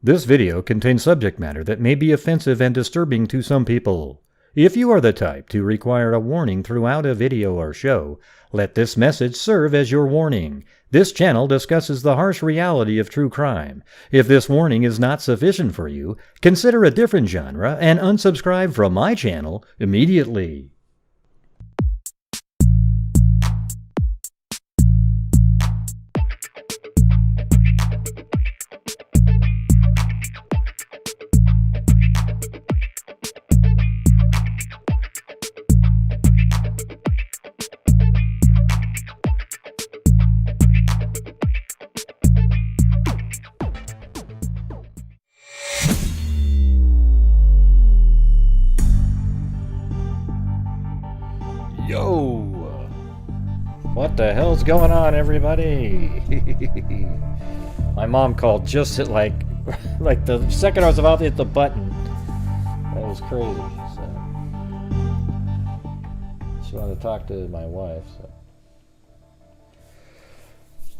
This video contains subject matter that may be offensive and disturbing to some people. If you are the type to require a warning throughout a video or show, let this message serve as your warning. This channel discusses the harsh reality of true crime. If this warning is not sufficient for you, consider a different genre and unsubscribe from my channel immediately. Yo! What the hell's going on, everybody? My mom called just at like the second I was about to hit the button. That was crazy. So she wanted to talk to my wife. So.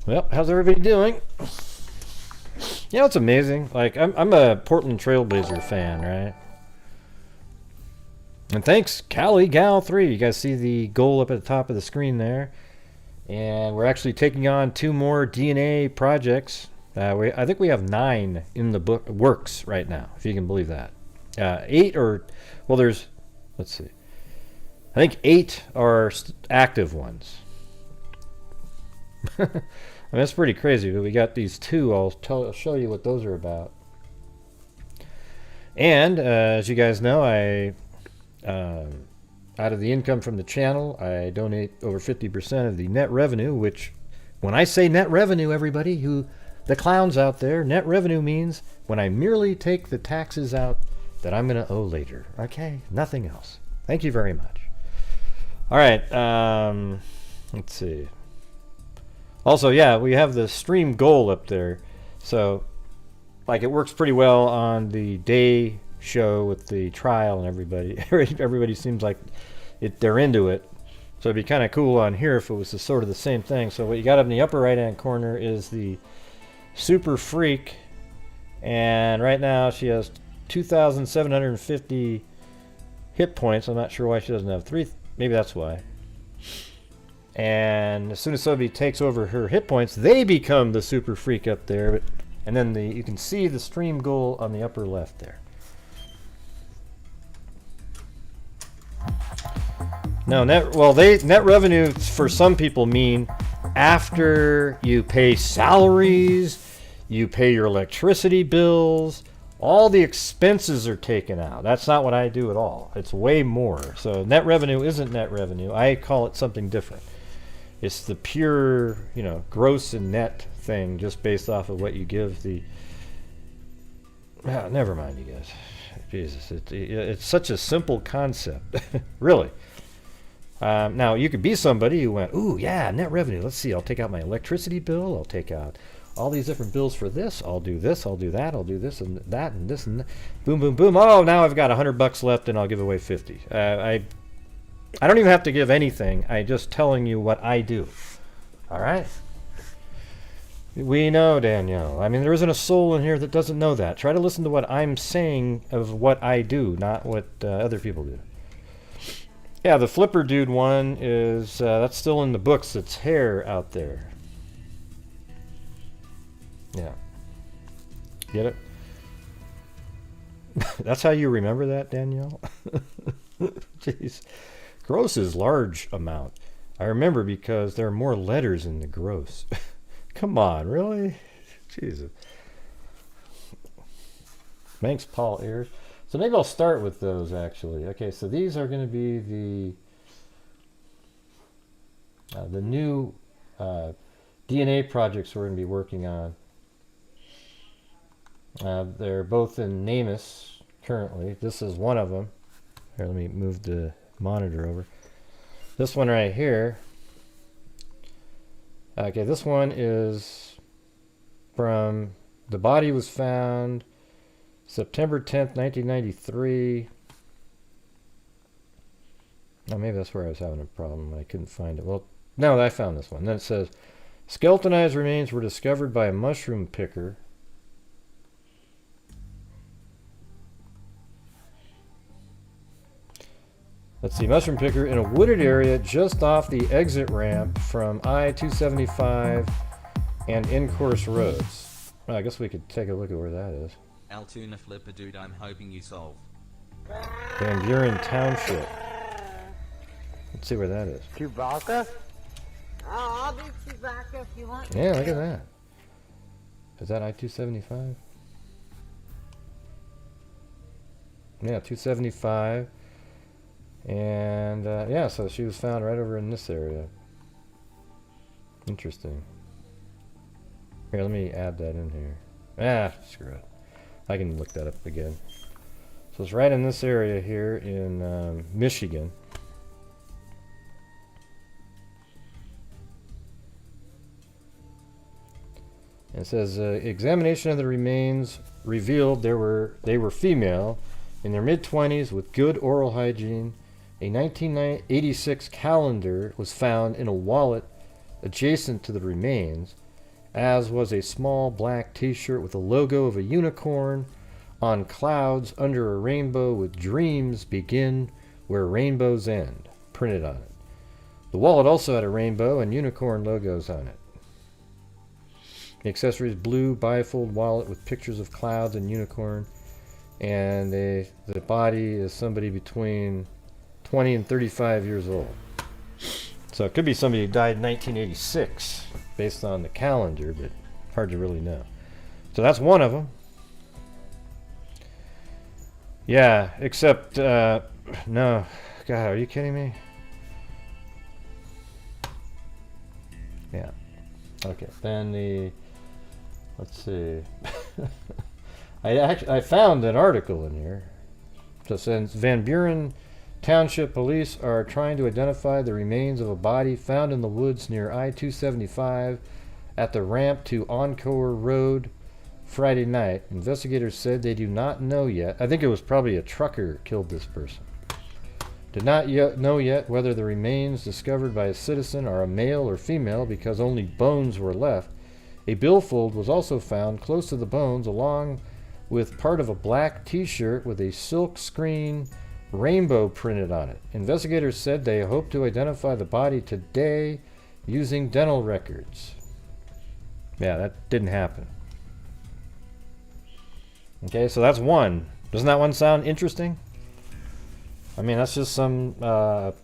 Well, how's everybody doing? You know, it's amazing. Like, I'm a Portland Trailblazer fan, right? And thanks, CaliGal3. You guys see the goal up at the top of the screen there. And we're actually taking on 2 more DNA projects. I think we have 9 in the works right now, if you can believe that. 8 or, well, there's, let's see. I think 8 are active ones. I mean, that's pretty crazy, but we got these 2. I'll show you what those are about. And as you guys know, out of the income from the channel, I donate over 50% of the net revenue, which, when I say net revenue, everybody, the clowns out there, net revenue means when I merely take the taxes out that I'm going to owe later. Okay, nothing else. Thank you very much. All right, let's see. Also, yeah, we have the stream goal up there. So, like, it works pretty well on the day show with the trial and everybody seems like they're into it, so it'd be kind of cool on here if it was sort of the same thing. So what you got up in the upper right hand corner is the super freak, and right now she has 2,750 hit points. I'm not sure why she doesn't have 3. Maybe that's why. And as soon as somebody takes over her hit points, they become the super freak up there. And then you can see the stream goal on the upper left there. No, net revenue for some people mean after you pay salaries, you pay your electricity bills, all the expenses are taken out. That's not what I do at all. It's way more. So net revenue isn't net revenue. I call it something different. It's the pure, gross and net thing, just based off of what you give the. Never mind, you guys. Jesus, it's such a simple concept, really. Now, you could be somebody who went, ooh, yeah, net revenue. Let's see, I'll take out my electricity bill. I'll take out all these different bills for this. I'll do this. I'll do that. I'll do this and that and this and that. Boom, boom, boom. Oh, now I've got $100 left and I'll give away 50. I don't even have to give anything. I'm just telling you what I do. All right? We know, Danielle. I mean, there isn't a soul in here that doesn't know that. Try to listen to what I'm saying of what I do, not what other people do. Yeah, the Flipper Dude one is, that's still in the books. It's hair out there. Yeah. Get it? That's how you remember that, Danielle? Jeez. Gross is large amount. I remember because there are more letters in the gross. Come on, really? Jesus. Thanks, Paul Ayers. So maybe I'll start with those, actually. Okay, so these are going to be the new DNA projects we're going to be working on. They're both in NamUs currently. This is one of them. Here, let me move the monitor over. This one right here. Okay, this one is from, the body was found September 10th, 1993. Oh, maybe that's where I was having a problem. I couldn't find it. Well, no, I found this one. Then it says, skeletonized remains were discovered by a mushroom picker Let's see, mushroom picker in a wooded area just off the exit ramp from I-275 and in-course roads. Well, I guess we could take a look at where that is. Altoona Flipper dude, I'm hoping you solve. Van Buren Township. Let's see where that is. Chewbacca? Oh, I'll do Chewbacca if you want. Yeah, look at that. Is that I-275? Yeah, 275. And yeah, so she was found right over in this area. Interesting. Here, let me add that in here. Ah, screw it. I can look that up again. So it's right in this area here in Michigan. It says examination of the remains revealed they were female, in their mid-20s with good oral hygiene. A 1986 calendar was found in a wallet adjacent to the remains, as was a small black t-shirt with a logo of a unicorn on clouds under a rainbow with "Dreams begin where rainbows end" printed on it. The wallet also had a rainbow and unicorn logos on it. The accessory is blue bifold wallet with pictures of clouds and unicorn, and the body is somebody between 20 and 35 years old. So it could be somebody who died in 1986 based on the calendar, but hard to really know. So that's one of them. Yeah, except, no, God, are you kidding me? Yeah. Okay, then let's see. I found an article in here. So it says Van Buren Township Police are trying to identify the remains of a body found in the woods near I-275 at the ramp to Encore Road Friday night. Investigators said they do not know yet. I think it was probably a trucker killed this person. Did not know yet whether the remains discovered by a citizen are a male or female because only bones were left. A billfold was also found close to the bones, along with part of a black t-shirt with a silk screen rainbow printed on it. Investigators said they hope to identify the body today using dental records. Yeah, that didn't happen. Okay, so that's one. Doesn't that one sound interesting? I mean, that's just some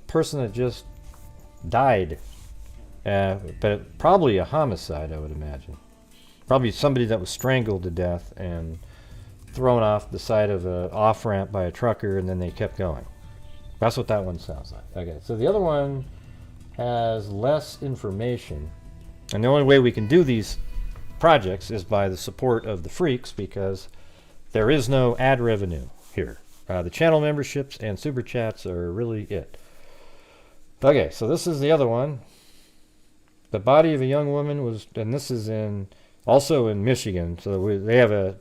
person that just died. But probably a homicide, I would imagine. Probably somebody that was strangled to death and thrown off the side of an off-ramp by a trucker, and then they kept going. That's what that one sounds like. Okay, so the other one has less information. And the only way we can do these projects is by the support of the freaks, because there is no ad revenue here. The channel memberships and super chats are really it. Okay, so this is the other one. The body of a young woman was, and this is also in Michigan, so they have a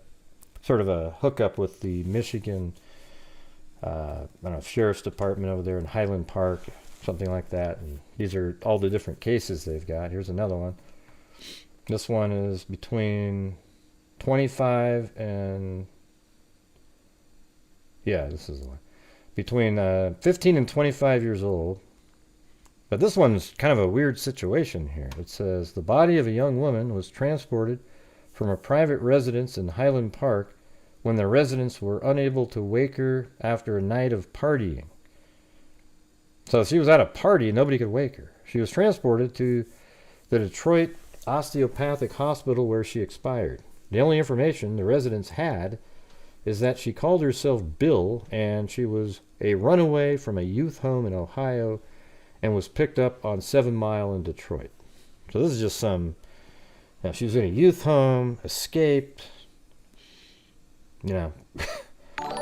sort of a hookup with the Michigan, I don't know, Sheriff's Department over there in Highland Park, something like that. And these are all the different cases they've got. Here's another one. This one is between 25 and, yeah, this is the one. Between 15 and 25 years old. But this one's kind of a weird situation here. It says the body of a young woman was transported from a private residence in Highland Park when the residents were unable to wake her after a night of partying. So she was at a party and nobody could wake her. She was transported to the Detroit Osteopathic Hospital where she expired. The only information the residents had is that she called herself Bill and she was a runaway from a youth home in Ohio and was picked up on 7 Mile in Detroit. So this is just some, she was in a youth home, escaped,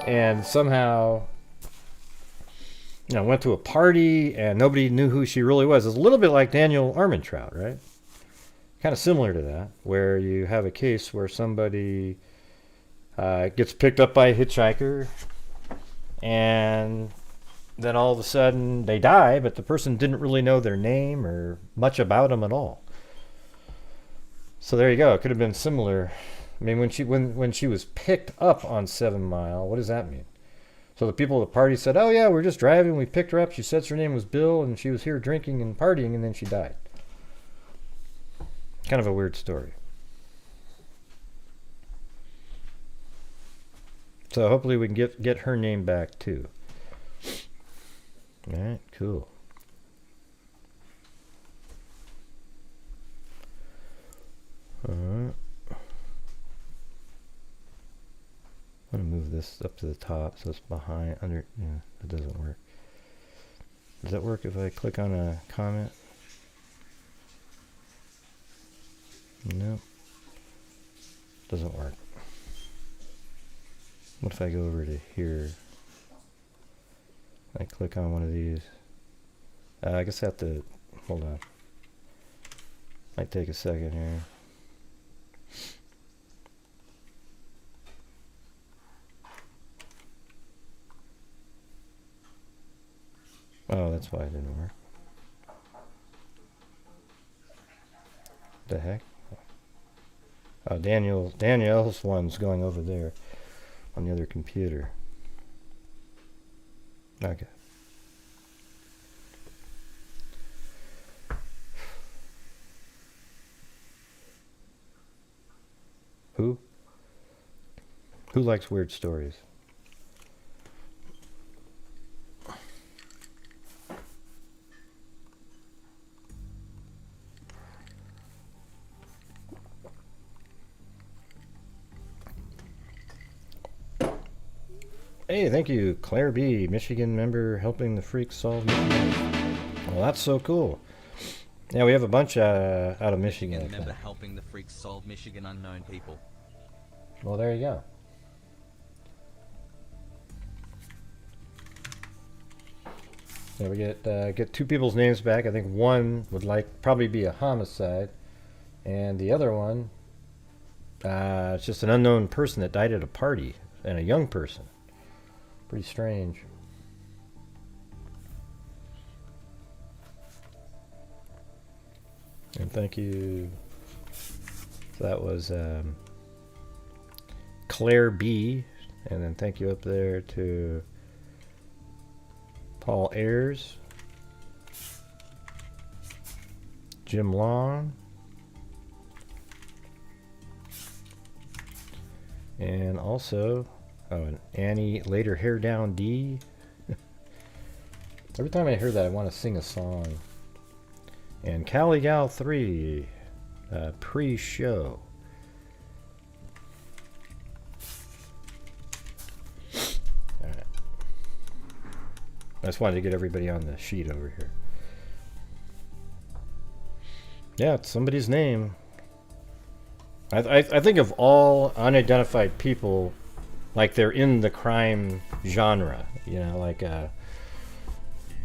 and somehow, went to a party and nobody knew who she really was. It's a little bit like Daniel Armentrout, right? Kind of similar to that, where you have a case where somebody gets picked up by a hitchhiker and then all of a sudden they die, but the person didn't really know their name or much about them at all. So there you go. It could have been similar. I mean, when she was picked up on 7 Mile, what does that mean? So the people at the party said, oh yeah, we're just driving, we picked her up, she said her name was Bill, and she was here drinking and partying, and then she died. Kind of a weird story. So hopefully we can get her name back too. Alright, cool. I'm going to move this up to the top so it's behind, under, yeah, that doesn't work. Does that work if I click on a comment? No. Doesn't work. What if I go over to here? I click on one of these. I guess I have to, hold on. Might take a second here. Oh, that's why it didn't work. The heck? Oh, Daniel's one's going over there on the other computer. Okay. Who likes weird stories? Hey, thank you, Claire B, Michigan member, helping the freaks solve Michigan. Well, that's so cool. Yeah, we have a bunch out of Michigan. Member helping the freaks solve Michigan unknown people. Well, there you go. Yeah, we get two people's names back. I think one would probably be a homicide, and the other one, it's just an unknown person that died at a party, and a young person. Pretty strange. And thank you. So that was Claire B. And then thank you up there to Paul Ayers, Jim Long, and also, oh, and Annie Later Hair Down D. Every time I hear that, I want to sing a song. And Cali Gal 3, pre-show. Alright. I just wanted to get everybody on the sheet over here. Yeah, it's somebody's name. I think of all unidentified people like they're in the crime genre, you know, like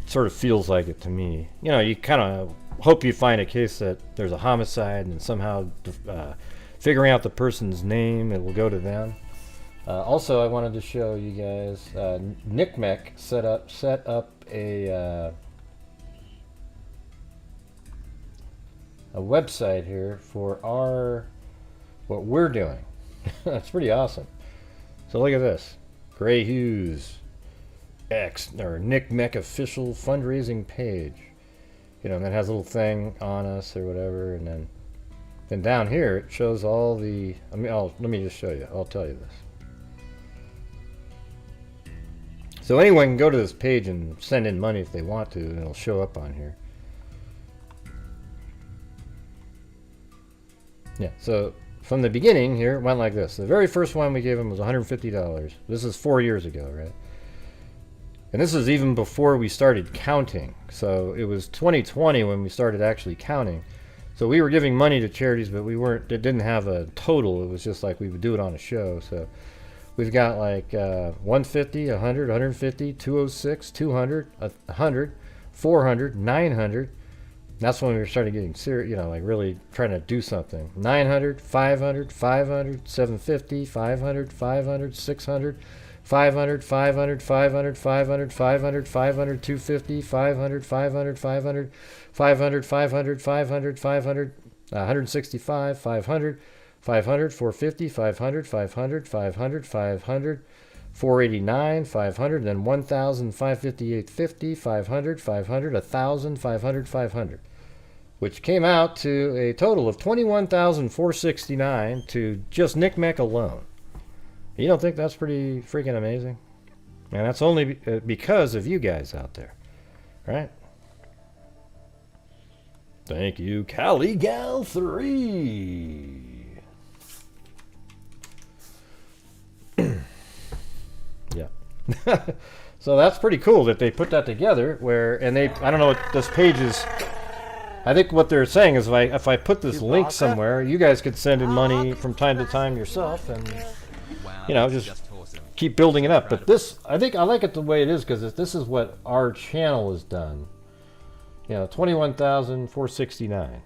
sort of feels like it to me. You know, you kind of hope you find a case that there's a homicide and somehow figuring out the person's name, it will go to them. Also, I wanted to show you guys, NickMec set up a website here for what we're doing. That's pretty awesome. So look at this, Gray Hughes X or Nick Mech official fundraising page. You know, and that has a little thing on us or whatever, and then down here it shows all the. I mean, let me just show you. I'll tell you this. So anyone can go to this page and send in money if they want to, and it'll show up on here. Yeah. So. From the beginning here, it went like this. The very first one we gave him was $150. This is 4 years ago, right? And this is even before we started counting. So it was 2020 when we started actually counting. So we were giving money to charities, but it didn't have a total. It was just like we would do it on a show. So we've got like 150, 100, 150, 206, 200, 100, 400, 900. That's when we started getting serious, you know, like really trying to do something. 900, 500, 500, 750, 500, 500, 600, 500, 500, 500, 500, 500, 500, 250, 500, 500, 500, 500, 500, 500, 500, 165, 500, 500, 450, 500, 500, 500, 500, 489, 500, then 1,000, 558.50, 500, 500, 1,000, 500, 500, which came out to a total of 21,469 to just Nick Meck alone. You don't think that's pretty freaking amazing? And that's only because of you guys out there, right? Thank you, CaliGal3. Yeah. So that's pretty cool that they put that together. I don't know what this page is. I think what they're saying is if I put this link somewhere, you guys could send in money from time to time yourself, and just keep building it up. But this, I think I like it the way it is, because this is what our channel has done. 21,469.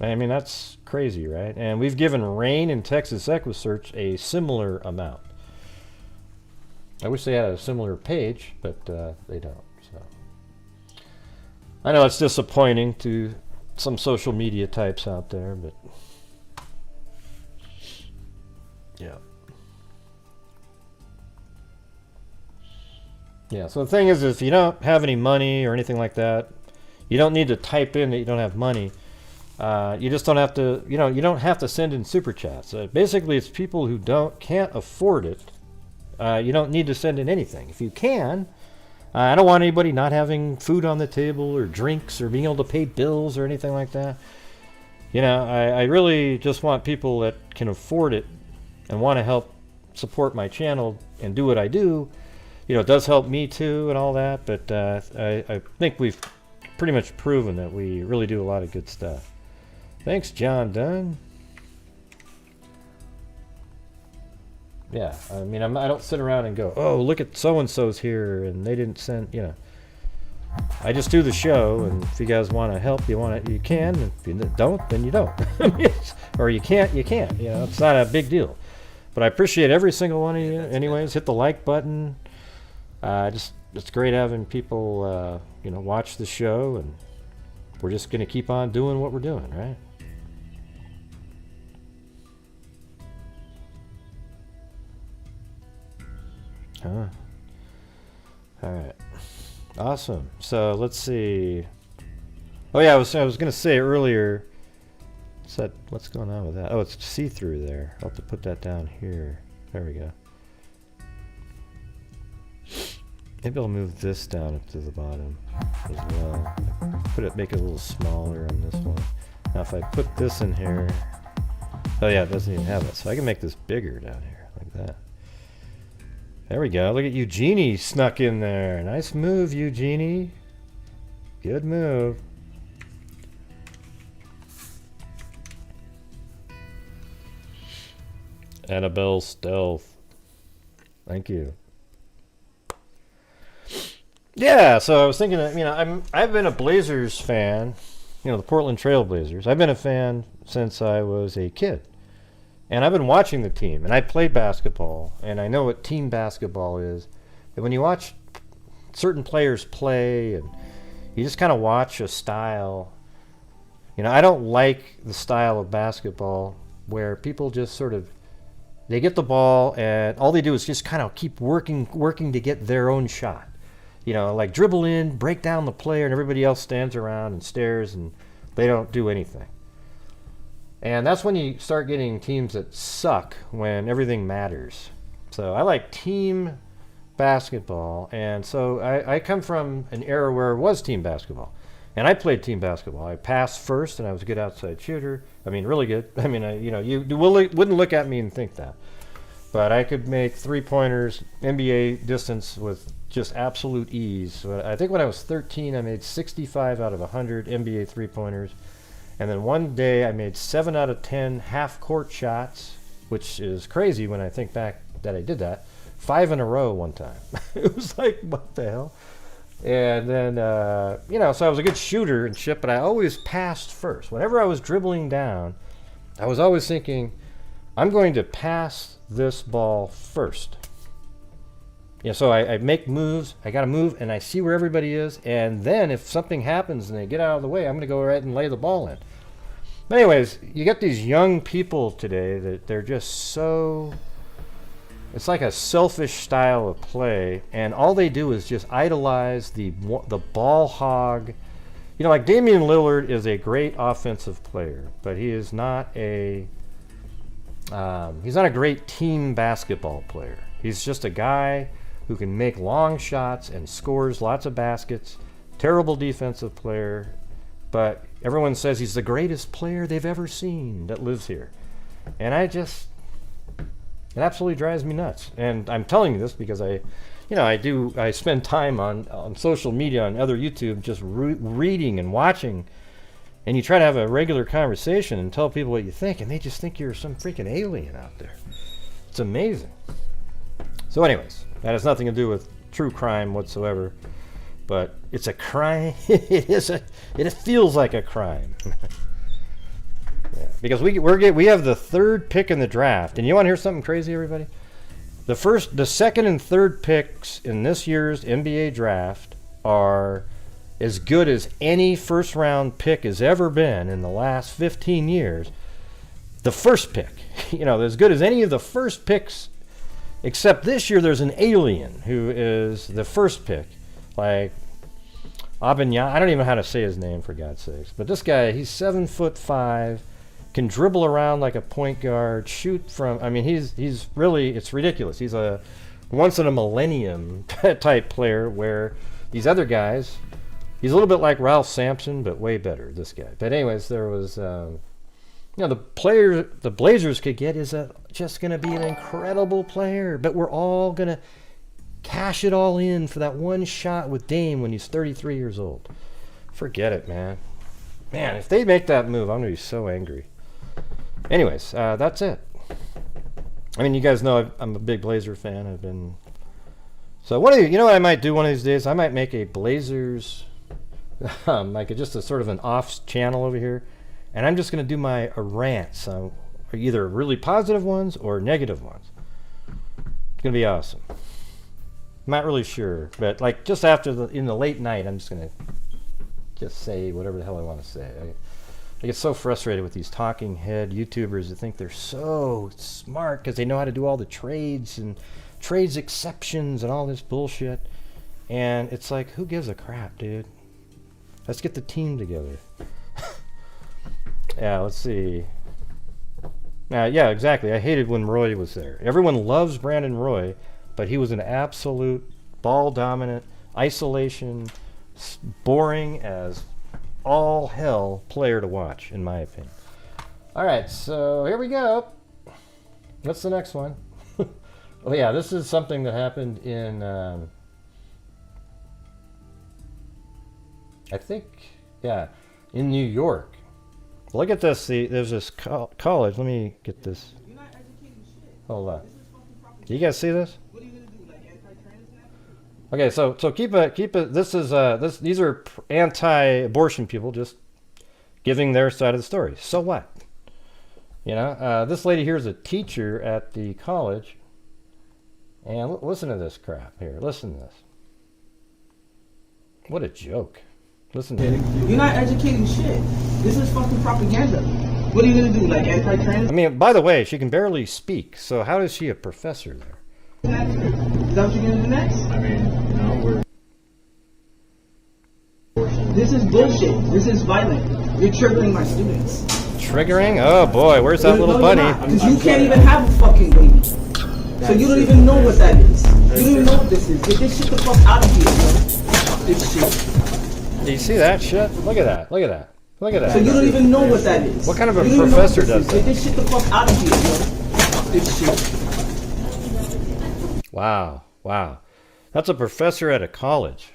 I mean, that's crazy, right? And we've given Rain and Texas Equisearch a similar amount. I wish they had a similar page, but they don't. So I know it's disappointing to some social media types out there, but yeah. Yeah, so the thing is, if you don't have any money or anything like that, you don't need to type in that you don't have money. You just don't have to, you don't have to send in super chats. Basically, it's people who can't afford it. You don't need to send in anything. If you can, I don't want anybody not having food on the table or drinks or being able to pay bills or anything like that. I really just want people that can afford it and want to help support my channel and do what I do. It does help me too and all that, but I think we've pretty much proven that we really do a lot of good stuff. Thanks, John Dunn. Yeah, I mean, I don't sit around and go, oh, look at so-and-so's here, and they didn't send, I just do the show, and if you guys want to help, you can. If you don't, then you don't. Or you can't, you can't. It's not a big deal. But I appreciate every single one of you. Anyways, hit the like button. It's great having people, watch the show, and we're just going to keep on doing what we're doing, right? Huh. All right. Awesome. So let's see. Oh yeah, I was going to say earlier. What's going on with that? Oh, it's see-through there. I'll have to put that down here. There we go. Maybe I'll move this down up to the bottom as well. Make it a little smaller on this one. Now if I put this in here, oh yeah, it doesn't even have it. So I can make this bigger down here, like that. There we go. Look at Eugenie snuck in there. Nice move, Eugenie. Good move. Annabelle Stealth. Thank you. Yeah, so I was thinking that, I've been a Blazers fan, the Portland Trail Blazers. I've been a fan since I was a kid. And I've been watching the team, and I played basketball, and I know what team basketball is. And when you watch certain players play, and you just kind of watch a style, I don't like the style of basketball where people just sort of, they get the ball, and all they do is just kind of keep working to get their own shot. Like dribble in, break down the player, and everybody else stands around and stares, and they don't do anything. And that's when you start getting teams that suck when everything matters. So I like team basketball, and so I come from an era where it was team basketball. And I played team basketball. I passed first, and I was a good outside shooter. I mean, really good. I mean, you wouldn't look at me and think that. But I could make three-pointers, NBA distance with just absolute ease. So I think when I was 13, I made 65 out of 100 NBA three-pointers. And then one day I made 7 out of 10 half-court shots, which is crazy when I think back that I did that. 5 in a row one time. It was like, what the hell? And then, so I was a good shooter and shit, but I always passed first. Whenever I was dribbling down, I was always thinking, I'm going to pass this ball first. So I make moves, I got to move, and I see where everybody is, and then if something happens and they get out of the way, I'm going to go right and lay the ball in. But anyways, you get these young people today that they're just so, it's like a selfish style of play, and all they do is just idolize the ball hog. You know, like Damian Lillard is a great offensive player, but he is not a great team basketball player. He's just a guy who can make long shots and scores lots of baskets. Terrible defensive player, but everyone says he's the greatest player they've ever seen that lives here. And it absolutely drives me nuts. And I'm telling you this because I spend time on social media, on other YouTube, just reading and watching, and you try to have a regular conversation and tell people what you think, and they just think you're some freaking alien out there. It's amazing. So anyways, that has nothing to do with true crime whatsoever, but it's a crime. It feels like a crime. Yeah, because we have the third pick in the draft, and you want to hear something crazy, everybody? The second and third picks in this year's NBA draft are as good as any first round pick has ever been in the last 15 years. The first pick, as good as any of the first picks, except this year there's an alien who is the first pick, like Abenya. I don't even know how to say his name, for God's sakes. But this guy, he's 7'5", can dribble around like a point guard, shoot from. I mean, he's really, it's ridiculous. He's a once in a millennium type player, where these other guys, he's a little bit like Ralph Sampson, but way better. This guy. But anyways, there was, the player the Blazers could get is just going to be an incredible player, but we're all going to cash it all in for that one shot with Dame when he's 33 years old. Forget it, man. Man, if they make that move, I'm going to be so angry. Anyways, that's it. I mean, you guys know I'm a big Blazer fan. I've been... So what I might do one of these days? I might make a Blazers, like just a sort of an off channel over here, and I'm just going to do my rants, either really positive ones or negative ones. It's going to be awesome. I'm not really sure, but like just in the late night, I'm just going to just say whatever the hell I want to say. I get so frustrated with these talking head YouTubers that think they're so smart because they know how to do all the trades and trades exceptions and all this bullshit. And it's like, who gives a crap, dude? Let's get the team together. Yeah, let's see. Yeah, exactly. I hated when Roy was there. Everyone loves Brandon Roy, but he was an absolute ball-dominant, isolation, boring as all hell player to watch, in my opinion. All right, so here we go. What's the next one? Oh yeah, this is something that happened in, I think, yeah, in New York. Look at this. See, there's this college. Let me get this. Hold on. Do you guys see this? Okay, so keep it. This is these are anti-abortion people just giving their side of the story. So what? This lady here is a teacher at the college, and listen to this crap here. Listen to this. What a joke. Listen to it. You're not educating shit. This is fucking propaganda. What are you gonna do? Like anti-trans? I mean, by the way, she can barely speak. So how is she a professor there? Is that what you're gonna do next? I mean, This is bullshit. This is violent. You're triggering my students. Triggering? Oh boy, where's that little bunny? Because you can't even have a fucking baby. So you don't even know what that is. You don't even know what this is. Get this shit the fuck out of here, bro. This shit. Do you see that shit? Look at that. Look at that. Look at that. So you don't even know what that is. What kind of a professor does that? Get this shit the fuck out of here, bro. This shit. Wow. Wow. That's a professor at a college.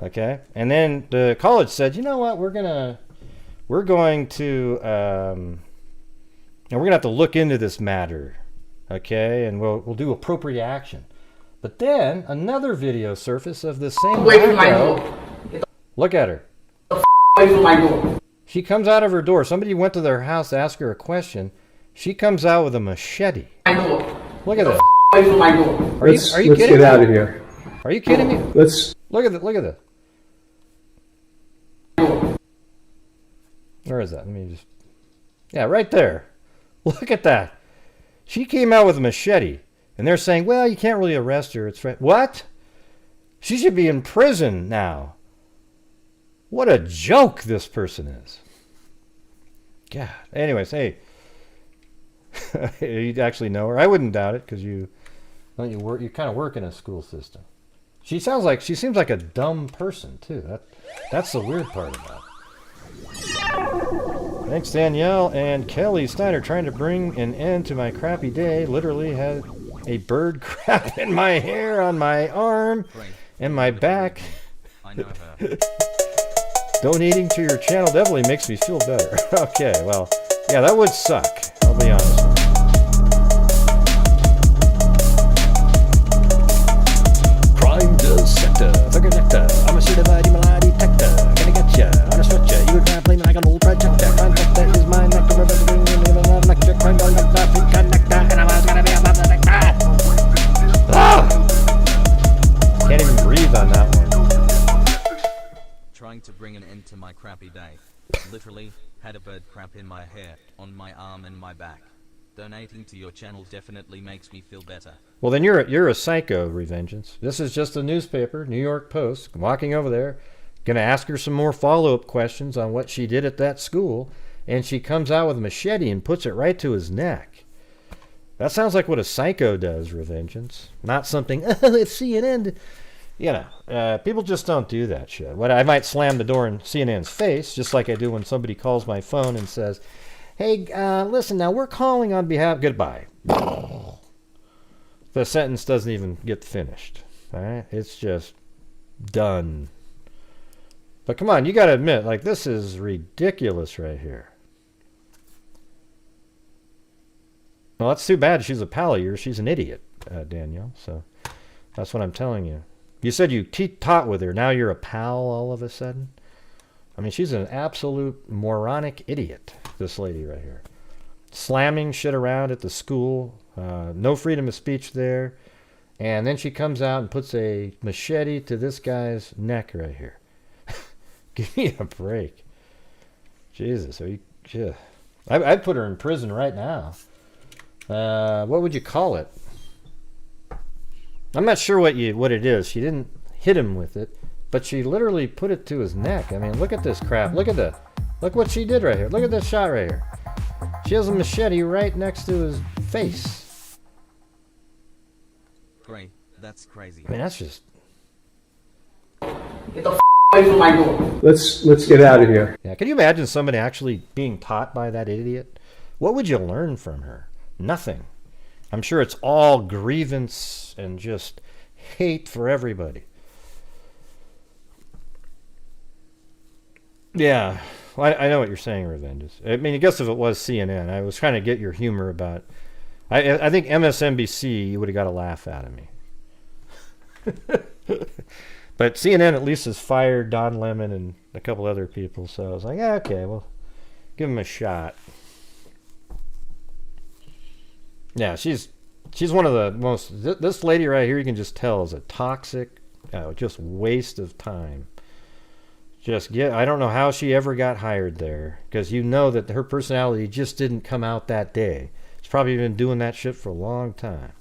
Okay? And then the college said, you know what, we're going to have to look into this matter. Okay? And we'll do appropriate action. But then another video surfaced of the same wacko. Look at her. Away from my door. She comes out of her door. Somebody went to their house to ask her a question. She comes out with a machete. Look at that. Away from my door. Are you kidding me? Let's get out of here. Are you kidding me? Look at that. Where is that? Let me just... Yeah, right there. Look at that. She came out with a machete. And they're saying, well, you can't really arrest her. It's what? She should be in prison now. What a joke this person is. God. Anyways, hey. You actually know her? I wouldn't doubt it because you kind of work in a school system. She seems like a dumb person too. That's the weird part about it. Thanks, Danielle and Kelly Steiner, trying to bring an end to my crappy day. Literally had a bird crap in my hair, on my arm, and my back. I know her. Donating to your channel definitely makes me feel better. Okay, well, yeah, that would suck. I'll be honest with you. Crime dissector, figure nectar. I'm a certified email detector. Gonna get ya on a stretcher. You would try playing like an old projector. Crime nectar is my nectar. Electric crime nectar. And I was gonna be above the nectar. Ah! Can't even breathe on that one. Trying to bring an end to my crappy day. Literally, had a bird crap in my hair, on my arm and my back. Donating to your channel definitely makes me feel better. Well, then you're a psycho, Revengeance. This is just a newspaper, New York Post, walking over there, gonna ask her some more follow-up questions on what she did at that school, and she comes out with a machete and puts it right to his neck. That sounds like what a psycho does, Revengeance. Not something, oh, it's CNN. You know, people just don't do that shit. I might slam the door in CNN's face, just like I do when somebody calls my phone and says, hey, listen, now we're calling on behalf... Goodbye. The sentence doesn't even get finished. All right? It's just done. But come on, you got to admit, like, this is ridiculous right here. Well, that's too bad. She's a pal of yours. She's an idiot, Danielle. So that's what I'm telling you. You said you taught with her. Now you're a pal all of a sudden? I mean, she's an absolute moronic idiot, this lady right here. Slamming shit around at the school. No freedom of speech there. And then she comes out and puts a machete to this guy's neck right here. Give me a break. Jesus. Are you... Yeah. I'd put her in prison right now. What would you call it? I'm not sure what it is. She didn't hit him with it, but she literally put it to his neck. I mean, look at this crap. Look what she did right here. Look at this shot right here. She has a machete right next to his face. Great, that's crazy. I mean, that's just... Get the away from my door. Let's get out of here. Yeah, can you imagine somebody actually being taught by that idiot? What would you learn from her? Nothing. I'm sure it's all grievance and just hate for everybody. Yeah, well, I know what you're saying, Revenges. I mean, I guess if it was CNN, I was trying to get your humor about... I think MSNBC, you would have got a laugh out of me. But CNN at least has fired Don Lemon and a couple other people, so I was like, yeah, okay, well, give him a shot. Yeah, she's one of the most... This lady right here, you can just tell, is a toxic, just waste of time. I don't know how she ever got hired there, because you know that her personality just didn't come out that day. She's probably been doing that shit for a long time.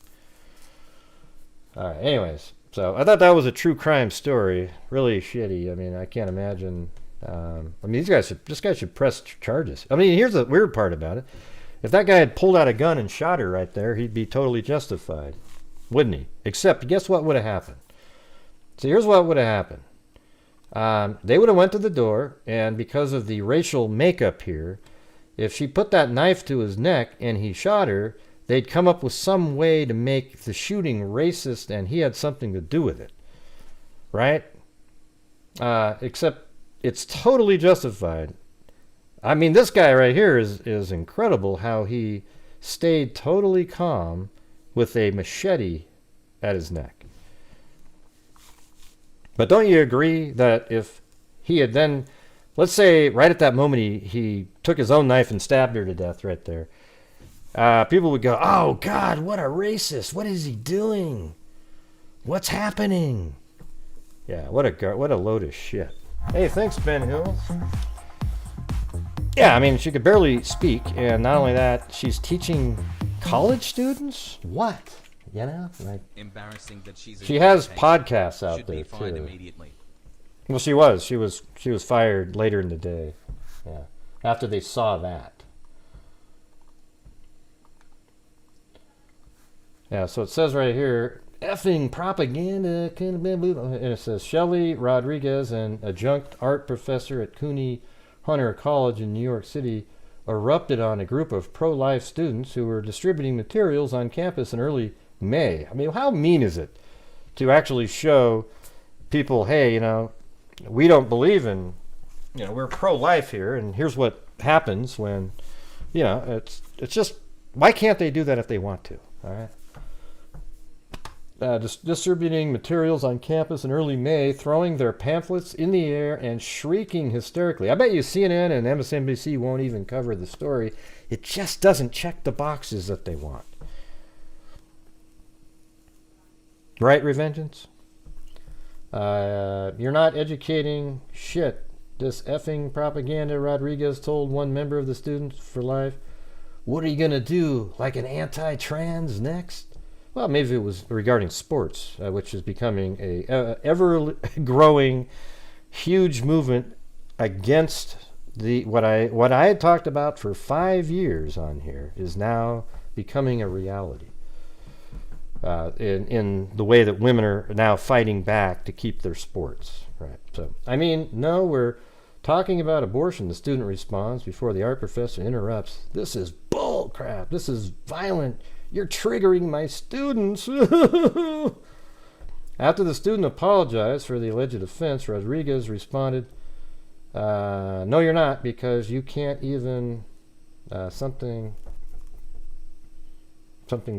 All right, anyways, so I thought that was a true crime story. Really shitty. I mean, I can't imagine... I mean, this guy should press charges. I mean, here's the weird part about it. If that guy had pulled out a gun and shot her right there, he'd be totally justified, wouldn't he? Except, guess what would have happened? So here's what would have happened. They would have went to the door, and because of the racial makeup here, if she put that knife to his neck and he shot her, they'd come up with some way to make the shooting racist, and he had something to do with it. Right? Except it's totally justified. I mean, this guy right here is incredible how he stayed totally calm with a machete at his neck. But don't you agree that if he had then, let's say right at that moment he took his own knife and stabbed her to death right there, people would go, oh God, what a racist. What is he doing? What's happening? Yeah, what a load of shit. Hey, thanks, Ben Hills. Yeah, I mean, she could barely speak, and not only that, she's teaching college students? What? you know? Like, Embarrassing that she's she has educated. podcasts out Should there be fined too. immediately. Well, she was fired later in the day. Yeah, after they saw that. Yeah, so it says right here, effing propaganda, and it says Shelley Rodriguez, an adjunct art professor at CUNY Hunter College in New York City, erupted on a group of pro-life students who were distributing materials on campus in early May. I mean, how mean is it to actually show people, hey, you know, we don't believe in, you know, we're pro-life here, and here's what happens when, you know, it's just, why can't they do that if they want to? All right. Distributing materials on campus in early May, throwing their pamphlets in the air and shrieking hysterically. I bet you CNN and MSNBC won't even cover the story. It just doesn't check the boxes that they want. Right, Revengeance? You're not educating shit. This effing propaganda, Rodriguez told one member of the Students for Life. What are you going to do? Like an anti-trans next? Well, maybe it was regarding sports, which is becoming a ever-growing, huge movement against the what I had talked about for 5 years on here is now becoming a reality. In the way that women are now fighting back to keep their sports, right? So, I mean, no, we're talking about abortion. The student responds before the art professor interrupts. This is bull crap. This is violent. You're triggering my students. After the student apologized for the alleged offense, Rodriguez responded, no, you're not, because you can't even something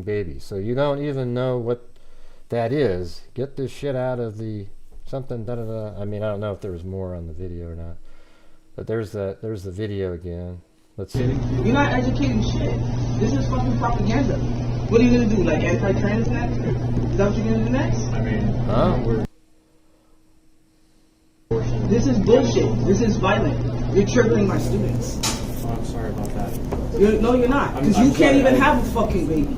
baby. So you don't even know what that is. Get this shit out of the something da da da. I mean, I don't know if there was more on the video or not. But there's the video again. Let's see. You're not educating shit. This is fucking propaganda. What are you gonna do? Like anti-trans next? Is that what you're gonna do next? I mean, This is bullshit. This is violent. You're triggering my students. oh, I'm sorry about that. No, you're not. Because I'm you can't sorry, even I- have a fucking baby.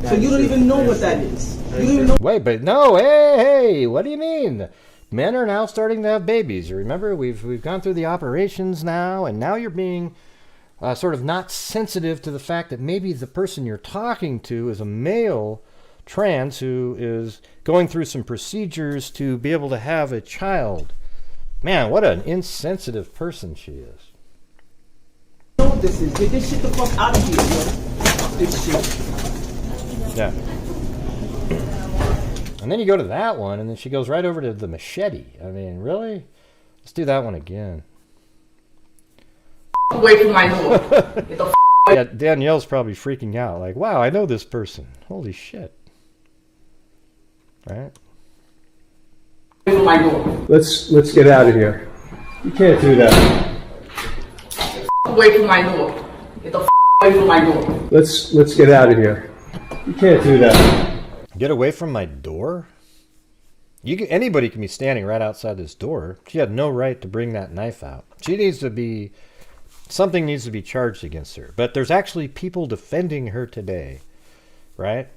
So That you is don't true. even know That what is that true. is. That You is don't even know. Wait, but no, hey, what do you mean? Men are now starting to have babies. You remember, we've gone through the operations now, and now you're being sort of not sensitive to the fact that maybe the person you're talking to is a male trans who is going through some procedures to be able to have a child. Man, what an insensitive person she is. You know what this is. Get this shit the fuck out of here, yo. Fuck this shit. Yeah. And then you go to that one, and then she goes right over to the machete. I mean, really? Let's do that one again. Away from my door. Get the Yeah, Danielle's probably freaking out. Like, wow, I know this person. Holy shit. Right? away from my door. Let's get out of here. You can't do that. Away from my door. Get the away from my door. Let's get out of here. You can't do that. Get away from my door? Anybody can be standing right outside this door. She had no right to bring that knife out. Something needs to be charged against her. But there's actually people defending her today, right?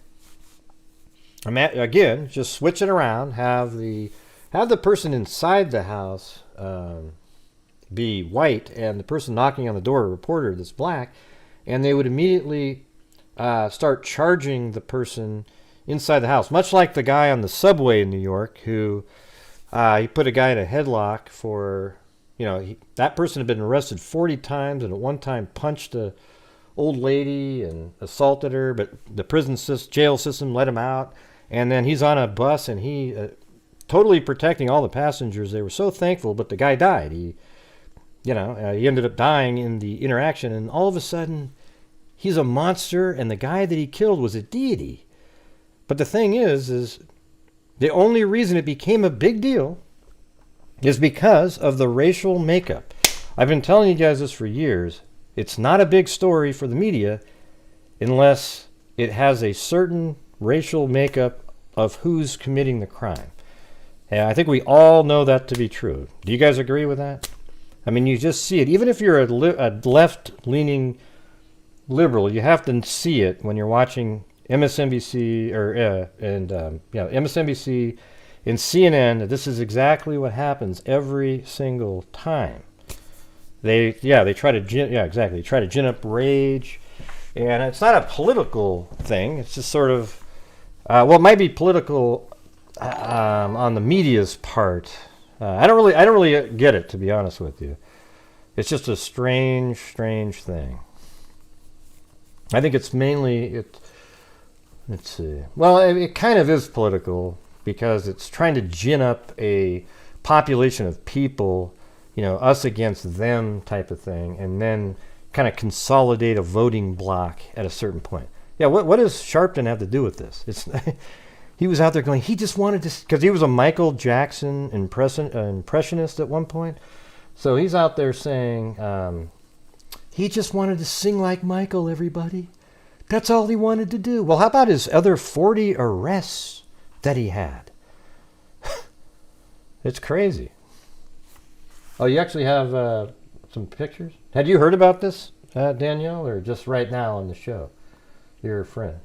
Again, just switch it around. Have the person inside the house be white, and the person knocking on the door, a reporter that's black, and they would immediately start charging the person inside the house, much like the guy on the subway in New York who he put a guy in a headlock for, that person had been arrested 40 times and at one time punched a old lady and assaulted her, but the jail system let him out. And then he's on a bus and he totally protecting all the passengers. They were so thankful, but the guy died. He ended up dying in the interaction, and all of a sudden he's a monster, and the guy that he killed was a deity. But the thing is the only reason it became a big deal is because of the racial makeup. I've been telling you guys this for years. It's not a big story for the media unless it has a certain racial makeup of who's committing the crime. And I think we all know that to be true. Do you guys agree with that? I mean, you just see it. Even if you're a left-leaning liberal, you have to see it when you're watching MSNBC MSNBC and CNN, that this is exactly what happens every single time. They try to gin up rage, and it's not a political thing. It's just sort of it might be political on the media's part. I don't really get it, to be honest with you. It's just a strange thing. I think it's mainly let's see. Well, it kind of is political because it's trying to gin up a population of people, us against them type of thing, and then kind of consolidate a voting block at a certain point. Yeah, what does Sharpton have to do with this? It's he was out there going, he just wanted to, because he was a Michael Jackson impressionist at one point. So he's out there saying, he just wanted to sing like Michael, everybody. That's all he wanted to do. Well, how about his other 40 arrests that he had? It's crazy. Oh, you actually have some pictures? Had you heard about this, Danielle, or just right now on the show? You're a friend.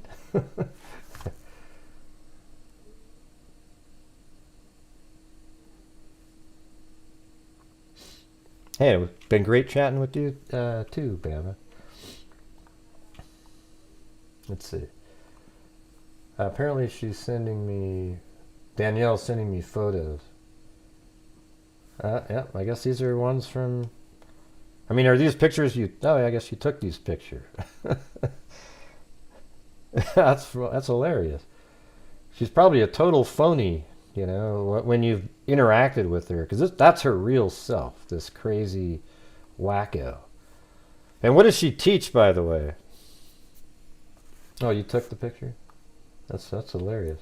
Hey, it's been great chatting with you too, Bama. Let's see. Apparently Danielle's sending me photos. Yeah, I guess these are ones from, are these pictures I guess you took these pictures. That's hilarious. She's probably a total phony, when you've interacted with her, because that's her real self, this crazy wacko. And what does she teach, by the way? Oh, you took the picture? That's hilarious.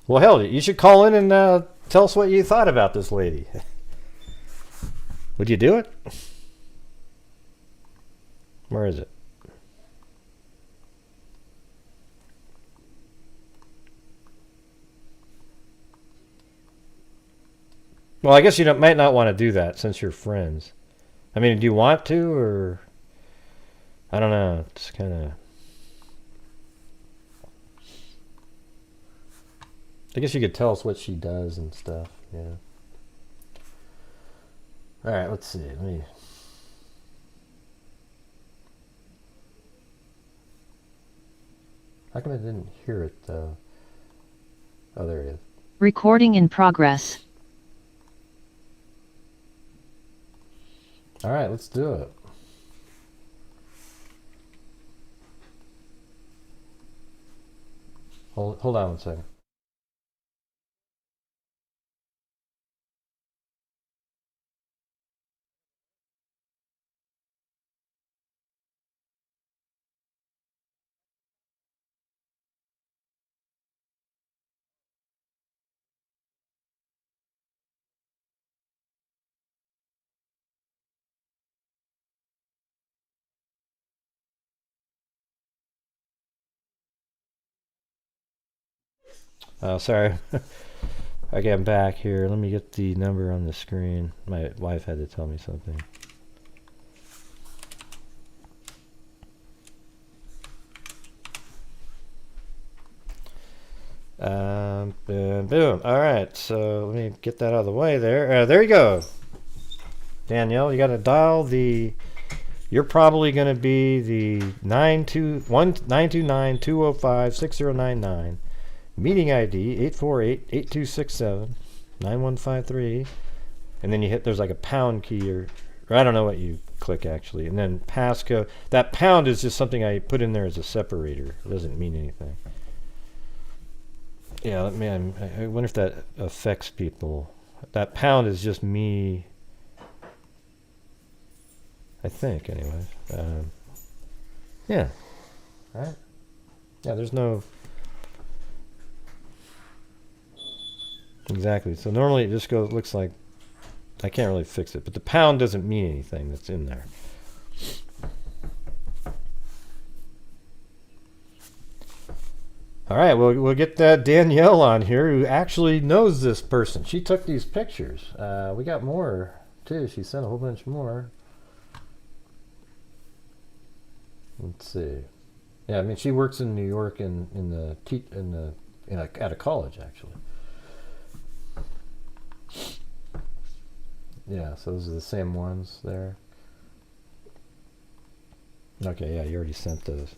Well, hell, you should call in and tell us what you thought about this lady. Would you do it? Where is it? Well, I guess you might not want to do that since you're friends. Do you want to, or I don't know. It's kind of. I guess you could tell us what she does and stuff. Yeah. All right. Let's see. How come I didn't hear it though? Oh, there it is. Recording in progress. All right, let's do it. Hold on one second. Oh, sorry. Okay, I'm back here. Let me get the number on the screen. My wife had to tell me something. Boom. All right, so let me get that out of the way there. There you go. Danielle, you got to dial the... You're probably going to be the 929-205-6099. Meeting ID 848-8267-9153, and then you hit, there's like a pound key or I don't know what you click actually, and then passcode. That pound is just something I put in there as a separator. It doesn't mean anything. Yeah, man, I wonder if that affects people. That pound is just me, I think, anyway. Yeah. All right. Yeah, there's no... Exactly. So normally it just goes, looks like, I can't really fix it, but the pound doesn't mean anything that's in there. All right, we'll get Danielle on here, who actually knows this person. She took these pictures. We got more too. She sent a whole bunch more. Let's see. Yeah, I mean, she works in New York at a college, actually. Yeah, so those are the same ones there. Okay, yeah, you already sent those.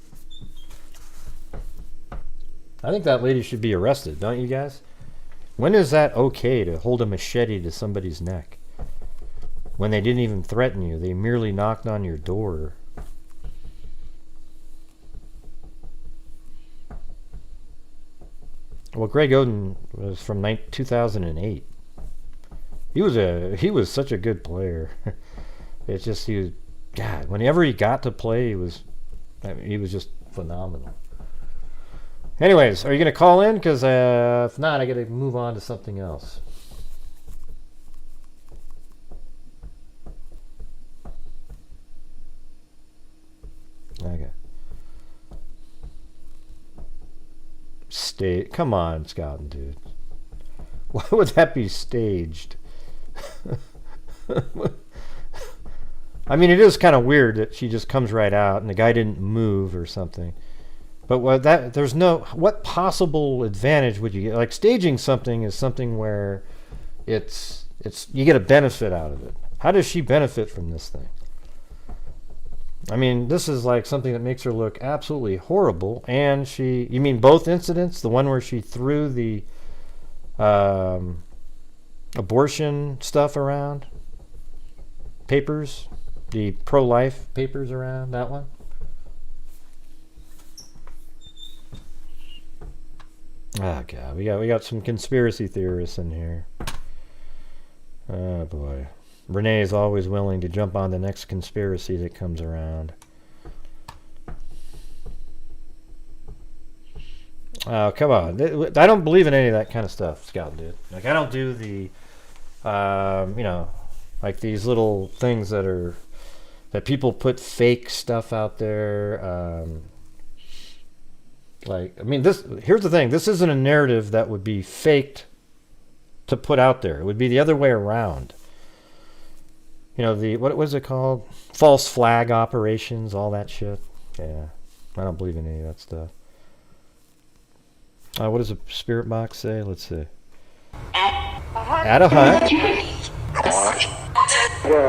I think that lady should be arrested, don't you guys? When is that okay to hold a machete to somebody's neck? When they didn't even threaten you, they merely knocked on your door. Well, Greg Oden was from 2008. He was such a good player. It's just God, whenever he got to play, he was just phenomenal. Anyways, are you gonna call in? Because if not, I gotta move on to something else. Okay. Come on, Scouting dude. Why would that be staged? I mean, it is kind of weird that she just comes right out and the guy didn't move or something. But what possible advantage would you get? Like, staging something is something where it's you get a benefit out of it. How does she benefit from this thing? I mean, this is like something that makes her look absolutely horrible. And you mean both incidents? The one where she threw the abortion stuff around? Papers? The pro-life papers around? That one? Oh, God. We got some conspiracy theorists in here. Oh, boy. Renee is always willing to jump on the next conspiracy that comes around. Oh, come on. I don't believe in any of that kind of stuff, Scout dude. Like, I don't do the, like these little things that people put fake stuff out there. Like, I mean, here's the thing. This isn't a narrative that would be faked to put out there. It would be the other way around. You know, what was it called? False flag operations, all that shit. Yeah, I don't believe in any of that stuff. What does a spirit box say? Let's see. At a hut.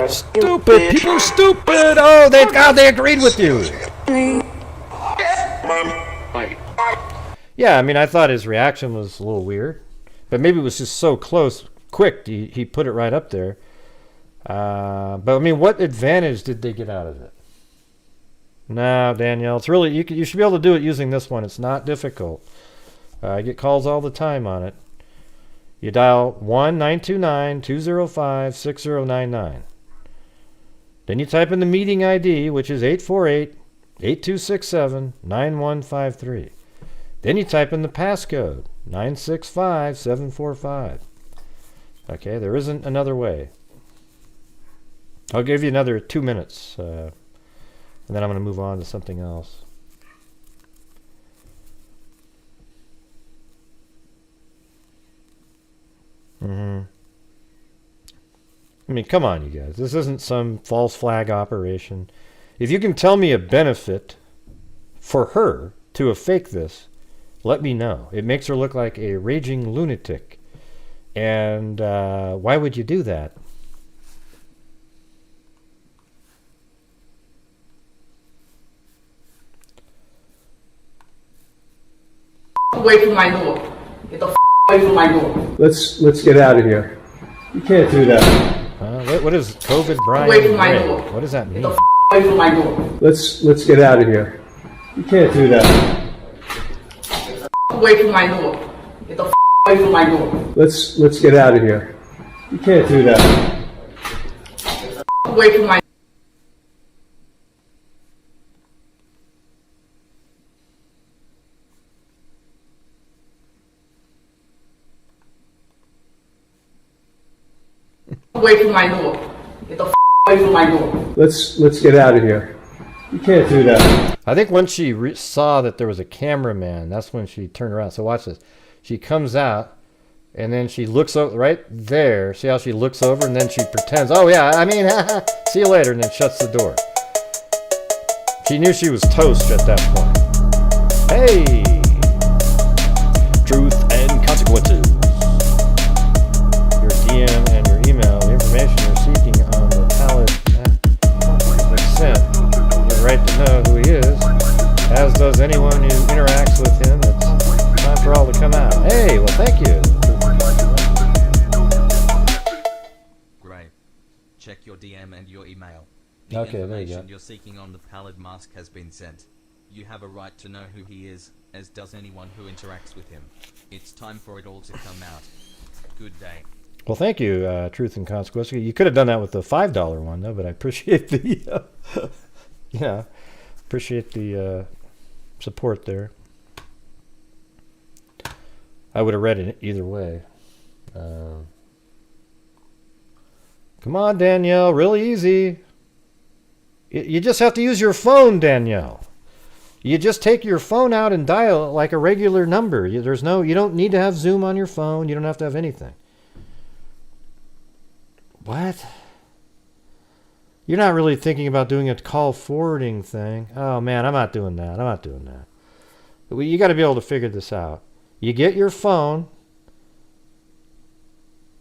Stupid! People are stupid! Oh, they agreed with you! Yeah, I mean, I thought his reaction was a little weird. But maybe it was just so quick, he put it right up there. But I mean, what advantage did they get out of it? No, Danielle, it's really you should be able to do it using this one. It's not difficult. I get calls all the time on it. You dial 1-929-205-6099. Then you type in the meeting ID, which is 848-8267-9153. Then you type in the passcode 965745. Okay, there isn't another way. I'll give you another 2 minutes, and then I'm going to move on to something else. I mean, come on, you guys. This isn't some false flag operation. If you can tell me a benefit for her to have faked this, let me know. It makes her look like a raging lunatic. And why would you do that? Away from my door. Get the away from my door. Let's get out of here. You can't do that. What is COVID, Brian? Away from my door. What does that mean? Get the away from my door. Let's get out of here. You can't do that. Away from my door. Get the away from my door. Let's get out of here. You can't do that. Away from my away from my door. Get the away from my door. Let's get out of here. You can't do that. I think once she saw that there was a cameraman, that's when she turned around. So watch this. She comes out, and then she looks over right there. See how she looks over, and then she pretends, oh yeah, I mean, see you later, and then shuts the door. She knew she was toast at that point. Hey! Truth and consequences. Your DM and your email, the information you're seeking on the pallet was sent. You have the right to know who he is, as does anyone who interacts with him. It's time for all to come out. Hey, well, thank you. Great. Check your DM and your email. The Okay, there you information go. you're seeking on the pallid mask has been sent. You have a right to know who he is, as does anyone who interacts with him. It's time for it all to come out. Good day. Well, thank you, Truth and Consequences. You could have done that with the $5 one, though, but I appreciate the, appreciate the support there. I would have read it either way. Come on, Danielle, really easy. You just have to use your phone, Danielle. You just take your phone out and dial it like a regular number. You don't need to have Zoom on your phone. You don't have to have anything. What? You're not really thinking about doing a call forwarding thing. Oh man, I'm not doing that. I'm not doing that. You got to be able to figure this out. You get your phone.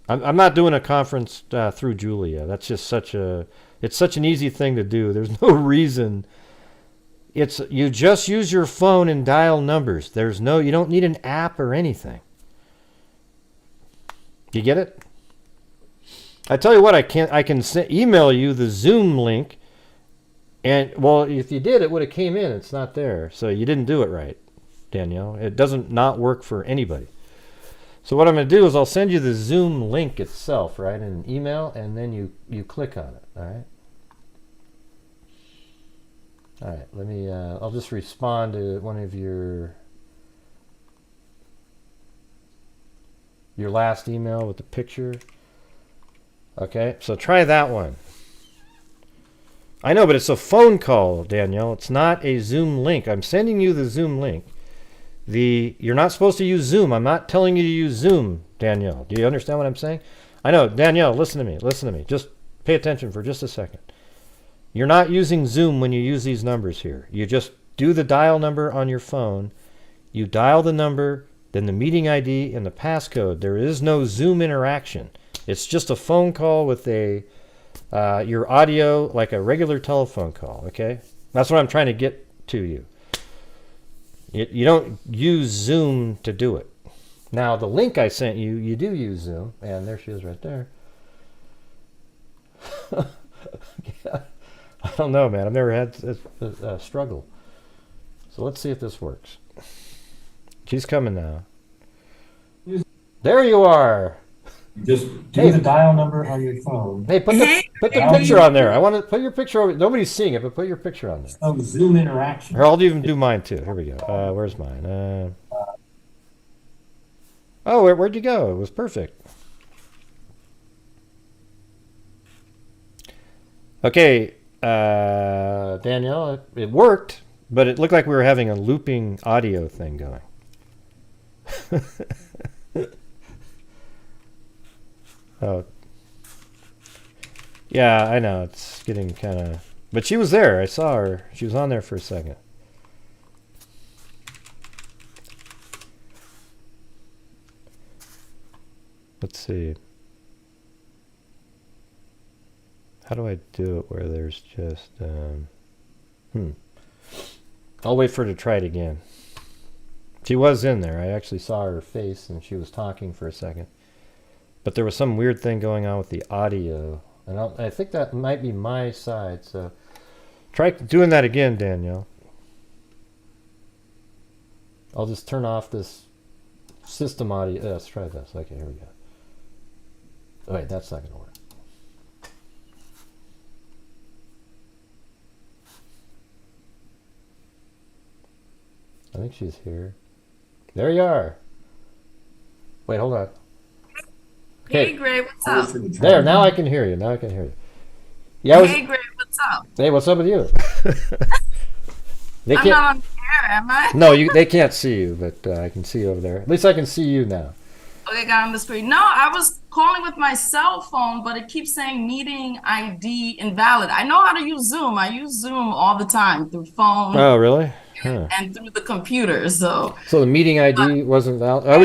I'm not doing a conference through Julia. That's just it's such an easy thing to do. There's no reason. You just use your phone and dial numbers. You don't need an app or anything. You get it? I tell you what, I can email you the Zoom link, and well, if you did, it would have came in. It's not there, so you didn't do it right, Danielle. It doesn't not work for anybody. So what I'm going to do is I'll send you the Zoom link itself, right, in an email, and then you click on it. All right. All right. Let me. I'll just respond to one of your last email with the picture. Okay, so try that one. I know, but it's a phone call, Danielle. It's not a Zoom link. I'm sending you the Zoom link. You're not supposed to use Zoom. I'm not telling you to use Zoom, Danielle. Do you understand what I'm saying? I know, Danielle, listen to me. Listen to me. Just pay attention for just a second. You're not using Zoom when you use these numbers here. You just do the dial number on your phone. You dial the number, then the meeting ID and the passcode. There is no Zoom interaction. It's just a phone call with your audio like a regular telephone call, okay? That's what I'm trying to get to you. You don't use Zoom to do it. Now, the link I sent you, you do use Zoom. And there she is right there. Yeah. I don't know, man. I've never had a struggle. So let's see if this works. She's coming now. There you are. Just do the dial number on your phone. Hey, put the picture on there. I want to put your picture over. Nobody's seeing it, but put your picture on there. Oh, Zoom interaction. Here, I'll even do mine too. Here we go. Where's mine? Oh, where'd you go? It was perfect. Okay, Danielle, it worked, but it looked like we were having a looping audio thing going. Oh, yeah, I know. It's getting kind of... But she was there. I saw her. She was on there for a second. Let's see. How do I do it where there's just... I'll wait for her to try it again. She was in there. I actually saw her face, and she was talking for a second. But there was some weird thing going on with the audio. And I think that might be my side. So try doing that again, Danielle. I'll just turn off this system audio. Let's try this. Okay, here we go. Oh, wait, that's not going to work. I think she's here. There you are. Wait, hold on. Hey, Gray, what's up? There, now I can hear you. Now I can hear you. Yeah. Hey, Gray, what's up? Hey, what's up with you? I'm not on the air, am I? No, they can't see you, but I can see you over there. At least I can see you now. Okay, got on the screen. No, I was calling with my cell phone, but it keeps saying meeting ID invalid. I know how to use Zoom. I use Zoom all the time through phone. Oh, really? and through the computer. So the meeting ID wasn't valid. I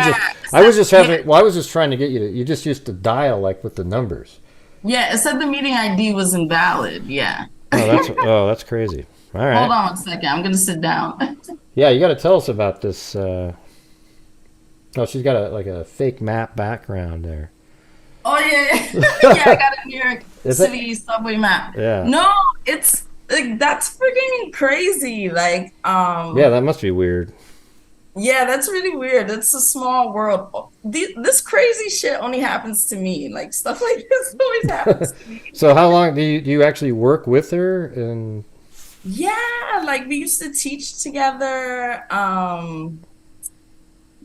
was just trying to get you to. You just used to dial like with the numbers. yeah, it said the meeting ID was invalid. Yeah. That's crazy. All right. Hold on 1 second. I'm gonna sit down. Yeah, you got to tell us about this. Oh, she's got a fake map background there. Oh yeah, yeah. I got a New York City subway map. Yeah. No, it's like that's freaking crazy. Like, yeah, that must be weird. yeah, that's really weird. It's a small world. This crazy shit only happens to me. Like stuff like this always happens to me. So how long do you actually work with her? And Yeah, like we used to teach together.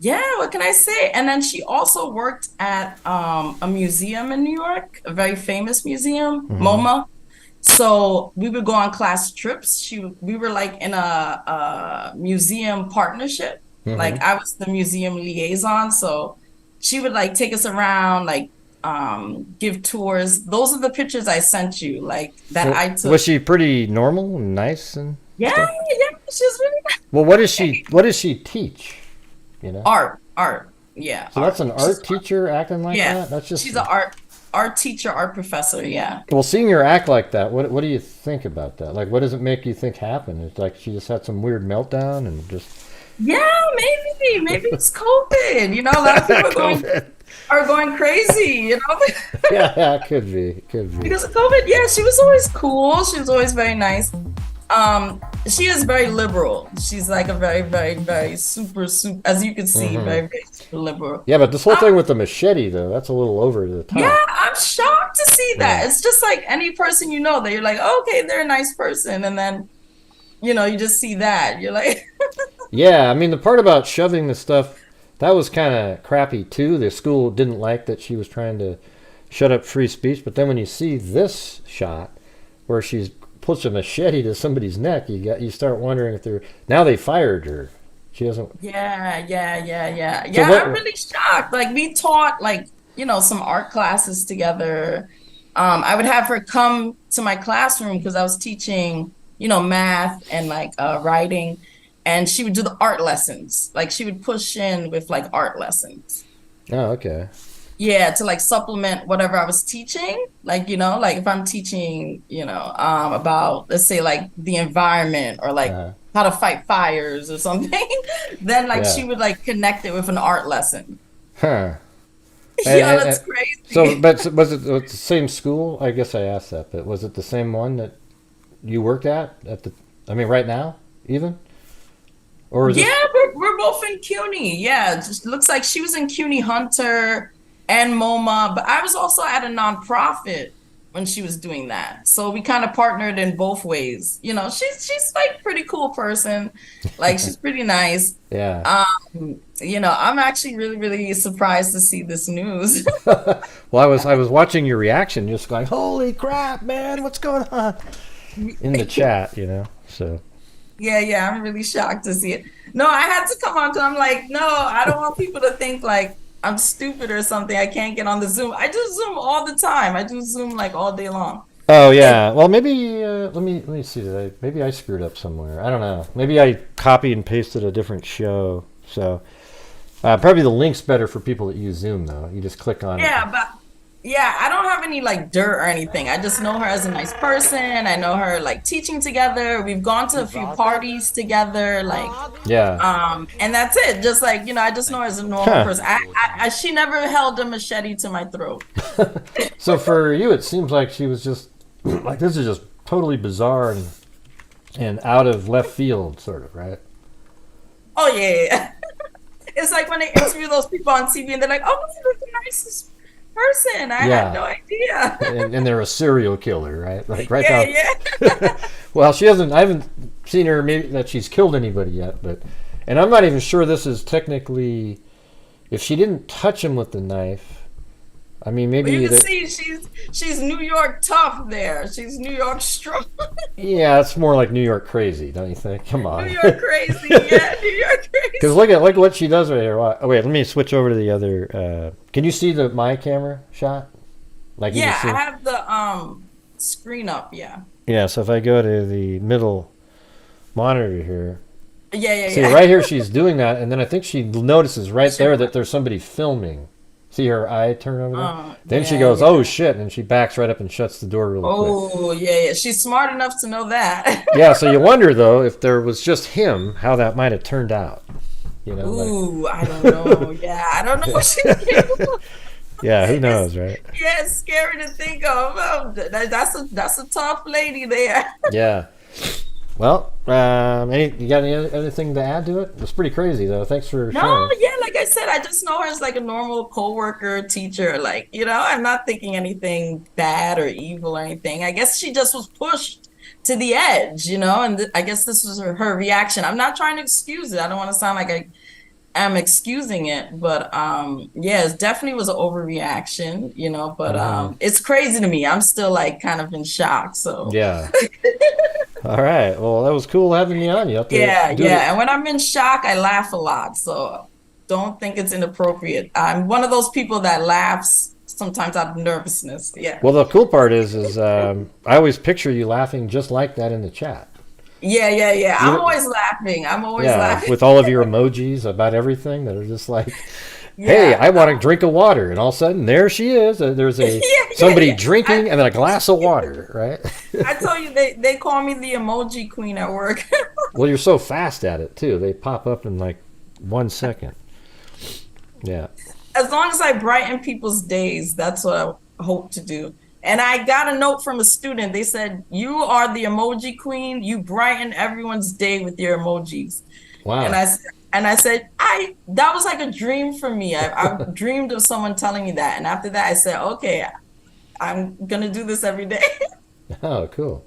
Yeah, what can I say? And then she also worked at a museum in New York, a very famous museum, MoMA. So we would go on class trips. We were like in a museum partnership. Like I was the museum liaison. So she would like take us around, like give tours. Those are the pictures I sent you, like that I took. Was she pretty normal and nice and Yeah, stuff? yeah, she's really nice. Well, what does she teach? You know? Art, yeah. So that's an art teacher acting like that? That's just she's an art teacher, art professor, yeah. Well, seeing her act like that, what do you think about that? Like, what does it make you think happened? It's like she just had some weird meltdown and just... Yeah, maybe it's COVID. You know, a lot of people are going crazy, you know? Yeah, it could be. Because of COVID, yeah, she was always cool. She was always very nice. She is very liberal. She's like a very, very, very super, as you can see, very, very super liberal. Yeah, but this whole thing with the machete, though, that's a little over the top. Yeah, I'm shocked to see that. It's just like any person you know that you're like, okay, they're a nice person. And then, you know, you just see that. You're like... Yeah, I mean, the part about shoving the stuff, that was kind of crappy, too. The school didn't like that she was trying to shut up free speech. But then when you see this shot where she's puts a machete to somebody's neck, you start wondering if they're... Now they fired her. She doesn't... Yeah. So I'm really shocked. Like, we taught, like, you know, some art classes together. I would have her come to my classroom because I was teaching, you know, math and, like, writing. And she would do the art lessons. Like, she would push in with, like, art lessons. Oh, okay. Yeah, to, like, supplement whatever I was teaching. Like, you know, like, if I'm teaching, you know, about, let's say, like, the environment or, like, how to fight fires or something, then, like, she would, like, connect it with an art lesson. Huh. Yeah, that's crazy. So, but was it the same school? I guess I asked that, but was it the same one that you worked at right now, even? Or we're both in CUNY. Yeah, it just looks like she was in CUNY Hunter and MoMA, but I was also at a nonprofit when she was doing that. So we kind of partnered in both ways. You know, she's like pretty cool person. Like she's pretty nice. Yeah. You know, I'm actually really, really surprised to see this news. Well, I was watching your reaction, just going, "Holy crap, man, what's going on?" in the chat, you know. So. Yeah, I'm really shocked to see it. No, I had to come on because I'm like, no, I don't want people to think like I'm stupid or something. I can't get on the Zoom. I do Zoom all the time. I do Zoom like all day long. Oh yeah. Well, maybe let me see. Maybe I screwed up somewhere. I don't know. Maybe I copied and pasted a different show. So probably the link's better for people that use Zoom though. You just click on it. Yeah, I don't have any like dirt or anything. I just know her as a nice person. I know her like teaching together. We've gone to a few parties together, like and that's it. Just like, you know, I just know her as a normal person. She never held a machete to my throat. So for you, it seems like she was just like, this is just totally bizarre and out of left field, sort of, right? Oh yeah. It's like when they interview those people on TV and they're like, "Oh, you're the nicest person." I had no idea. and they're a serial killer, right? Like right now. Yeah. Well, I haven't seen her maybe that she's killed anybody yet, and I'm not even sure this is technically, if she didn't touch him with the knife. I mean, maybe you can see she's New York tough there. She's New York strong. Yeah, it's more like New York crazy, don't you think? Come on. New York crazy, yeah, New York crazy. Because look at what she does right here. Oh, wait, let me switch over to the other. Can you see my camera shot? Like I have the screen up. Yeah. Yeah. So if I go to the middle monitor here, See, right here she's doing that, and then I think she notices right there that there's somebody filming. See her eye turn over there? Then she goes, oh shit, and she backs right up and shuts the door real quick. Oh, yeah. She's smart enough to know that. Yeah, so you wonder, though, if there was just him, how that might have turned out. You know, ooh, I don't know. Yeah, I don't know what she's capable. Yeah, who knows, right? Yeah, it's scary to think of. Oh, that's a tough lady there. Yeah. Well, you got anything to add to it? It's pretty crazy, though. Thanks for sharing. No, yeah, like I said, I just know her as like a normal coworker, teacher. Like, you know, I'm not thinking anything bad or evil or anything. I guess she just was pushed to the edge, you know, and I guess this was her reaction. I'm not trying to excuse it. I don't want to sound like I'm excusing it, but yeah, it definitely was an overreaction, you know, but it's crazy to me. I'm still like kind of in shock. So yeah. All right. Well, that was cool having you on. Yeah. And when I'm in shock, I laugh a lot. So don't think it's inappropriate. I'm one of those people that laughs sometimes out of nervousness. Yeah. Well, the cool part is I always picture you laughing just like that in the chat. Yeah. I'm always laughing. Laughing. With all of your emojis about everything that are just like, hey, I want a drink of water. And all of a sudden, there she is. There's somebody drinking and then a glass of water, right? I told you, they call me the emoji queen at work. Well, you're so fast at it, too. They pop up in like 1 second. Yeah. As long as I brighten people's days, that's what I hope to do. And I got a note from a student. They said, you are the emoji queen. You brighten everyone's day with your emojis. Wow. And I said, that was like a dream for me. I dreamed of someone telling me that. And after that, I said, okay, I'm going to do this every day. Oh, cool.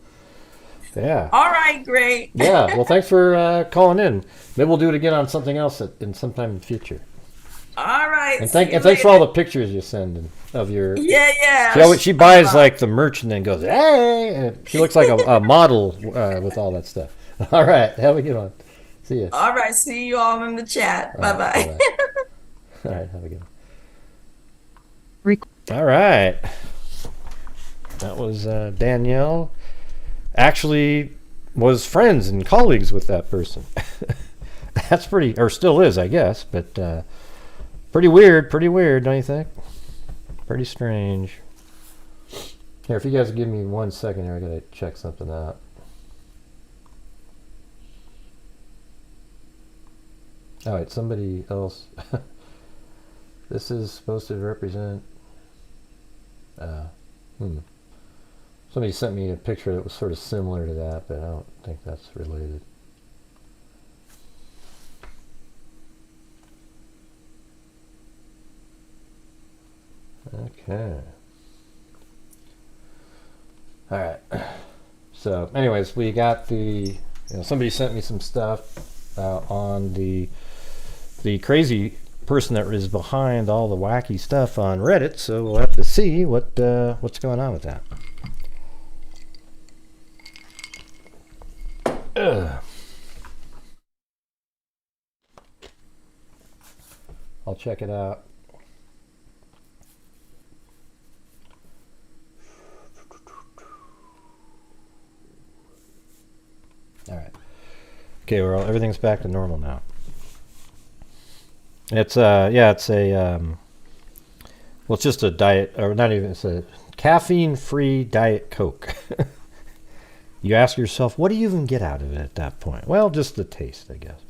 Yeah. All right, great. Yeah. Well, thanks for calling in. Maybe we'll do it again on something else in sometime in the future. All right. And thanks for all the pictures you send of your. Yeah. She buys like the merch and then goes, hey, and she looks like a model with all that stuff. All right. Have a good one. See you. All right. See you all in the chat. Bye-bye. All right. Have a good one. All right. That was Danielle. Actually was friends and colleagues with that person. That's pretty, or still is, I guess, but pretty weird, don't you think? Pretty strange. Here, if you guys give me 1 second here, I gotta check something out. All right, somebody else. This is supposed to represent. Somebody sent me a picture that was sort of similar to that, but I don't think that's related. Okay. All right. So, anyways, we got somebody sent me some stuff on the crazy person that is behind all the wacky stuff on Reddit. So we'll have to see what's going on with that. I'll check it out. All right. Okay, everything's back to normal now. It's it's just a diet, or not even. It's a caffeine-free Diet Coke. You ask yourself, what do you even get out of it at that point? Well, just the taste, I guess.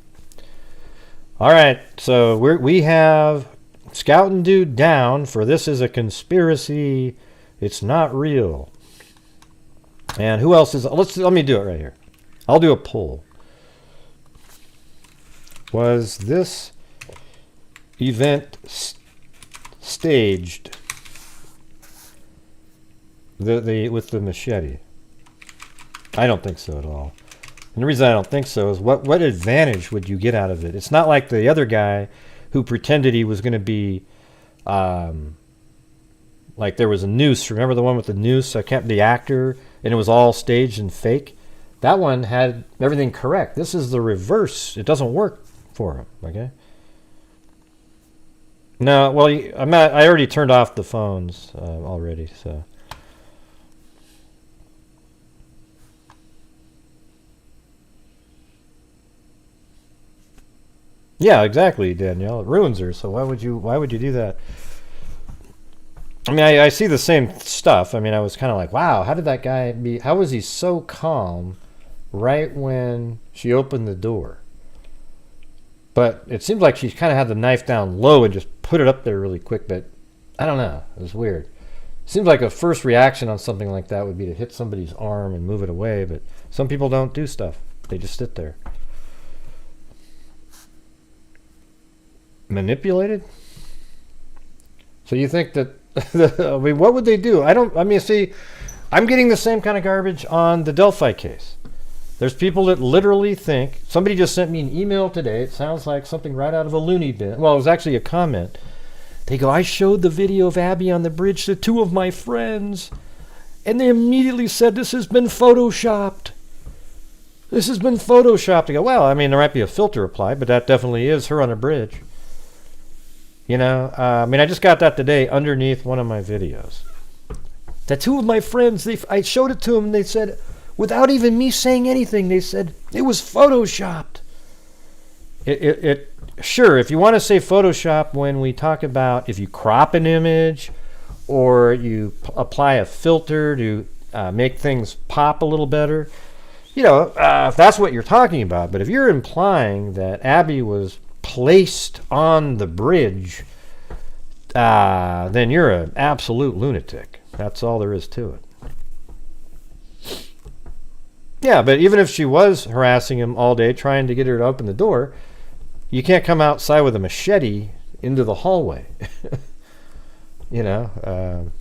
All right, so we have Scouting Dude down for This Is a Conspiracy. It's Not Real. And who else is? Let me do it right here. I'll do a poll. Was this event staged? With the machete? I don't think so at all. And the reason I don't think so is what advantage would you get out of it? It's not like the other guy who pretended he was going to be, like there was a noose. Remember the one with the noose? The actor, and it was all staged and fake. That one had everything correct. This is the reverse. It doesn't work for him. Okay. No, well, I already turned off the phones already, so. Yeah, exactly, Danielle. It ruins her. So why would you do that? I mean, I see the same stuff. I mean, I was kind of like, wow, how did that guy be? How was he so calm right when she opened the door? But it seemed like she kind of had the knife down low and just put it up there really quick. But I don't know. It was weird. Seems like a first reaction on something like that would be to hit somebody's arm and move it away. But some people don't do stuff. They just sit there. Manipulated? So you think that I mean, what would they do? See, I'm getting the same kind of garbage on the Delphi case. There's people that literally think, somebody just sent me an email today, it sounds like something right out of a loony bin. Well, it was actually a comment. They go, I showed the video of Abby on the bridge to 2 of my friends, and they immediately said this has been photoshopped. This has been photoshopped. I go, well, I mean, there might be a filter applied, but that definitely is her on a bridge. You know, I mean, I just got that today underneath one of my videos. That 2 of my friends, I showed it to them, and they said, without even me saying anything, they said it was photoshopped. Sure, if you want to say Photoshop when we talk about if you crop an image or you apply a filter to make things pop a little better, you know, if that's what you're talking about. But if you're implying that Abby was placed on the bridge, then you're an absolute lunatic. That's all there is to it. Yeah, but even if she was harassing him all day, trying to get her to open the door, you can't come outside with a machete into the hallway. You know?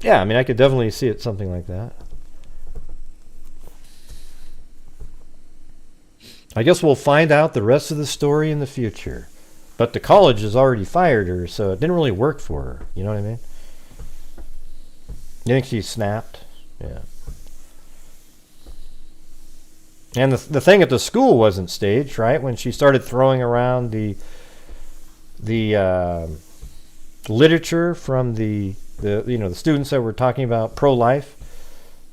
Yeah, I mean, I could definitely see it something like that. I guess we'll find out the rest of the story in the future. But the college has already fired her, so it didn't really work for her. You know what I mean? You think she snapped? Yeah. And the thing at the school wasn't staged, right? When she started throwing around the literature from the students that were talking about pro-life,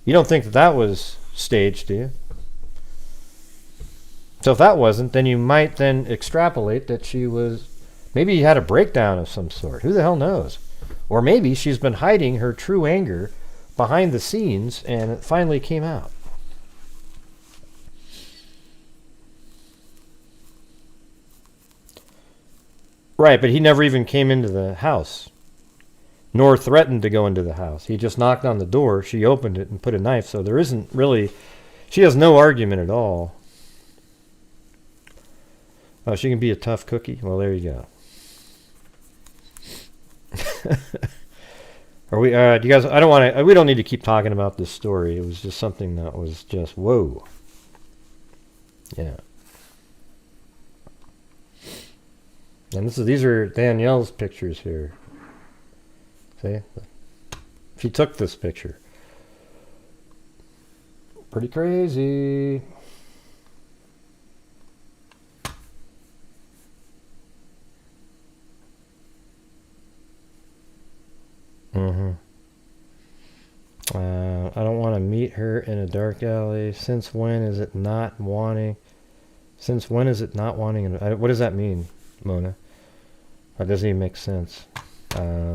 you don't think that was staged, do you? So if that wasn't, then you might then extrapolate that she was, maybe had a breakdown of some sort. Who the hell knows? Or maybe she's been hiding her true anger behind the scenes and it finally came out. Right, but he never even came into the house, nor threatened to go into the house. He just knocked on the door, she opened it and put a knife, so there isn't really, she has no argument at all. Oh, she can be a tough cookie? Well, there you go. Are we, do you guys, we don't need to keep talking about this story. It was just something that was just, whoa. Yeah. And these are Danielle's pictures here. See? She took this picture. Pretty crazy. I don't want to meet her in a dark alley. Since when is it not wanting? Since when is it not wanting? What does that mean, Mona? That doesn't even make sense. I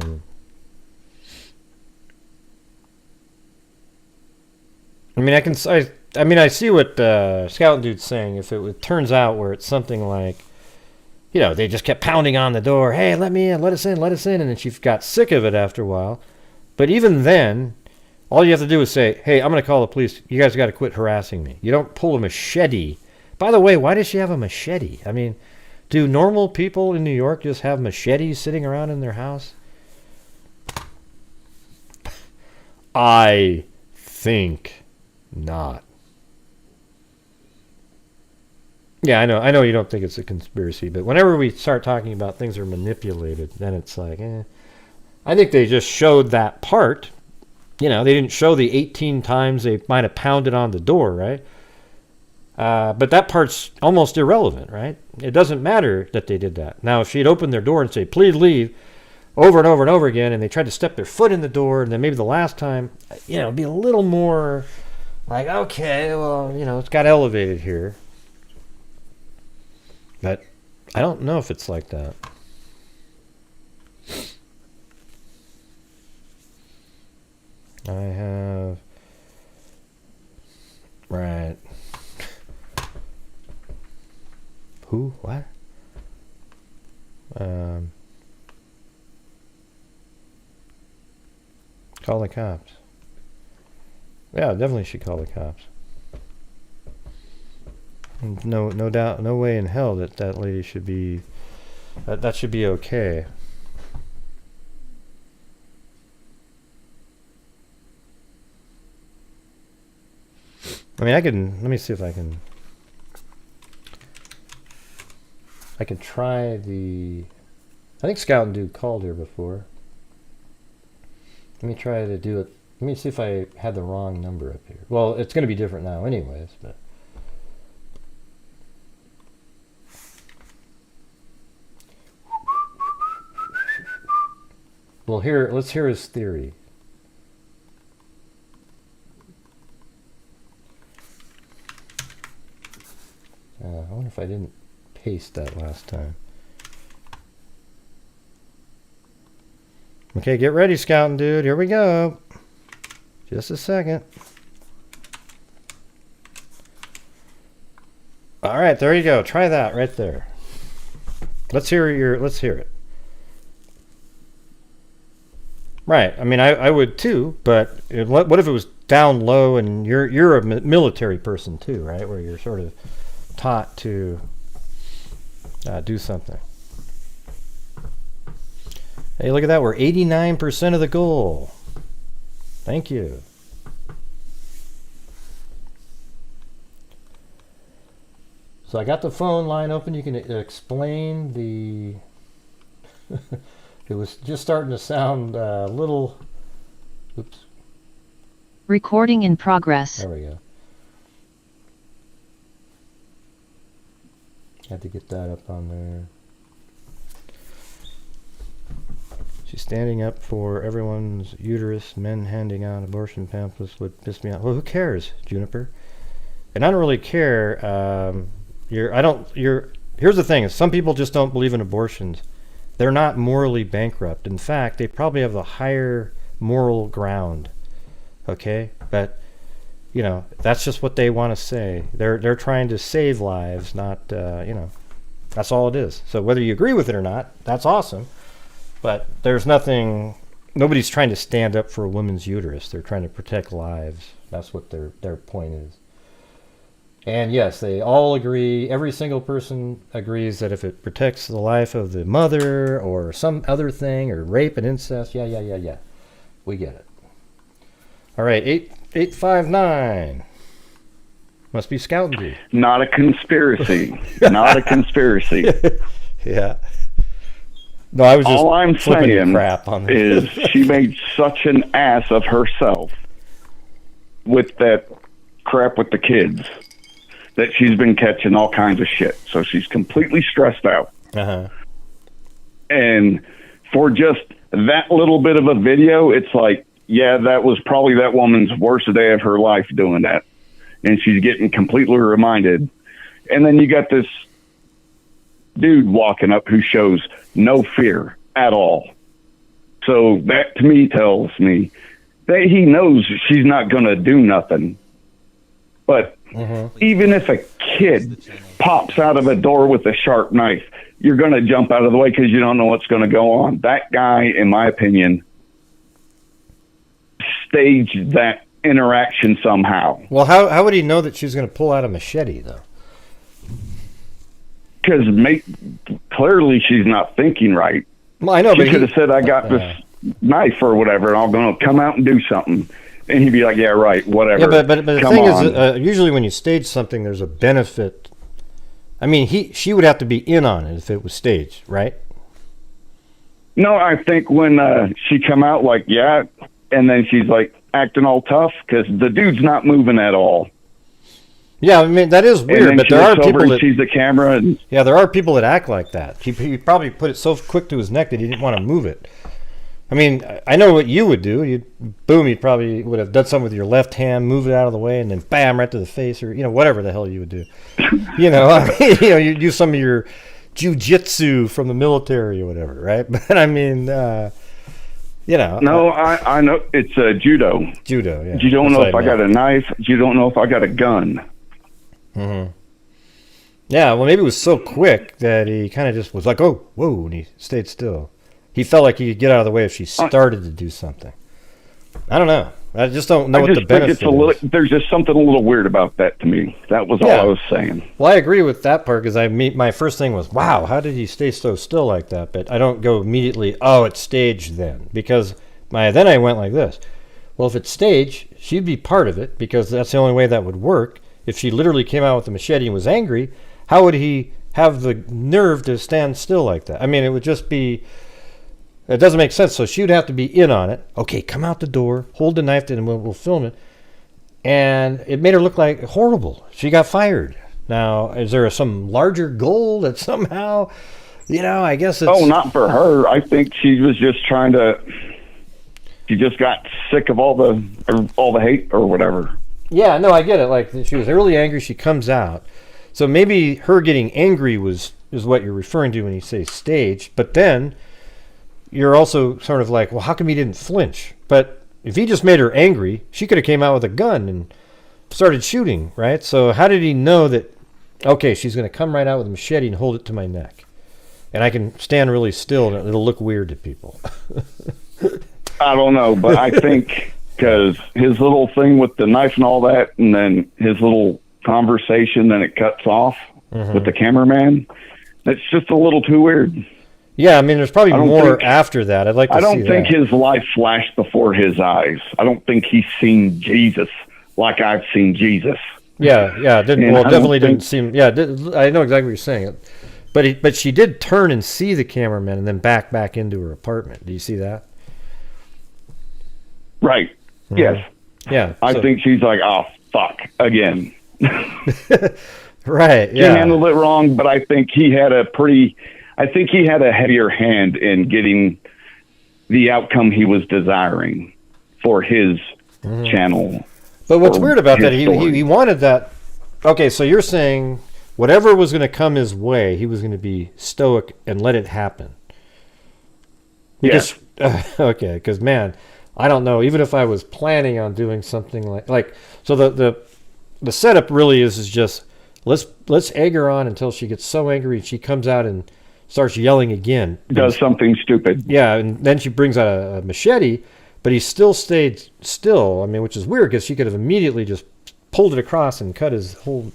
mean, I see what Scout Dude's saying. If it turns out where it's something like, you know, they just kept pounding on the door, hey, let me in, let us in, and then she got sick of it after a while. But even then, all you have to do is say, hey, I'm going to call the police. You guys got to quit harassing me. You don't pull a machete. By the way, why does she have a machete? I mean, do normal people in New York just have machetes sitting around in their house? I think not. Yeah, I know you don't think it's a conspiracy, but whenever we start talking about things are manipulated, then it's like, I think they just showed that part. You know, they didn't show the 18 times they might have pounded on the door, right? But that part's almost irrelevant, right? It doesn't matter that they did that. Now, if she had opened their door and say, please leave, over and over and over again, and they tried to step their foot in the door, and then maybe the last time, you know, it'd be a little more like, okay, well, you know, it's got elevated here. But I don't know if it's like that. I have... Right. Who? What? Call the cops. Yeah, definitely should call the cops. No doubt, no way in hell that lady should be... That should be okay. I mean, let me see if I can try the... I think Scout and Dude called here before. Let me try to do it. Let me see if I had the wrong number up here. Well, it's going to be different now anyways, but... Well, let's hear his theory. I wonder if I didn't paste that last time. Okay, get ready, Scouting Dude. Here we go. Just a second. All right, there you go. Try that right there. Let's hear it. Right. I mean, I would too, but what if it was down low and you're a military person too, right? Where you're sort of taught to do something. Hey, look at that. We're 89% of the goal. Thank you. So I got the phone line open. You can explain the... It was just starting to sound a little... Oops. Recording in progress. There we go. Had to get that up on there. She's standing up for everyone's uterus. Men handing out abortion pamphlets would piss me off. Well, who cares, Juniper? And I don't really care. Here's the thing: is some people just don't believe in abortions. They're not morally bankrupt. In fact, they probably have the higher moral ground. Okay, but you know, that's just what they want to say. They're trying to save lives, not you know. That's all it is. So whether you agree with it or not, that's awesome. But there's nothing. Nobody's trying to stand up for a woman's uterus. They're trying to protect lives. That's what their point is. And yes, they all agree. Every single person agrees that if it protects the life of the mother or some other thing or rape and incest, yeah. We get it. All right, 859. Must be Scouting Dude. Not a conspiracy. Not a conspiracy. Yeah. No, I was just all I'm saying crap on this. Is she made such an ass of herself with that crap with the kids that she's been catching all kinds of shit. So she's completely stressed out. Uh-huh. And for just that little bit of a video, it's like, yeah, that was probably that woman's worst day of her life doing that. And she's getting completely reminded. And then you got this dude walking up who shows no fear at all. So that to me tells me that he knows she's not going to do nothing. But even if a kid pops out of a door with a sharp knife, you're going to jump out of the way because you don't know what's going to go on. That guy, in my opinion, staged that interaction somehow. Well, how would he know that she's going to pull out a machete, though? Because clearly she's not thinking right. Well, I know, she could have said, I got this knife or whatever, and I'm going to come out and do something. And he'd be like, yeah, right, whatever. Yeah, but the thing is, usually when you stage something, there's a benefit. I mean, she would have to be in on it if it was staged, right? No, I think when she come out like, yeah, and then she's like acting all tough because the dude's not moving at all. Yeah, I mean, that is weird, but there are people that sees the camera. And, yeah, there are people that act like that. He probably put it so quick to his neck that he didn't want to move it. I mean, I know what you would do. You probably would have done something with your left hand, move it out of the way, and then bam, right to the face, or whatever the hell you would do. You use some of your jujitsu from the military or whatever, right? But I mean, you know. No, I know it's judo. Judo, yeah. You don't know if I got a knife. You don't know if I got a gun. Mm-hmm. Yeah, well, maybe it was so quick that he kind of just was like, oh, whoa, and he stayed still. He felt like he could get out of the way if she started to do something. I don't know. I just don't know what the benefit is. There's just something a little weird about that to me. That was all I was saying. Well, I agree with that part because my first thing was, wow, how did he stay so still like that? But I don't go immediately, oh, it's staged then. Because then I went like this. Well, if it's staged, she'd be part of it because that's the only way that would work. If she literally came out with a machete and was angry, how would he have the nerve to stand still like that? I mean, it would just be... It doesn't make sense. So she would have to be in on it. Okay, come out the door, hold the knife, and we'll film it. And it made her look like horrible. She got fired. Now, is there some larger goal that somehow, I guess it's... Oh, not for her. I think she was just trying to... She just got sick of all the hate or whatever. Yeah, no, I get it. Like, she was really angry. She comes out. So maybe her getting angry is what you're referring to when you say staged. But then... You're also sort of like, well, how come he didn't flinch? But if he just made her angry, she could have came out with a gun and started shooting, right? So how did he know that, okay, she's going to come right out with a machete and hold it to my neck? And I can stand really still and it'll look weird to people. I don't know, but I think because his little thing with the knife and all that, and then his little conversation, then it cuts off with the cameraman, it's just a little too weird. Yeah, I mean, there's probably more after that. I'd like to see that. I don't think his life flashed before his eyes. I don't think he's seen Jesus like I've seen Jesus. Yeah. Definitely didn't seem... Yeah, I know exactly what you're saying. But she did turn and see the cameraman and then back into her apartment. Do you see that? Right. Mm-hmm. Yes. Yeah. I think she's like, oh, fuck, again. Right, She handled it wrong, but I think he had a heavier hand in getting the outcome he was desiring for his channel. But what's weird about that, he wanted that. Okay, so you're saying whatever was going to come his way, he was going to be stoic and let it happen. Because, yes. Okay, because, man, I don't know. Even if I was planning on doing something like so the setup really is just let's egg her on until she gets so angry and she comes out and starts yelling again. Does something stupid. Yeah, and then she brings out a machete, but he still stayed still. I mean, which is weird because she could have immediately just pulled it across and cut his whole,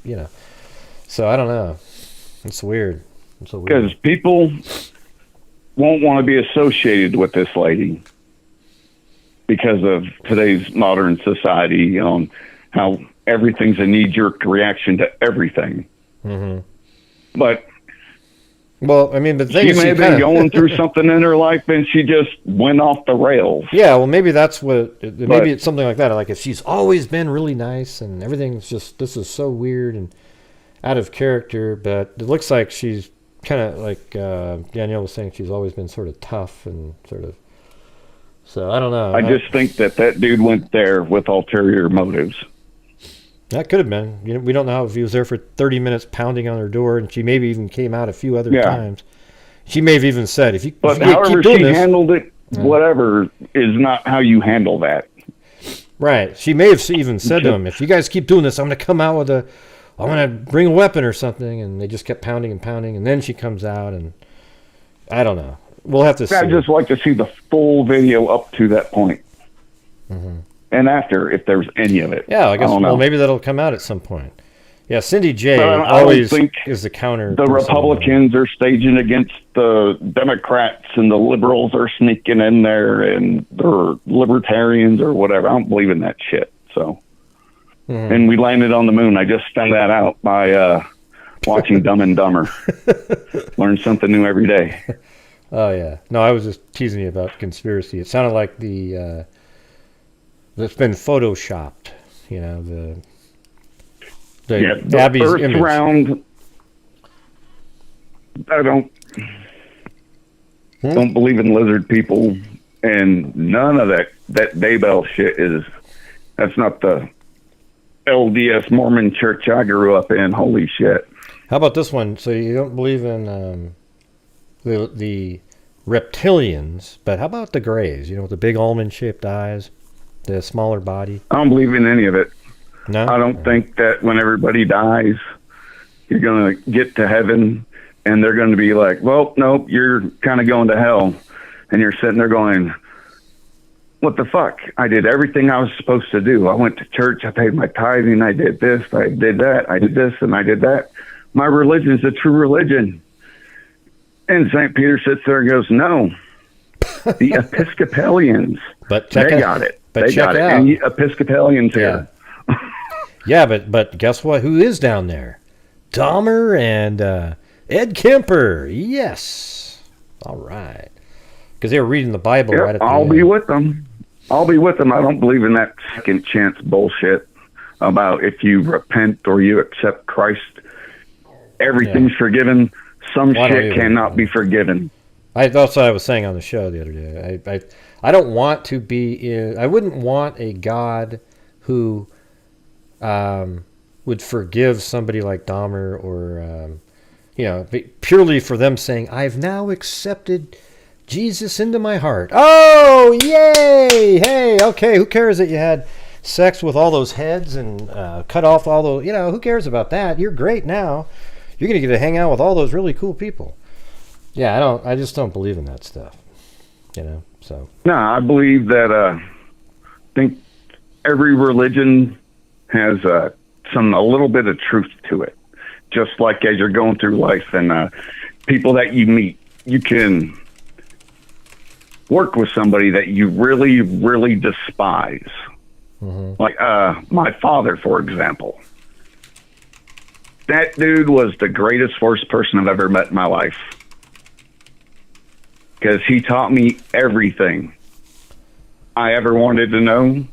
So I don't know. It's weird. Because people won't want to be associated with this lady because of today's modern society on how everything's a knee-jerk reaction to everything. Mm-hmm. But... Well, I mean, the thing is, she may have been going through something in her life, and she just went off the rails. Yeah, well, maybe that's maybe it's something like that. Like if she's always been really nice, and everything's just this is so weird and out of character. But it looks like she's kind of like Danielle was saying, she's always been sort of tough and sort of. So I don't know. I just think that dude went there with ulterior motives. That could have been. We don't know if he was there for 30 minutes pounding on her door, and she maybe even came out a few other times. She may have even said, if you however keep doing she handled it, whatever, is not how you handle that. Right. She may have even said to him, if you guys keep doing this, I'm going to come out with I'm going to bring a weapon or something, and they just kept pounding, and then she comes out, and I don't know. We'll have to see. I'd just like to see the full video up to that point. Mm-hmm. And after, if there's any of it. Yeah, I guess. Well, maybe that'll come out at some point. Yeah, Cindy J always is the counter. The Republicans are staging against the Democrats, and the liberals are sneaking in there, and they're libertarians or whatever. I don't believe in that shit. So, and we landed on the moon. I just found that out by watching Dumb and Dumber. Learn something new every day. Oh yeah. No, I was just teasing you about conspiracy. It sounded like that's been photoshopped, the Abby's Earth image. Round. I don't believe in lizard people, and none of that Daybell shit that's not the LDS Mormon church I grew up in. Holy shit. How about this one? So you don't believe in the reptilians, but how about the Greys? You know, with the big almond-shaped eyes, the smaller body. I don't believe in any of it. No, I don't think that when everybody dies, you're going to get to heaven and they're going to be like, well, nope, you're kind of going to hell. And you're sitting there going, what the fuck? I did everything I was supposed to do. I went to church. I paid my tithing. I did this. I did that. I did this and I did that. My religion's a true religion. And St. Peter sits there and goes, no, the Episcopalians, but they got it. But they got it. out. And Episcopalians here. Yeah, but guess what? Who is down there? Dahmer and Ed Kemper. Yes. All right. Because they were reading the Bible right at the I'll end. be with them. I'll be with them. I don't believe in that second chance bullshit about if you repent or you accept Christ, everything's forgiven. Some shit cannot be forgiven. That's what I was saying on the show the other day. I don't want to be in. I wouldn't want a God who would forgive somebody like Dahmer or purely for them saying, "I've now accepted Jesus into my heart." Oh, yay! Hey, okay. Who cares that you had sex with all those heads and cut off all those? Who cares about that? You're great now. You're gonna get to hang out with all those really cool people. Yeah, I just don't believe in that stuff. So. No, I believe that. I think every religion has a little bit of truth to it. Just like as you're going through life and people that you meet, you can work with somebody that you really, really despise. Mm-hmm. Like my father, for example. That dude was the greatest worst person I've ever met in my life. Because he taught me everything I ever wanted to know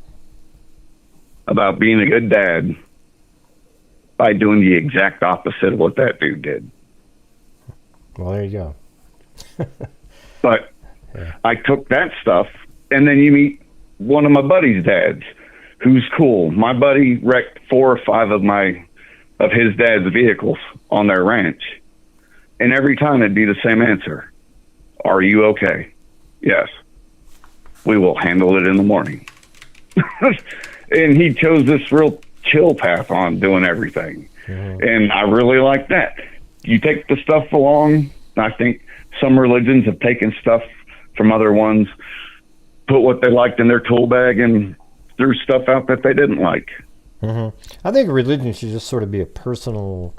about being a good dad by doing the exact opposite of what that dude did. Well, there you go. But I took that stuff, and then you meet one of my buddy's dads, who's cool. My buddy wrecked 4 or 5 of his dad's vehicles on their ranch, and every time it'd be the same answer: "Are you okay?" "Yes." "We will handle it in the morning." And he chose this real chill path on doing everything. Mm-hmm. And I really like that. You take the stuff along. I think some religions have taken stuff from other ones, put what they liked in their tool bag, and threw stuff out that they didn't like. Mm-hmm. I think religion should just sort of be a personal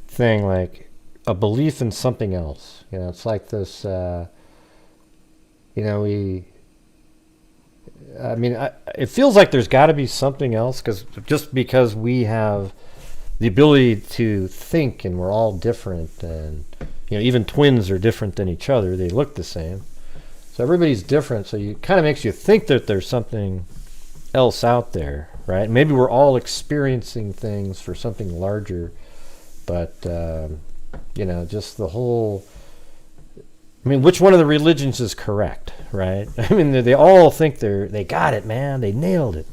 thing, like a belief in something else. It's like this, it feels like there's got to be something else, because we have the ability to think, and we're all different, and even twins are different than each other. They look the same, so everybody's different. So it kind of makes you think that there's something else out there, right? Maybe we're all experiencing things for something larger, but just the whole. Which one of the religions is correct, right? They all think they got it, man. They nailed it.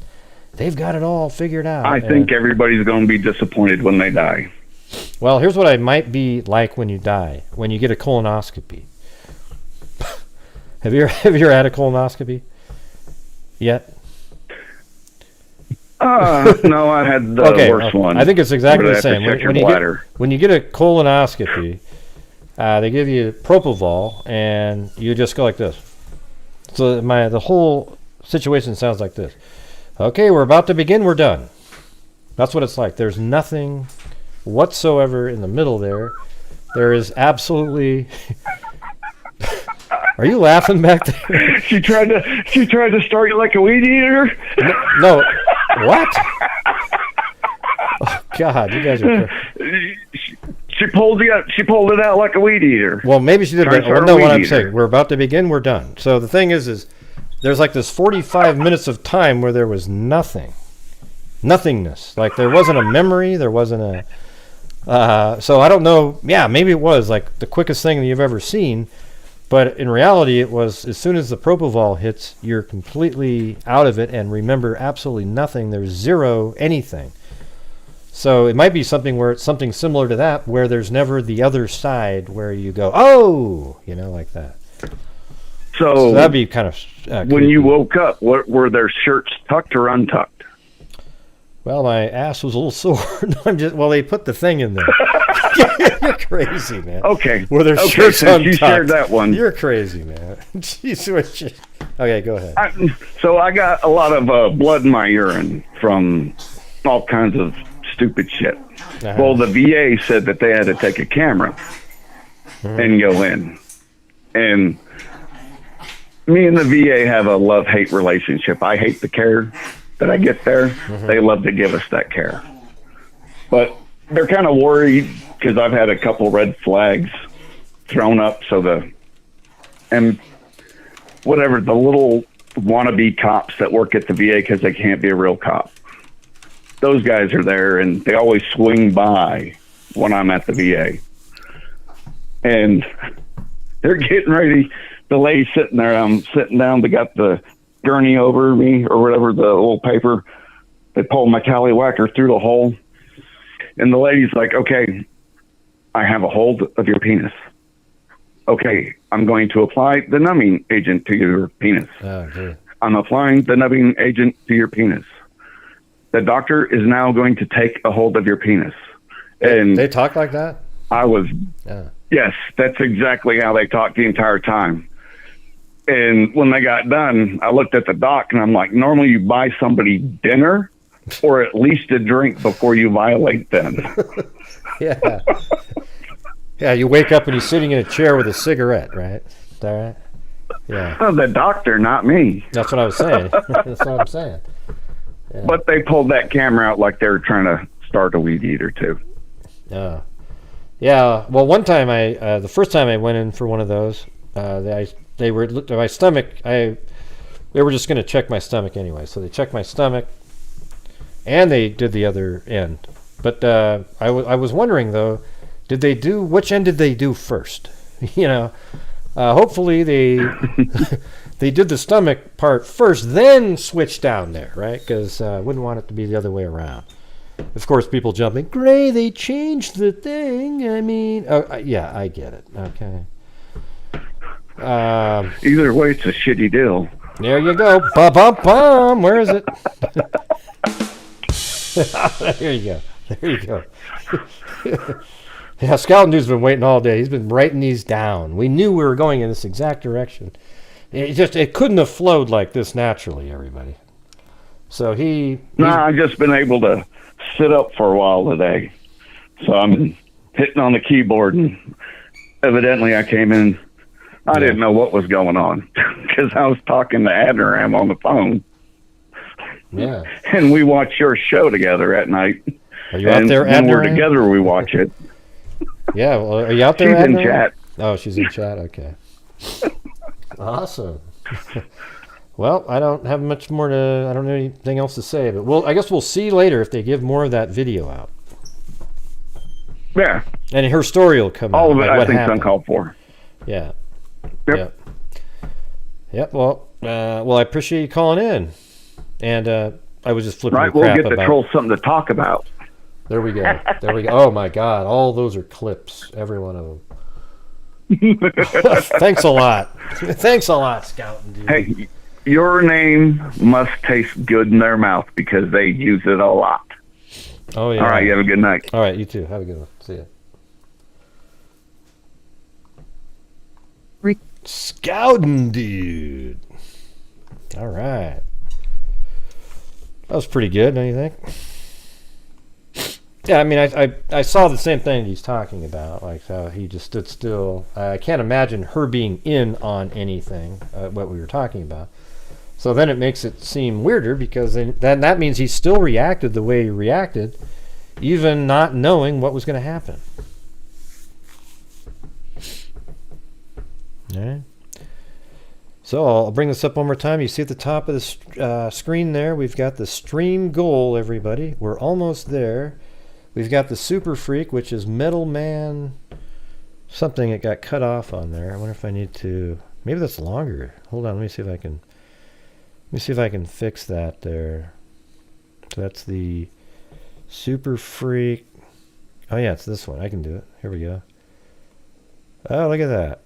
They've got it all figured out. I think everybody's going to be disappointed when they die. Well, here's what I might be like when you die, when you get a colonoscopy. Have you ever had a colonoscopy yet? No, I had the worst one. I think it's exactly the same. When you get a colonoscopy, they give you propofol, and you just go like this. So the whole situation sounds like this. Okay, we're about to begin. We're done. That's what it's like. There's nothing whatsoever in the middle there. There is absolutely. Are you laughing back there? She tried to start you like a weed eater. No. What? Oh God, you guys are. She pulled it out like a weed eater. Well, maybe she did. Well, no, what I'm saying, we're about to begin. We're done. So the thing is there's like this 45 minutes of time where there was nothingness. Like there wasn't a memory. There wasn't a. So I don't know. Yeah, maybe it was like the quickest thing that you've ever seen, but in reality, it was as soon as the propofol hits, you're completely out of it and remember absolutely nothing. There's zero anything. So it might be something where it's something similar to that, where there's never the other side where you go, oh, like that. So that'd be kind of when creepy. you woke up, were their shirts tucked or untucked? Well, my ass was a little sore. They put the thing in there. You're crazy, man. Okay. Were their shirts since untucked? you shared that one. You're crazy, man. Jeez, okay, go ahead. I got a lot of blood in my urine from all kinds of stupid shit. Uh-huh. Well, the VA said that they had to take a camera and go in. And me and the VA have a love-hate relationship. I hate the care that I get there. They love to give us that care. But they're kind of worried because I've had a couple red flags thrown up. And whatever, the little wannabe cops that work at the VA because they can't be a real cop. Those guys are there, and they always swing by when I'm at the VA. And they're getting ready. The lady's sitting there. I'm sitting down. They got the gurney over me or whatever, the little paper. They pulled my tallywhacker through the hole. And the lady's like, okay, I have a hold of your penis. Okay, I'm going to apply the numbing agent to your penis. Okay. I'm applying the numbing agent to your penis. The doctor is now going to take a hold of your penis. And they talk like that? Yes, that's exactly how they talked the entire time. And when they got done, I looked at the doc and I'm like, normally you buy somebody dinner or at least a drink before you violate them. Yeah. Yeah, you wake up and he's sitting in a chair with a cigarette, right? Is that right? Yeah. Oh, the doctor, not me. That's what I was saying. That's what I'm saying. Yeah. But they pulled that camera out like they were trying to start a weed eater too. Yeah. Yeah. Well, one time the first time I went in for one of those, they were looked at my stomach. They were just going to check my stomach anyway, so they checked my stomach, and they did the other end. But I was wondering though, which end did they do first? Hopefully they they did the stomach part first, then switch down there, right? Because I wouldn't want it to be the other way around. Of course, people jumping, Gray, they changed the thing. I mean, yeah, I get it. Okay. Either way, it's a shitty deal. There you go. Ba-bum-bum. Where is it? There you go. There you go. Yeah, Scouting Dude's been waiting all day. He's been writing these down. We knew we were going in this exact direction. It couldn't have flowed like this naturally, everybody. So I've just been able to sit up for a while today. So I'm hitting on the keyboard, and evidently I came in. I didn't know what was going on because I was talking to Adniram on the phone. Yeah. And we watch your show together at night. Are you out there, when we're Adniram? together, we watch it. Yeah, well, are you out there, She's in Adniram? chat. Oh, she's in chat? Okay. Awesome. Well, I don't have much more I don't know anything else to say, but I guess we'll see later if they give more of that video out. Yeah. And her story will come out. All of it, like I what think, is happened. uncalled for. Yeah. Yep. Yep. Well, I appreciate you calling in. And I was just flipping Right, your we'll crap get the about. troll something to talk about. There we go. There we go. Oh my God! All those are clips. Every one of them. Thanks a lot. Thanks a lot, Scouting Dude. Hey, your name must taste good in their mouth because they use it a lot. Oh yeah. All right. You have a good night. All right. You too. Have a good one. See ya. Scouting Dude. All right. That was pretty good, don't you think? Yeah, I mean, I saw the same thing he's talking about, like how he just stood still. I can't imagine her being in on anything, what we were talking about. So then it makes it seem weirder because then that means he still reacted the way he reacted, even not knowing what was going to happen. All right. So I'll bring this up one more time. You see at the top of the screen there, we've got the stream goal, everybody. We're almost there. We've got the Super Freak, which is Metal Man something that got cut off on there. I wonder if I need to... Maybe that's longer. Hold on, let me see if I can fix that there. So that's the Super Freak. Oh yeah, it's this one. I can do it. Here we go. Oh, look at that.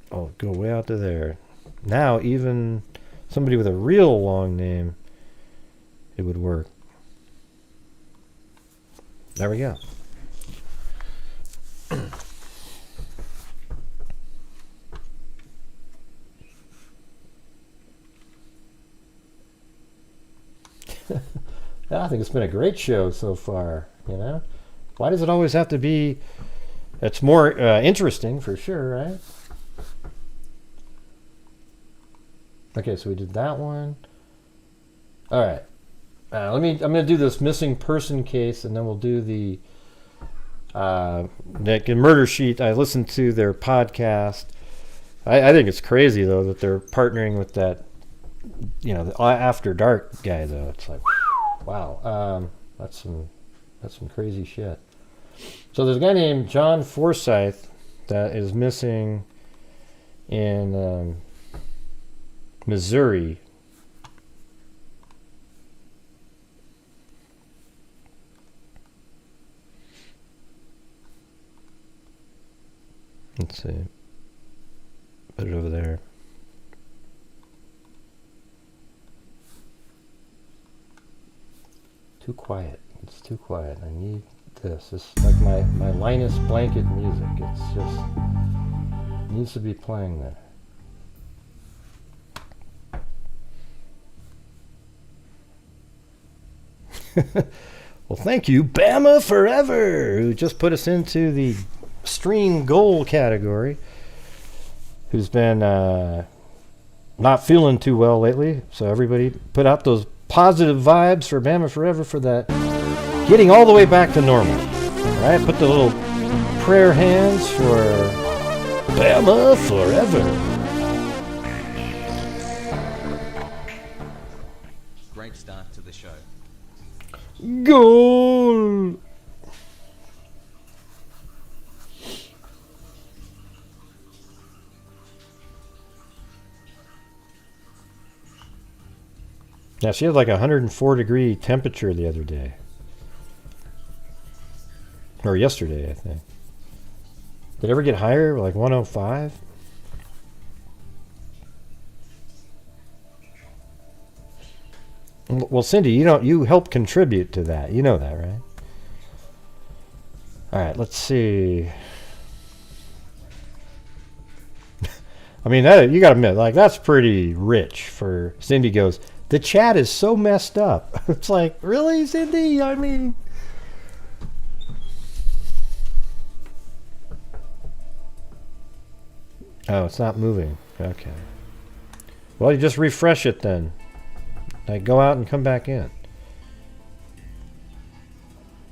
Oh, go way out to there. Now even somebody with a real long name, it would work. There we go. I think it's been a great show so far, you know? Why does it always have to be... It's more interesting, for sure, right? Okay, so we did that one. All right. I'm going to do this missing person case, and then we'll do the murder sheet. I listened to their podcast. I think it's crazy, though, that they're partnering with that, you know, the After Dark guy, though. It's like... Wow, that's some crazy shit. So there's a guy named John Forsyth that is missing in Missouri. Let's see. Put it over there. Too quiet. It's too quiet. I need this. It's like my Linus blanket music. It's just needs to be playing there. Well, thank you, Bama Forever, who just put us into the stream goal category. Who's been not feeling too well lately. So everybody put out those positive vibes for Bama Forever for that getting all the way back to normal. All right, put the little prayer hands for Bama Forever. Great start to the show. Goal. Now, she had like 104-degree temperature the other day. Or yesterday, I think. Did it ever get higher? Like 105? Well, Cindy, you help contribute to that. You know that, right? All right, let's see. I mean, that you got to admit, like, that's pretty rich for Cindy goes, the chat is so messed up. It's like, really, Cindy? I mean... Oh, it's not moving. Okay. Well, you just refresh it then. Like, go out and come back in.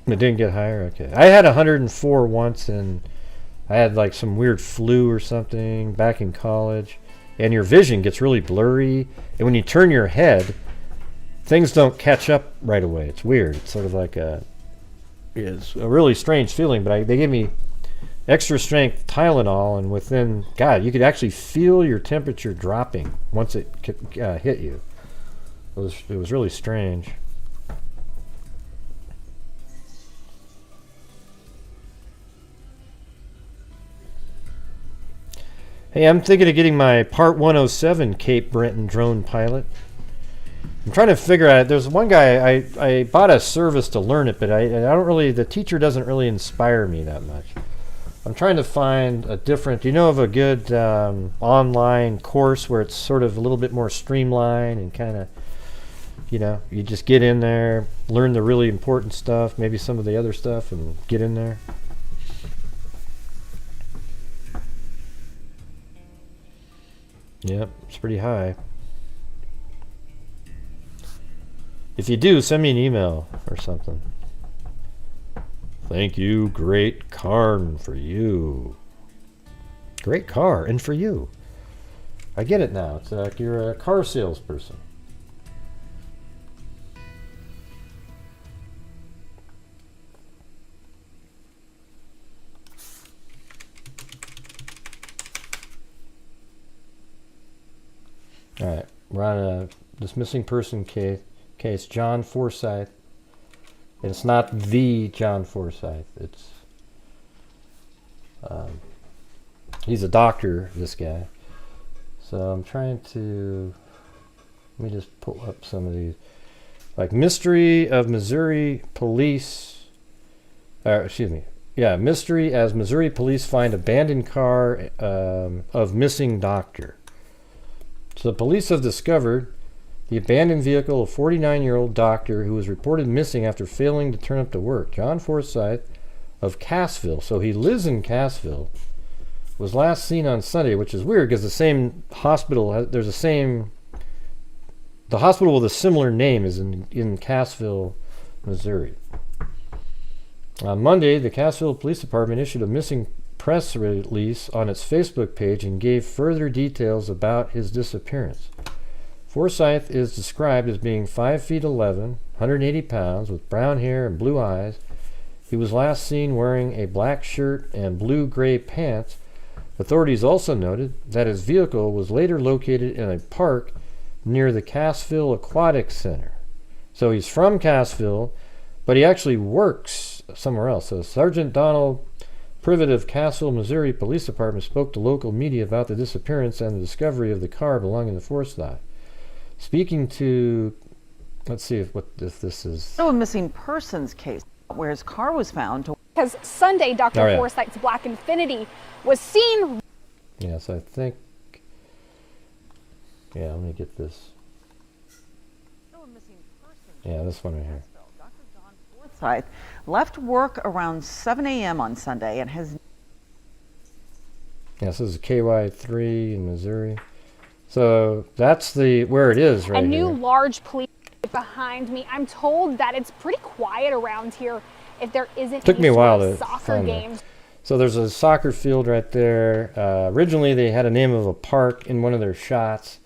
It didn't get higher? Okay. I had 104 once, and I had, like, some weird flu or something back in college. And your vision gets really blurry. And when you turn your head, things don't catch up right away. It's weird. It's sort of like it's a really strange feeling. But they gave me extra strength Tylenol, and within, God, you could actually feel your temperature dropping once it hit you. It was really strange. Hey, I'm thinking of getting my Part 107 Cape Breton drone pilot. I'm trying to figure out, there's one guy, I bought a service to learn it, but I don't really, the teacher doesn't really inspire me that much. I'm trying to find a different, do you know of a good online course where it's sort of a little bit more streamlined and kind of, you know, you just get in there, learn the really important stuff, maybe some of the other stuff, and get in there? Yep, it's pretty high. If you do, send me an email or something. Thank you, great car, and for you. Great car, and for you. I get it now. It's like you're a car salesperson. All right, we're on this missing person case. John Forsyth And it's not the John Forsyth. It's he's a doctor, this guy. So I'm trying to, let me just pull up some of these. Like Mystery of Missouri Police, Mystery as Missouri Police Find Abandoned Car of Missing Doctor. So the police have discovered the abandoned vehicle of 49-year-old doctor who was reported missing after failing to turn up to work. John Forsyth of Cassville. So he lives in Cassville. Was last seen on Sunday, which is weird because the same hospital, the hospital with a similar name is in Cassville, Missouri. On Monday, the Cassville Police Department issued a missing press release on its Facebook page and gave further details about his disappearance. Forsyth is described as being 5 feet 11, 180 pounds, with brown hair and blue eyes. He was last seen wearing a black shirt and blue-gray pants. Authorities also noted that his vehicle was later located in a park near the Cassville Aquatic Center. So he's from Cassville, but he actually works somewhere else. So Sergeant Donald Privet of Cassville, Missouri Police Department spoke to local media about the disappearance and the discovery of the car belonging to Forsyth. Speaking to, let's see if this is. A missing persons case where his car was found. Because Sunday, Dr. Forsyth's black Infiniti was seen. Yes, I think. Yeah, let me get this. Yeah, this one right here. Dr. John Forsyth left work around 7 a.m. on Sunday and has. Yeah, this is KY3 in Missouri. So that's where it is right here. A new here. large police behind me. I'm told that it's pretty quiet around here if there isn't Took me a while to soccer find games. That. So there's a soccer field right there. Originally they had a name of a park in one of their shots.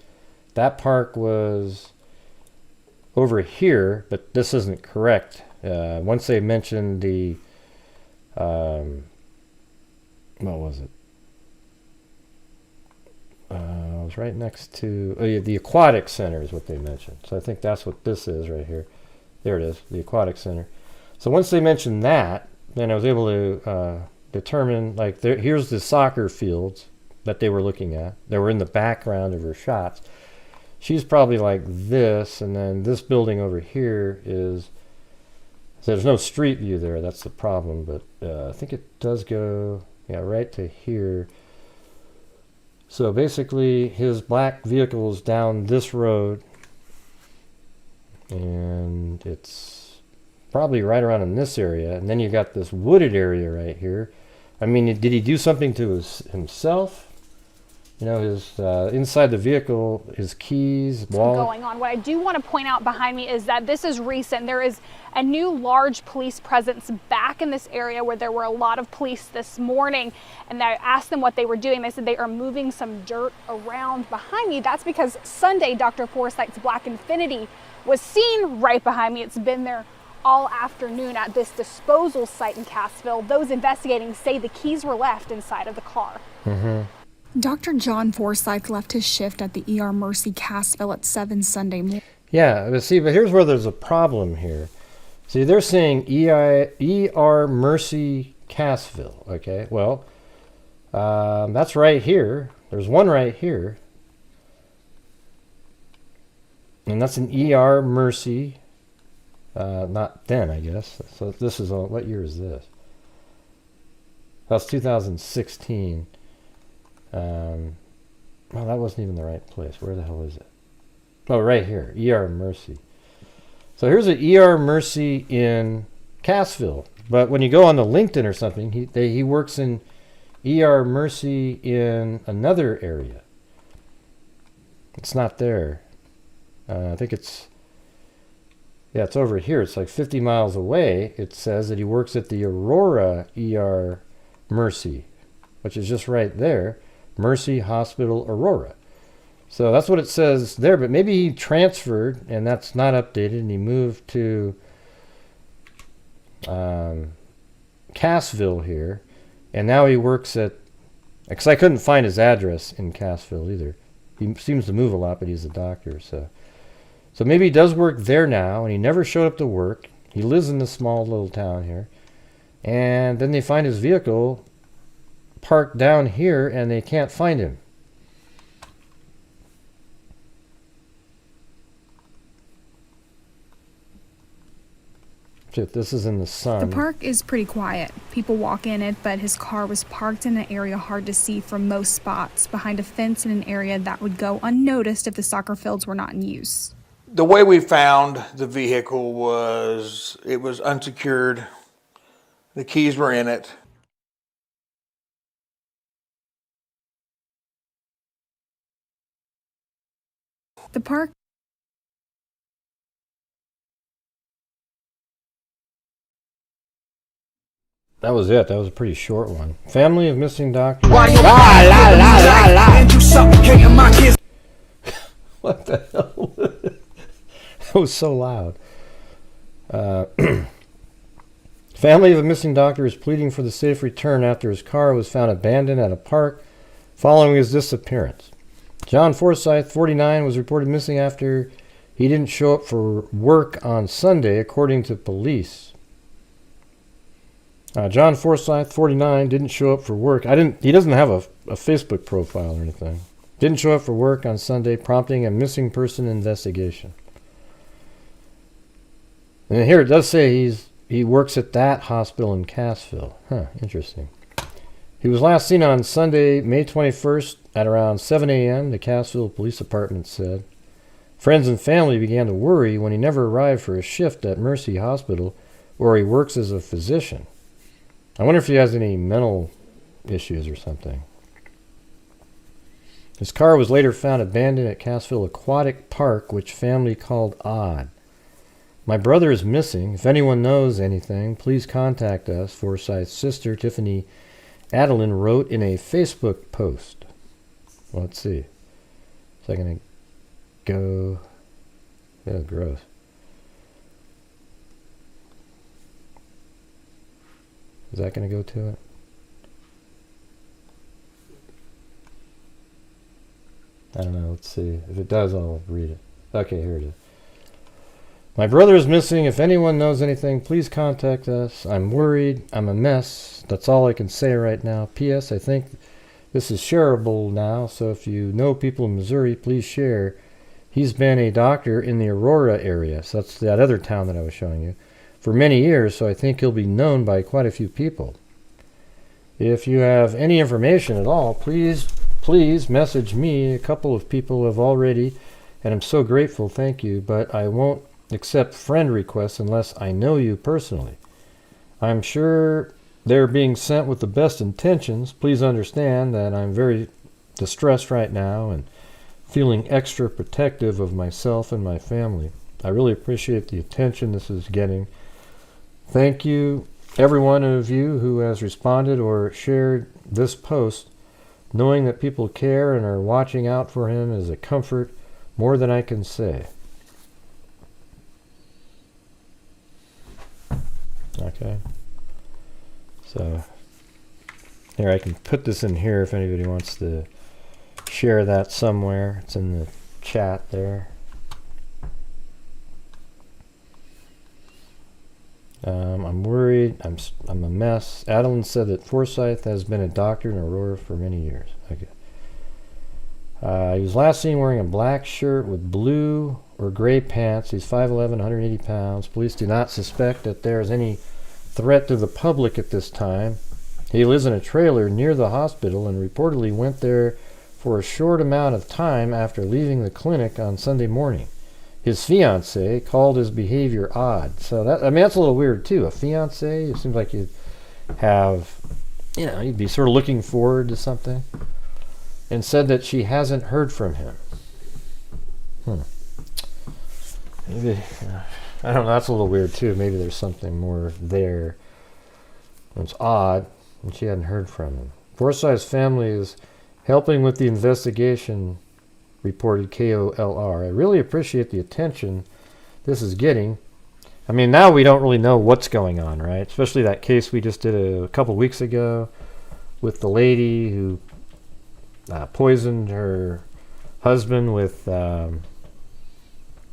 That park was over here, but this isn't correct. Once they mentioned the, what was it? It was right next to the aquatic center is what they mentioned. So I think that's what this is right here. There it is, the aquatic center. So once they mentioned that, then I was able to determine, like, here's the soccer fields that they were looking at. They were in the background of her shots. She's probably like this, and then this building over here is, so there's no street view there. That's the problem, but I think it does go, right to here. So basically, his black vehicle is down this road, and it's probably right around in this area. And then you got this wooded area right here. I mean, did he do something to himself? His inside the vehicle, his keys, wallet. Going on. What I do want to point out behind me is that this is recent. There is a new large police presence back in this area where there were a lot of police this morning, and I asked them what they were doing. They said they are moving some dirt around behind me. That's because Sunday, Dr. Forsyth's black Infiniti was seen right behind me. It's been there all afternoon at this disposal site in Cassville. Those investigating say the keys were left inside of the car. Mm-hmm. Dr. John Forsyth left his shift at the ER Mercy Cassville at 7 Sunday morning. Yeah, but here's where there's a problem here. See, they're saying ER Mercy Cassville, okay? Well, that's right here. There's one right here. And that's an ER Mercy. Not then, I guess. So this is, what year is this? That's 2016. Well, that wasn't even the right place. Where the hell is it? Oh, right here, ER Mercy. So here's an ER Mercy in Cassville. But when you go on the LinkedIn or something, he works in ER Mercy in another area. It's not there. I think it's over here. It's like 50 miles away. It says that he works at the Aurora ER Mercy, which is just right there. Mercy Hospital, Aurora. So that's what it says there, but maybe he transferred and that's not updated and he moved to Cassville here, and now he works at, because I couldn't find his address in Cassville either. He seems to move a lot, but he's a doctor, so maybe he does work there now and he never showed up to work. He lives in this small little town here. And then they find his vehicle parked down here, and they can't find him. Shit, this is in the sun. The park is pretty quiet. People walk in it, but his car was parked in an area hard to see from most spots, behind a fence in an area that would go unnoticed if the soccer fields were not in use. The way we found the vehicle was it was unsecured. The keys were in it. The park That was it. That was a pretty short one. Family of missing doctors. What the hell? That was so loud. Family of a missing doctor is pleading for the safe return after his car was found abandoned at a park following his disappearance. John Forsyth, 49, was reported missing after he didn't show up for work on Sunday, according to police. John Forsyth, 49, didn't show up for work. He doesn't have a Facebook profile or anything. Didn't show up for work on Sunday, prompting a missing person investigation. And here it does say he works at that hospital in Cassville. Huh, interesting. He was last seen on Sunday, May 21st at around 7 a.m., the Cassville Police Department said. Friends and family began to worry when he never arrived for a shift at Mercy Hospital, where he works as a physician. I wonder if he has any mental issues or something. His car was later found abandoned at Cassville Aquatic Park, which family called odd. My brother is missing. If anyone knows anything, please contact us, Forsyth's sister, Tiffany Adeline, wrote in a Facebook post. Well, let's see. Is that going to go? Yeah, gross. Is that going to go to it? I don't know. Let's see. If it does, I'll read it. Okay, here it is. My brother is missing. If anyone knows anything, please contact us. I'm worried. I'm a mess. That's all I can say right now. P.S. I think this is shareable now, so if you know people in Missouri, please share. He's been a doctor in the Aurora area. So that's that other town that I was showing you. For many years, so I think he'll be known by quite a few people. If you have any information at all, please message me. A couple of people have already, and I'm so grateful, thank you, but I won't accept friend requests unless I know you personally. I'm sure they're being sent with the best intentions. Please understand that I'm very distressed right now and feeling extra protective of myself and my family. I really appreciate the attention this is getting. Thank you, every one of you who has responded or shared this post. Knowing that people care and are watching out for him is a comfort more than I can say. Okay. So, here, I can put this in here if anybody wants to share that somewhere. It's in the chat there. I'm worried. I'm a mess. Adeline said that Forsyth has been a doctor in Aurora for many years. Okay. He was last seen wearing a black shirt with blue or gray pants. He's 5'11", 180 pounds. Police do not suspect that there is any threat to the public at this time. He lives in a trailer near the hospital and reportedly went there for a short amount of time after leaving the clinic on Sunday morning. His fiancée called his behavior odd. So that, I mean, that's a little weird too. A fiancée, it seems like you'd have, you'd be sort of looking forward to something. And said that she hasn't heard from him. Maybe, I don't know, that's a little weird too. Maybe there's something more there. It's odd, and she hadn't heard from him. Forsyth's family is helping with the investigation, reported KOLR. I really appreciate the attention this is getting. I mean, now we don't really know what's going on, right? Especially that case we just did a couple weeks ago with the lady who poisoned her husband with, what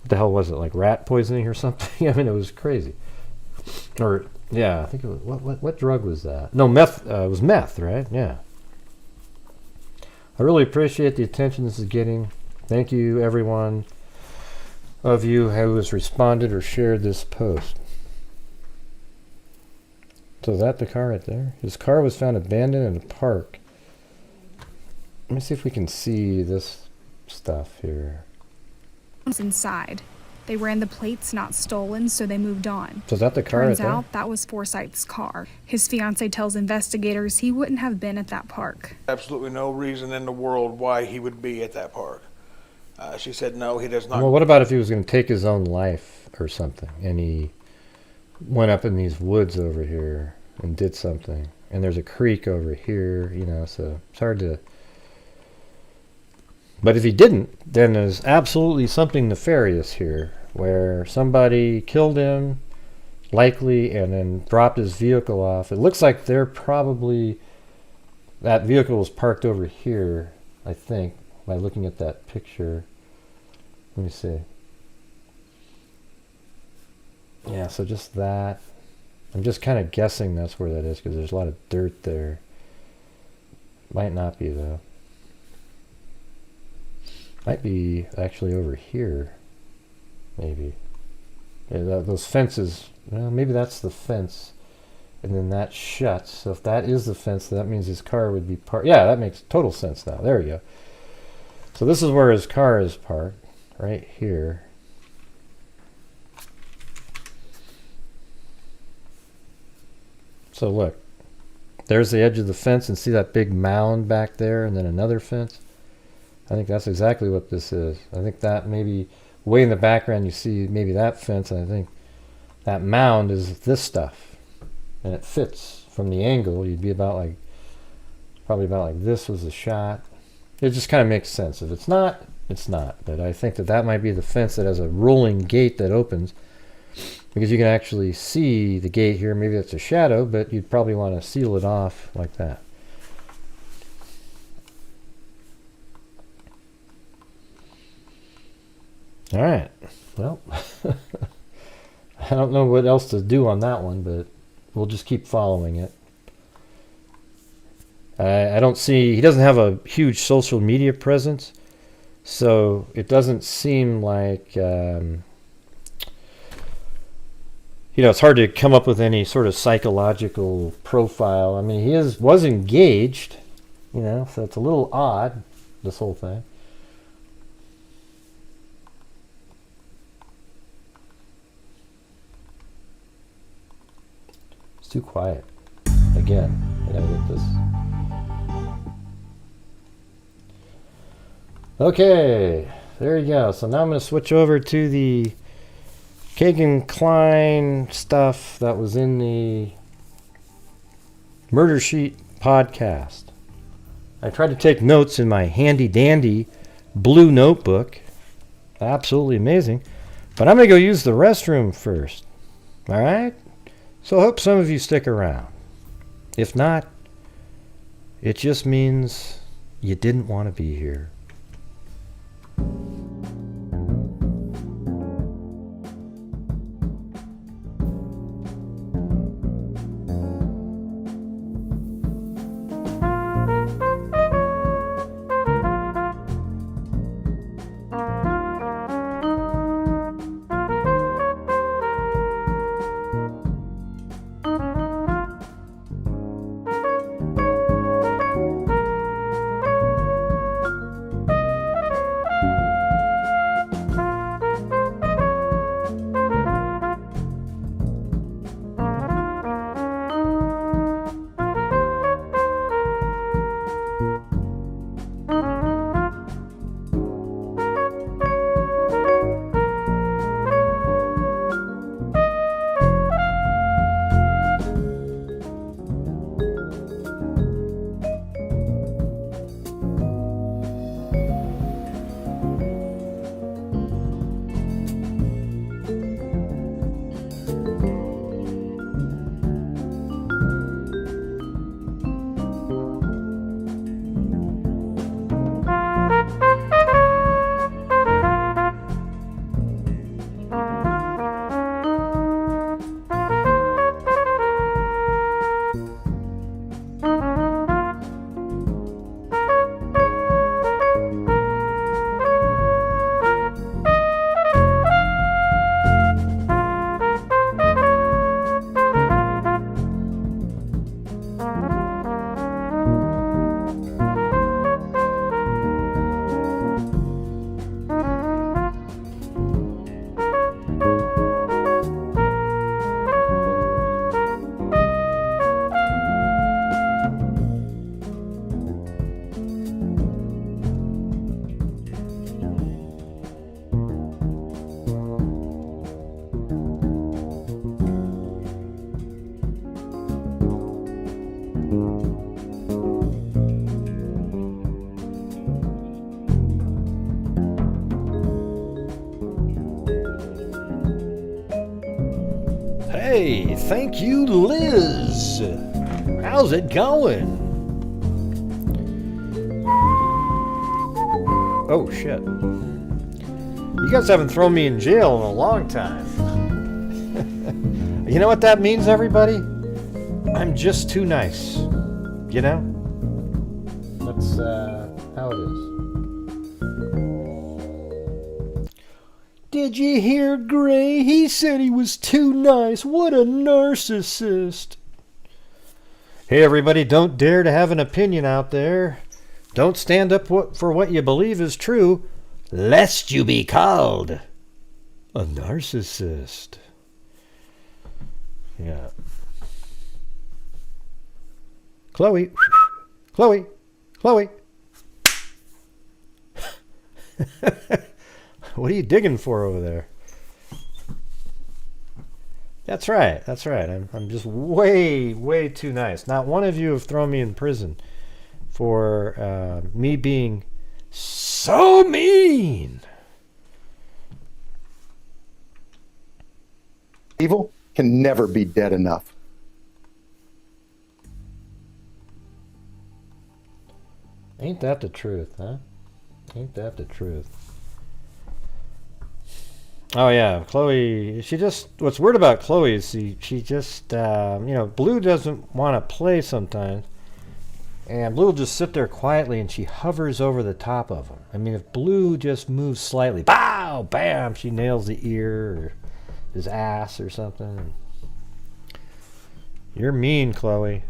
the hell was it, like rat poisoning or something? I mean, it was crazy. Or yeah, I think it was what drug was that? No, meth. It was meth, right? Yeah. I really appreciate the attention this is getting. Thank you, everyone of you who has responded or shared this post. So is that the car right there? His car was found abandoned in a park. Let me see if we can see this stuff here. Inside. They ran the plates not stolen, so they moved on. So is that the car Turns right there? out that was Forsyth's car. His fiance tells investigators he wouldn't have been at that park. Absolutely no reason in the world why he would be at that park. She said no, he does not. Well, what about if he was going to take his own life or something, and he went up in these woods over here and did something, and there's a creek over here, you know, so it's hard to... But if he didn't, then there's absolutely something nefarious here, where somebody killed him, likely, and then dropped his vehicle off. It looks like they're probably... That vehicle was parked over here, I think, by looking at that picture. Let me see. Yeah, so just that. I'm just kind of guessing that's where that is, because there's a lot of dirt there. Might not be, though. Might be actually over here. Maybe. Yeah, those fences, well, maybe that's the fence. And then that shuts. So if that is the fence, that means his car would be parked. Yeah, that makes total sense now. There we go. So this is where his car is parked. Right here. So look. There's the edge of the fence, and see that big mound back there, and then another fence? I think that's exactly what this is. I think that maybe way in the background you see maybe that fence, and I think that mound is this stuff. And it fits from the angle. You'd be about like, probably about like this was the shot. It just kind of makes sense. If it's not, it's not. But I think that that might be the fence that has a rolling gate that opens, because you can actually see the gate here. Maybe that's a shadow, but you'd probably want to seal it off like that. All right. Well, I don't know what else to do on that one, but we'll just keep following it. I don't see... He doesn't have a huge social media presence, so it doesn't seem like... you know, it's hard to come up with any sort of psychological profile. I mean, he was engaged, you know, so it's a little odd, this whole thing. It's too quiet. Again, I gotta get this. Okay, there you go. So now I'm going to switch over to the Kegan Kline stuff that was in the Murder Sheet podcast. I tried to take notes in my handy dandy blue notebook. Absolutely amazing. But I'm going to go use the restroom first. All right? So I hope some of you stick around. If not, it just means you didn't want to be here. Hey, thank you, Liz. How's it going? Oh, shit. You guys haven't thrown me in jail in a long time. You know what that means, everybody? I'm just too nice. You know? That's how it is. Did you hear Gray? He said he was too nice. What a narcissist. Hey, everybody, don't dare to have an opinion out there. Don't stand up for what you believe is true, lest you be called a narcissist. Yeah. Chloe. Chloe. Chloe. What are you digging for over there? That's right. That's right. I'm just way too nice. Not one of you have thrown me in prison for me being so mean. Evil can never be dead enough. Ain't that the truth, huh? Ain't that the truth? Oh yeah, Chloe, she just, what's weird about Chloe is she just, you know, Blue doesn't want to play sometimes. And Blue will just sit there quietly and she hovers over the top of him. I mean, if Blue just moves slightly, bow, bam, she nails the ear or his ass or something. You're mean, Chloe.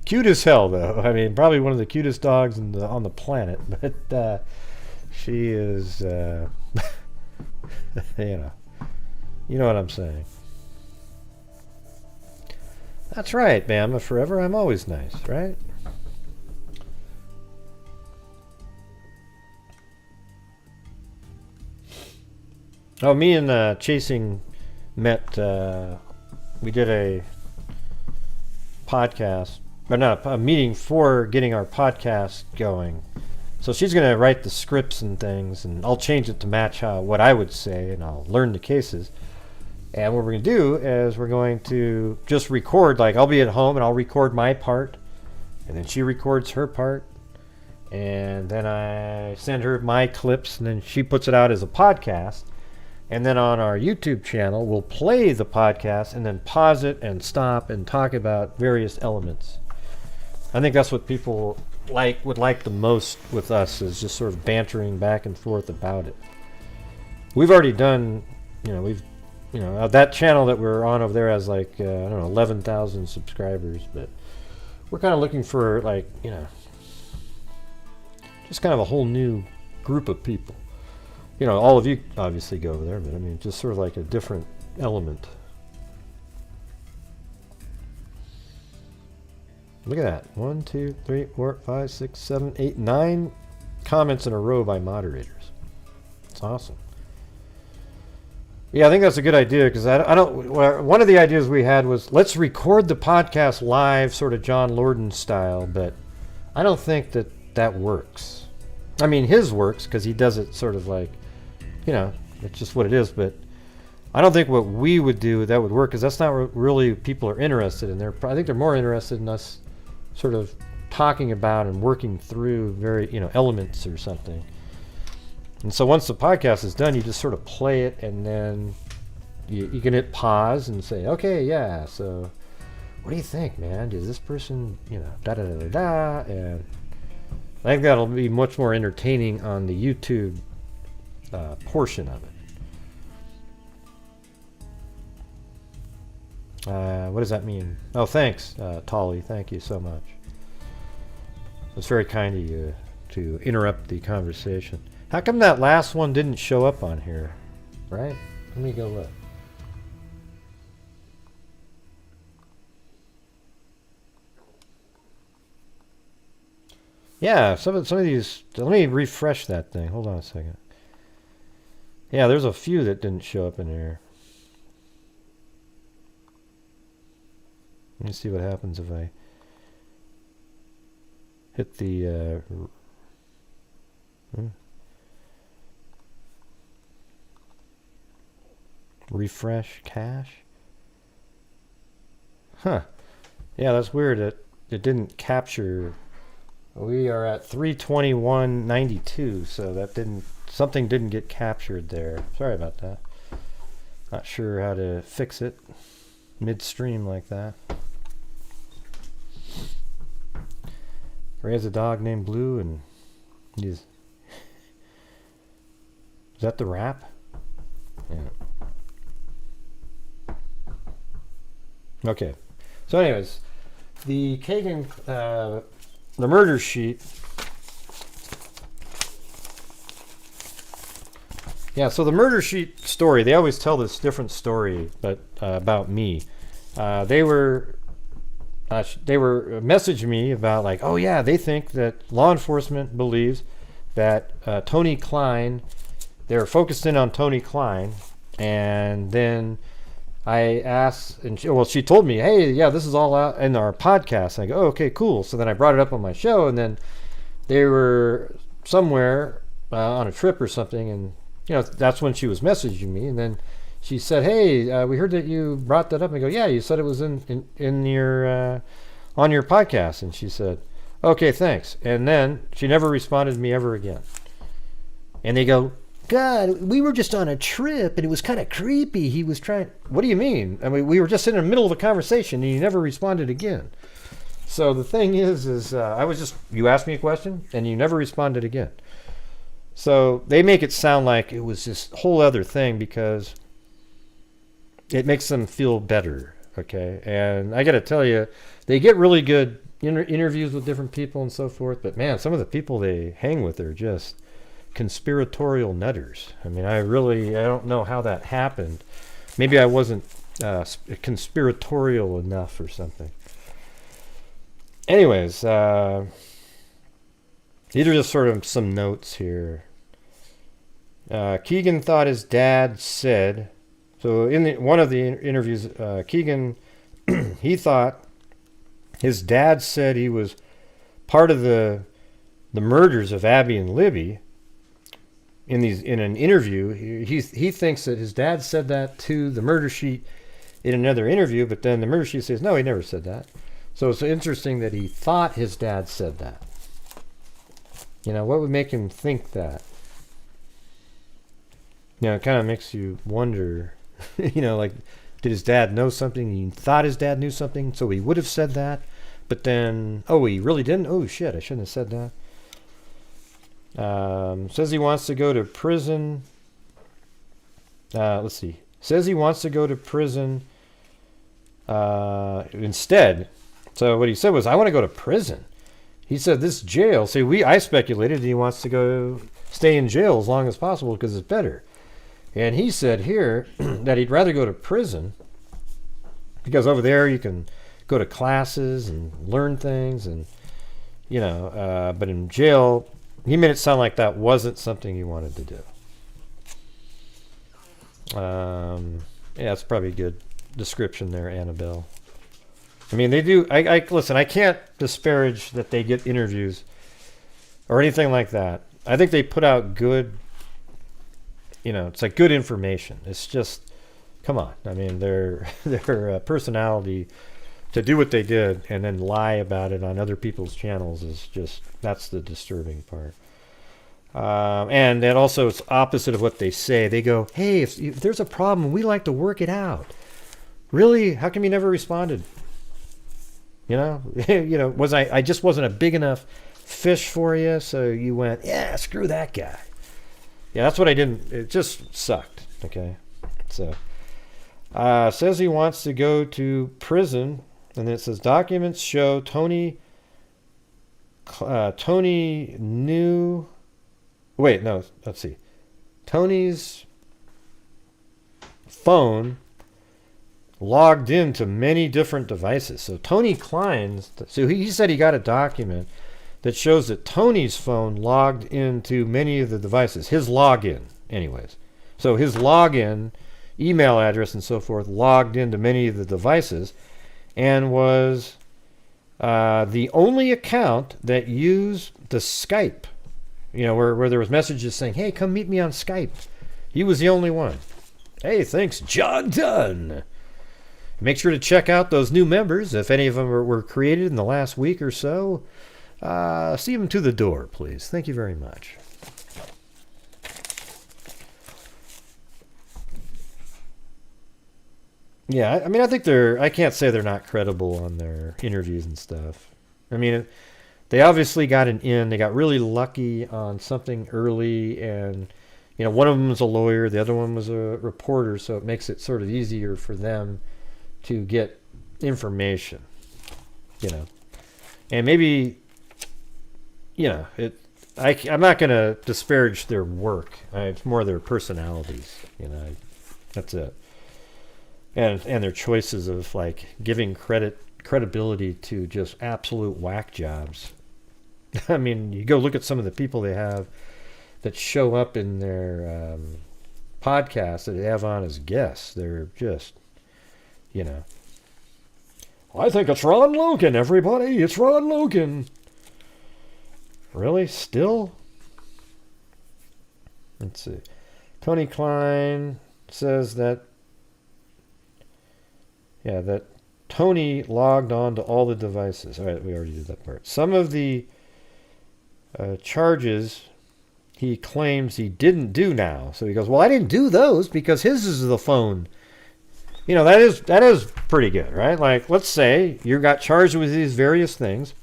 Cute as hell, though. I mean, probably one of the cutest dogs on the planet. But she is, you know what I'm saying. That's right, Bama. Forever, I'm always nice, right? Oh, me and Chasing met. We did a podcast, or not a meeting for getting our podcast going. So she's going to write the scripts and things, and I'll change it to match what I would say, and I'll learn the cases. And what we're going to do is we're going to just record, like I'll be at home and I'll record my part, and then she records her part, and then I send her my clips, and then she puts it out as a podcast. And then on our YouTube channel, we'll play the podcast and then pause it and stop and talk about various elements. I think that's what people would like the most with us, is just sort of bantering back and forth about it. We've already done, that channel that we're on over there has like, I don't know, 11,000 subscribers, but we're kind of looking for just kind of a whole new group of people. All of you obviously go over there, but I mean, just sort of like a different element. Look at that. 1, 2, 3, 4, 5, 6, 7, 8, 9 comments in a row by moderators. It's awesome. Yeah, I think that's a good idea, because one of the ideas we had was, let's record the podcast live, sort of John Lorden style, but I don't think that works. I mean, his works, because he does it sort of like, it's just what it is, but I don't think what we would do that would work, because that's not what really people are interested in. I think they're more interested in us sort of talking about and working through elements or something. And so once the podcast is done, you just sort of play it, and then you can hit pause and say, okay, yeah, so what do you think, man? Does this person, da-da-da-da-da? And I think that'll be much more entertaining on the YouTube portion of it. What does that mean? Oh, thanks, Tolly. Thank you so much. It's very kind of you to interrupt the conversation. How come that last one didn't show up on here? Right? Let me go look. Yeah, some of these. Let me refresh that thing. Hold on a second. Yeah, there's a few that didn't show up in here. Let me see what happens if I hit the Refresh cache. Huh. Yeah, that's weird. It didn't capture. We are at 321.92, so that something didn't get captured there. Sorry about that. Not sure how to fix it midstream like that. Ray has a dog named Blue, and is that the rap? Yeah. Okay. So anyways, the Kegan, the murder sheet. Yeah, so the murder sheet story, they always tell this different story, but about me. They were messaging me about like, oh yeah, they think that law enforcement believes that Tony Kline, they were focused in on Tony Kline, and then I asked, and she told me, hey, yeah, this is all out in our podcast. And I go, oh, okay, cool. So then I brought it up on my show, and then they were somewhere on a trip or something, and that's when she was messaging me, and then she said, hey, we heard that you brought that up. And I go, yeah, you said it was in your on your podcast. And she said, okay, thanks. And then she never responded to me ever again. And they go, God, we were just on a trip and it was kind of creepy. He was trying. What do you mean? I mean, we were just in the middle of a conversation and you never responded again. So the thing is you asked me a question and you never responded again. So they make it sound like it was this whole other thing because it makes them feel better. Okay. And I got to tell you, they get really good interviews with different people and so forth. But man, some of the people they hang with are just conspiratorial nutters. I mean, I don't know how that happened. Maybe I wasn't conspiratorial enough or something. Anyways, these are just sort of some notes here. Kegan thought his dad said, so in one of the interviews, Kegan, he thought his dad said he was part of the murders of Abby and Libby. In an interview, he thinks that his dad said that to the murder sheet in another interview, but then the murder sheet says, no, he never said that. So it's interesting that he thought his dad said that. What would make him think that? It kind of makes you wonder, like, did his dad know something? He thought his dad knew something, so he would have said that. But then, oh, he really didn't? Oh, shit, I shouldn't have said that. Says he wants to go to prison. Let's see. Says he wants to go to prison instead. So what he said was, I want to go to prison. He said this jail. See, I speculated he wants to stay in jail as long as possible because it's better. And he said here that he'd rather go to prison because over there you can go to classes and learn things, and but in jail. He made it sound like that wasn't something he wanted to do. Yeah, that's probably a good description there, Annabelle. I mean, they do. Listen, I can't disparage that they get interviews or anything like that. I think they put out good, it's like good information. It's just, come on. I mean, their personality to do what they did and then lie about it on other people's channels is just, that's the disturbing part. And then also it's opposite of what they say. They go, hey, if there's a problem, we like to work it out. Really? How come you never responded? I just wasn't a big enough fish for you, so you went, yeah, screw that guy. Yeah, that's what I didn't. It just sucked. Okay. So, says he wants to go to prison. And then it says documents show Tony knew. Wait, no. Let's see. Tony's phone logged into many different devices. So Tony Kline's. So he said he got a document that shows that Tony's phone logged into many of the devices. His login, anyways. So his login, email address, and so forth logged into many of the devices. And was the only account that used the Skype, where there was messages saying, hey, come meet me on Skype. He was the only one. Hey, thanks, John Dunn. Make sure to check out those new members. If any of them were created in the last week or so, see them to the door, please. Thank you very much. Yeah, I mean, I think I can't say they're not credible on their interviews and stuff. I mean, they obviously got an in. They got really lucky on something early, and, you know, one of them was a lawyer, the other one was a reporter, so it makes it sort of easier for them to get information, you know. And maybe, you know, I'm not going to disparage their work. It's more their personalities, you know. That's it. And their choices of, like, giving credibility to just absolute whack jobs. I mean, you go look at some of the people they have that show up in their podcasts that they have on as guests. They're just, you know, I think it's Ron Logan, everybody. It's Ron Logan. Really? Still? Let's see. Tony Kline says that, yeah, that Tony logged on to all the devices. All right, we already did that part. Some of the charges he claims he didn't do now. So he goes, well, I didn't do those because his is the phone. You know, that is pretty good, right? Like, let's say you got charged with these various things,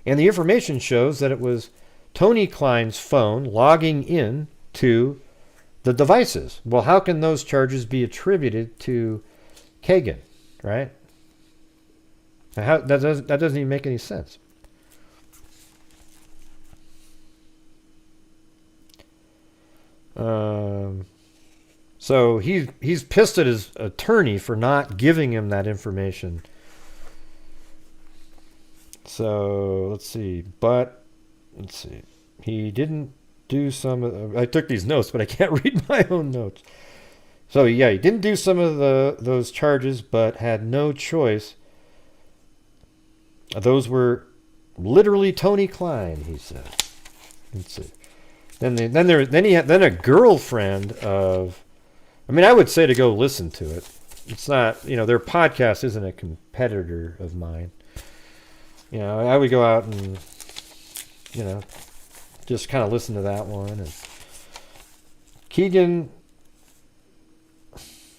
and the information shows that it was Tony Kline's phone logging in to the devices. Well, how can those charges be attributed to Kegan, right? That doesn't even make any sense. So he's pissed at his attorney for not giving him that information. So let's see. He didn't do some of I took these notes, but I can't read my own notes. So yeah, he didn't do some of those charges, but had no choice. Those were literally Tony Kline, he said. Let's see. Then a girlfriend of, I mean, I would say to go listen to it. It's not, you know, their podcast isn't a competitor of mine. You know, I would go out and, you know, just kind of listen to that one. And Kegan,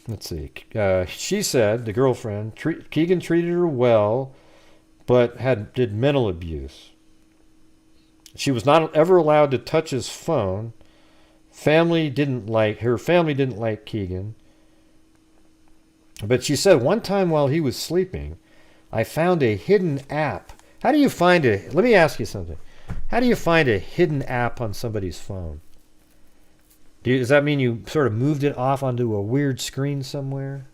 let's see. She said, the girlfriend, Kegan treated her well, but did mental abuse. She was not ever allowed to touch his phone. Her family didn't like Kegan. But she said one time while he was sleeping, I found a hidden app. Let me ask you something. How do you find a hidden app on somebody's phone? Does that mean you sort of moved it off onto a weird screen somewhere?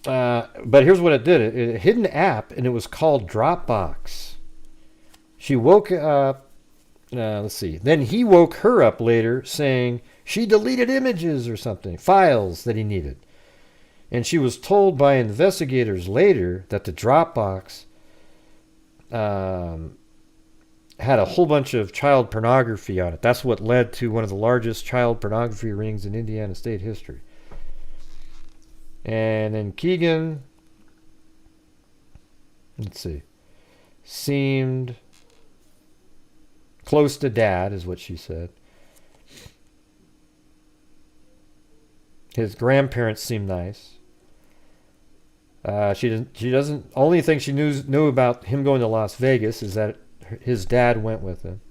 But here's what it did. A hidden app, and it was called Dropbox. She woke up, let's see. Then he woke her up later saying she deleted images or something, files that he needed. And she was told by investigators later that the Dropbox had a whole bunch of child pornography on it. That's what led to one of the largest child pornography rings in Indiana state history. And then Kegan, let's see, seemed close to dad, is what she said. His grandparents seemed nice. She doesn't. Only thing she knew about him going to Las Vegas is that his dad went with him.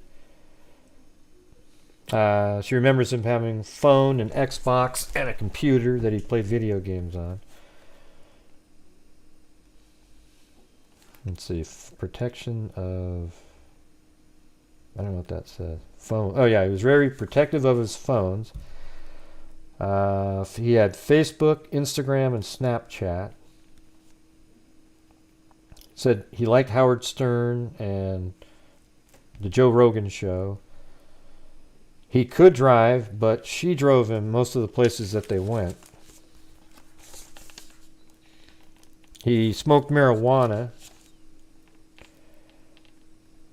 She remembers him having a phone, an Xbox, and a computer that he played video games on. Let's see, protection of, I don't know what that says. Phone. Oh yeah, he was very protective of his phones. He had Facebook, Instagram, and Snapchat. Said he liked Howard Stern and the Joe Rogan show. He could drive, but she drove him most of the places that they went. He smoked marijuana.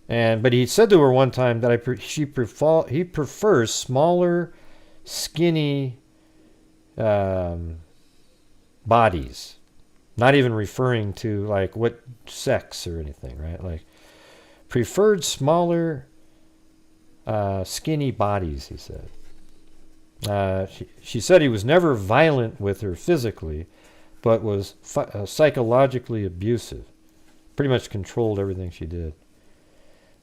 But he said to her one time that he prefers smaller skinny bodies. Not even referring to like what sex or anything, right? Like preferred smaller, skinny bodies, he said. She said he was never violent with her physically, but was psychologically abusive. Pretty much controlled everything she did.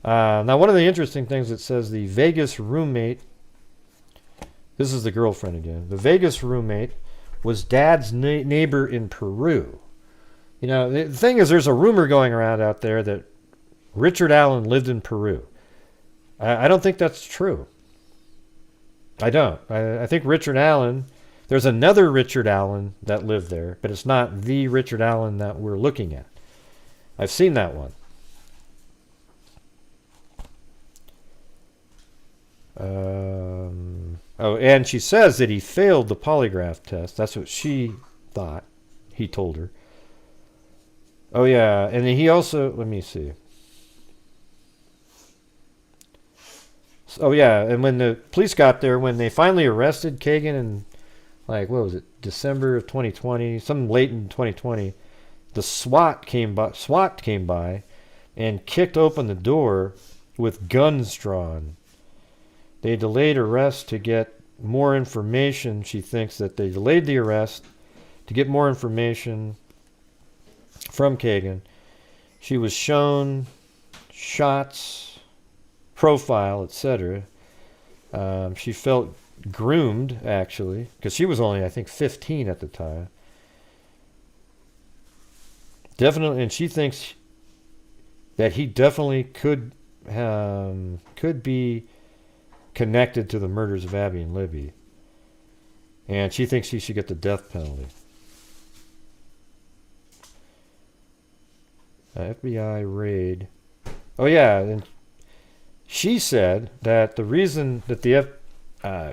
Now, one of the interesting things, it says the Vegas roommate, this is the girlfriend again, the Vegas roommate was dad's neighbor in Peru. You know, the thing is, there's a rumor going around out there that Richard Allen lived in Peru. I don't think that's true. I don't. I think Richard Allen, there's another Richard Allen that lived there, but it's not the Richard Allen that we're looking at. I've seen that one. Oh, and she says that he failed the polygraph test. That's what she thought. He told her. Oh, yeah. And he also, let me see. Oh, yeah. And when the police got there, when they finally arrested Kegan in, like, what was it, December of 2020, some late in 2020, the SWAT came by and kicked open the door with guns drawn. They delayed arrest to get more information. She thinks that they delayed the arrest to get more information from Kegan. She was shown shots, profile, etc. She felt groomed, actually, because she was only, I think, 15 at the time. Definitely, and she thinks that he definitely could be connected to the murders of Abby and Libby. And she thinks he should get the death penalty. FBI raid. Oh, yeah. And she said that the reason that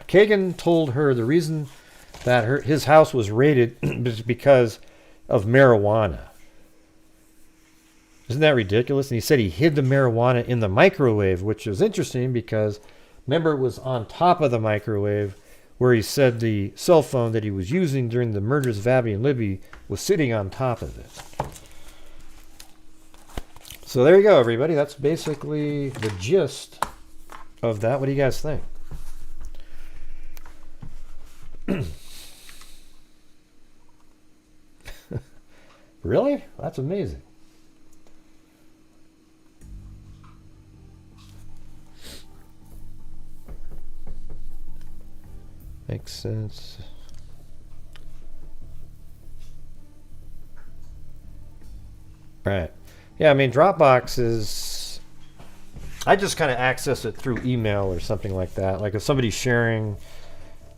Kegan told her the reason that his house was raided is because of marijuana. Isn't that ridiculous? And he said he hid the marijuana in the microwave, which was interesting because, remember, it was on top of the microwave where he said the cell phone that he was using during the murders of Abby and Libby was sitting on top of it. So there you go, everybody. That's basically the gist of that. What do you guys think? Really? That's amazing. Makes sense. Right. Yeah, I mean, Dropbox is... I just kind of access it through email or something like that. Like if somebody's sharing,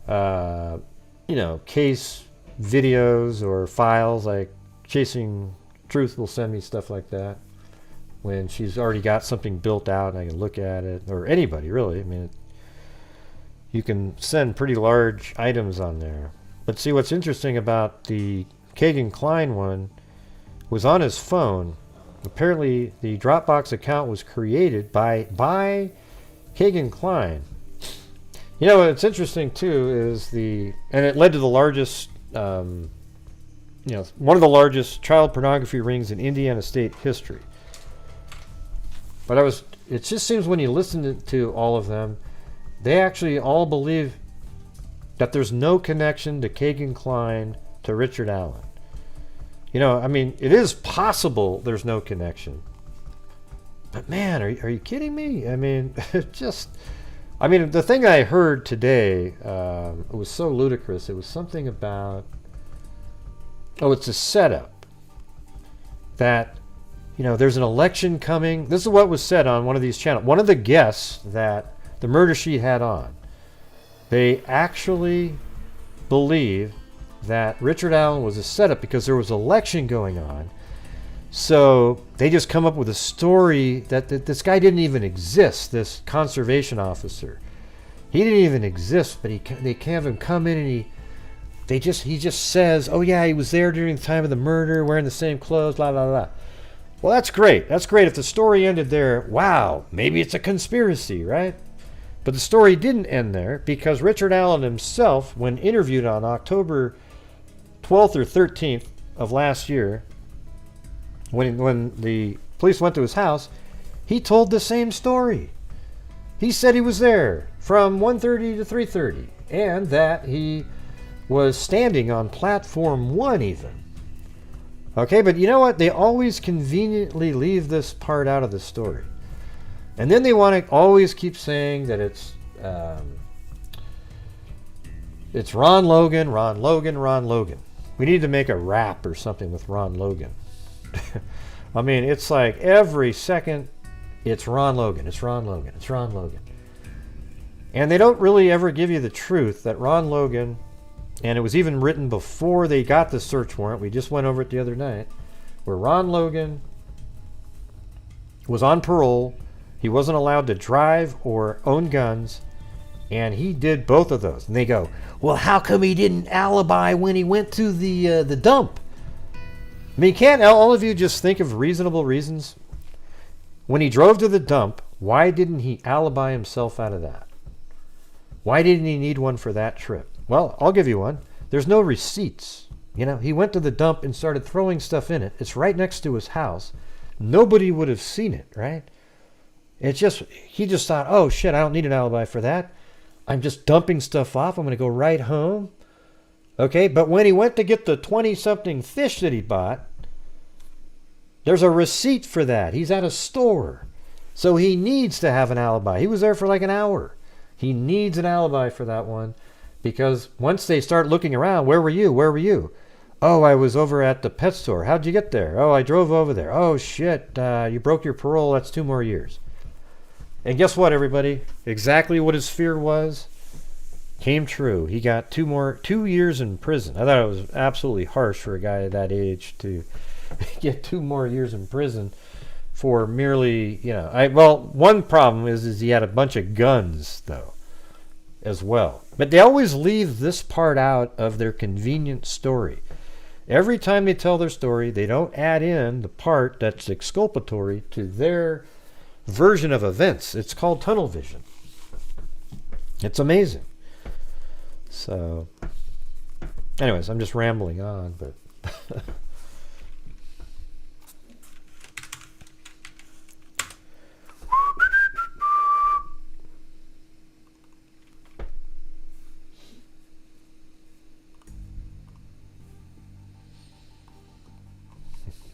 case videos or files, like Chasing Truth will send me stuff like that when she's already got something built out and I can look at it. Or anybody, really. I mean, you can send pretty large items on there. But see, what's interesting about the Kegan Kline one was on his phone. Apparently, the Dropbox account was created by Kegan Kline. You know, what's interesting, too, is and it led to the largest, one of the largest child pornography rings in Indiana state history. But it just seems when you listen to all of them, they actually all believe that there's no connection to Kegan Kline to Richard Allen. You know, I mean, it is possible there's no connection. But man, are you kidding me? I mean, the thing I heard today, it was so ludicrous. It was something about, it's a setup. That, there's an election coming. This is what was said on one of these channels. One of the guests that the murder sheet had on, they actually believe that Richard Allen was a setup because there was an election going on. So they just come up with a story that this guy didn't even exist, this conservation officer. He didn't even exist, but they have him come in and he just says, oh yeah, he was there during the time of the murder, wearing the same clothes, blah, blah, blah. Well, that's great. That's great. If the story ended there, wow, maybe it's a conspiracy, right? But the story didn't end there, because Richard Allen himself, when interviewed on October 12th or 13th of last year, when the police went to his house, he told the same story. He said he was there from 1:30 to 3:30, and that he was standing on platform 1 even. Okay, but you know what? They always conveniently leave this part out of the story. And then they want to always keep saying that it's Ron Logan, Ron Logan, Ron Logan. We need to make a rap or something with Ron Logan. I mean, it's like every second, it's Ron Logan, it's Ron Logan, it's Ron Logan. And they don't really ever give you the truth that Ron Logan, and it was even written before they got the search warrant, we just went over it the other night, where Ron Logan was on parole, he wasn't allowed to drive or own guns, and he did both of those. And they go, well, how come he didn't alibi when he went to the dump? I mean, can't all of you just think of reasonable reasons? When he drove to the dump, why didn't he alibi himself out of that? Why didn't he need one for that trip? Well, I'll give you one. There's no receipts. You know, he went to the dump and started throwing stuff in it. It's right next to his house. Nobody would have seen it, right? It's just, he just thought, oh shit, I don't need an alibi for that. I'm just dumping stuff off. I'm going to go right home. Okay, but when he went to get the 20-something fish that he bought, there's a receipt for that. He's at a store. So he needs to have an alibi. He was there for like an hour. He needs an alibi for that one, because once they start looking around, where were you? Where were you? Oh, I was over at the pet store. How'd you get there? Oh, I drove over there. Oh, shit, you broke your parole. That's 2 more years. And guess what, everybody? Exactly what his fear was came true. He got 2 years in prison. I thought it was absolutely harsh for a guy at that age to get 2 more years in prison for merely, you know, well, one problem is he had a bunch of guns, though, as well. But they always leave this part out of their convenient story. Every time they tell their story, they don't add in the part that's exculpatory to their version of events. It's called tunnel vision. It's amazing. So, anyways, I'm just rambling on, but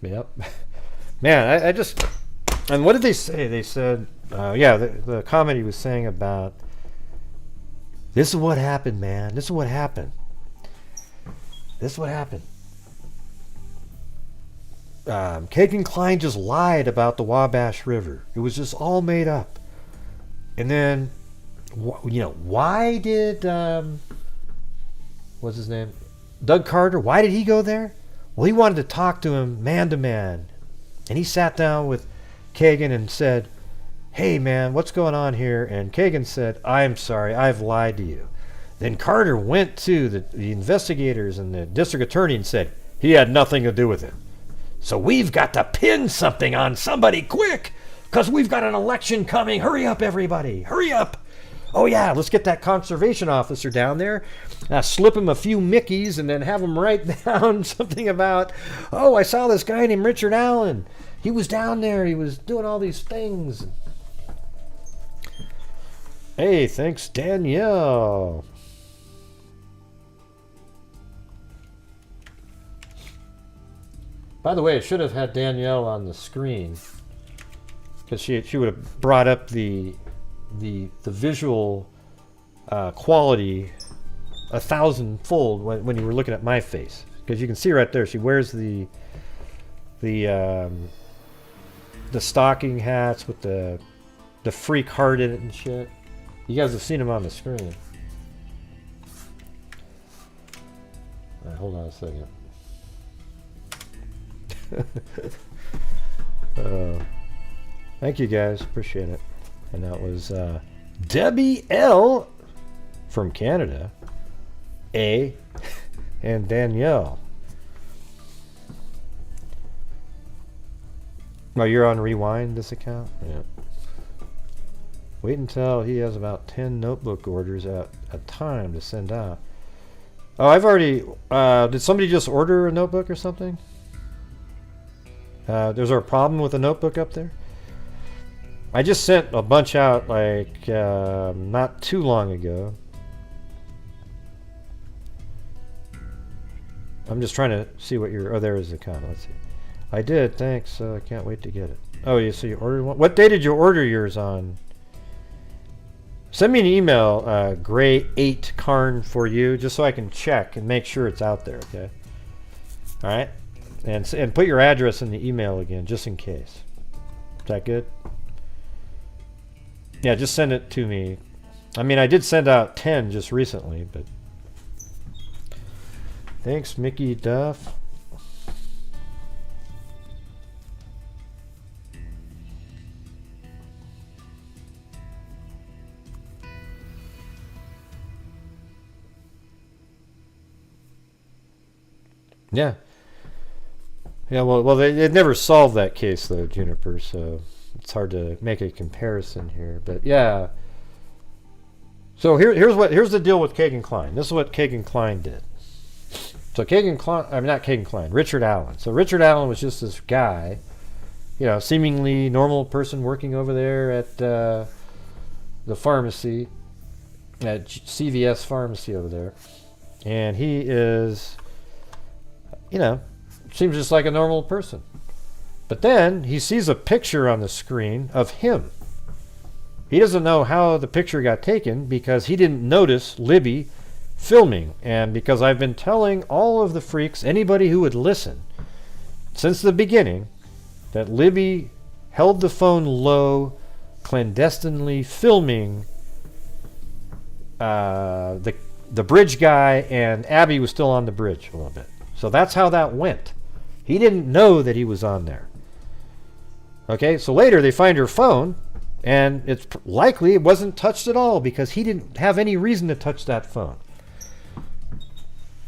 yep. Man, I just, and what did they say? They said, yeah, the comment he was saying about, this is what happened, man. This is what happened. This is what happened. Kegan Kline just lied about the Wabash River. It was just all made up. And then, you know, why did, what's his name? Doug Carter, why did he go there? Well, he wanted to talk to him man to man. And he sat down with Kegan and said, hey man, what's going on here? And Kegan said, I'm sorry, I've lied to you. Then Carter went to the investigators and the district attorney and said, he had nothing to do with it. So we've got to pin something on somebody quick, because we've got an election coming. Hurry up, everybody. Hurry up. Oh yeah, let's get that conservation officer down there, slip him a few Mickeys, and then have him write down something about, oh, I saw this guy named Richard Allen. He was down there. He was doing all these things. Hey, thanks, Danielle. By the way, I should have had Danielle on the screen, because she would have brought up the visual quality 1,000-fold when you were looking at my face, because you can see right there she wears the stocking hats with the freak heart in it and shit. You guys have seen him on the screen. All right, hold on a second. Thank you guys, appreciate it. And that was Debbie L from Canada, A, and Danielle. Oh, you're on Rewind, this account? Yeah. Wait until he has about 10 notebook orders at a time to send out. Oh, I've already... did somebody just order a notebook or something? There's a problem with a notebook up there? I just sent a bunch out, like, not too long ago. I'm just trying to see what your... Oh, there is the comment. Let's see. I did, thanks. So I can't wait to get it. Oh, yeah, so you ordered one? What day did you order yours on? Send me an email, Gray8Karn for you, just so I can check and make sure it's out there, okay? All right? And put your address in the email again, just in case. Is that good? Yeah, just send it to me. I mean, I did send out 10 just recently, but... Thanks, Mickey Duff. Yeah. Yeah, well, they never solved that case, though, Juniper, so it's hard to make a comparison here. But, yeah. So here's the deal with Kegan Kline. This is what Kegan Kline did. So Kegan Kline, I mean, not Kegan Kline, Richard Allen. So Richard Allen was just this guy, you know, seemingly normal person working over there at the pharmacy, at CVS pharmacy over there. And he is... you know, seems just like a normal person. But then he sees a picture on the screen of him. He doesn't know how the picture got taken because he didn't notice Libby filming. And because I've been telling all of the freaks, anybody who would listen, since the beginning, that Libby held the phone low, clandestinely filming the bridge guy, and Abby was still on the bridge a little bit. So that's how that went. He didn't know that he was on there. Okay, so later they find her phone, and it's likely it wasn't touched at all because he didn't have any reason to touch that phone.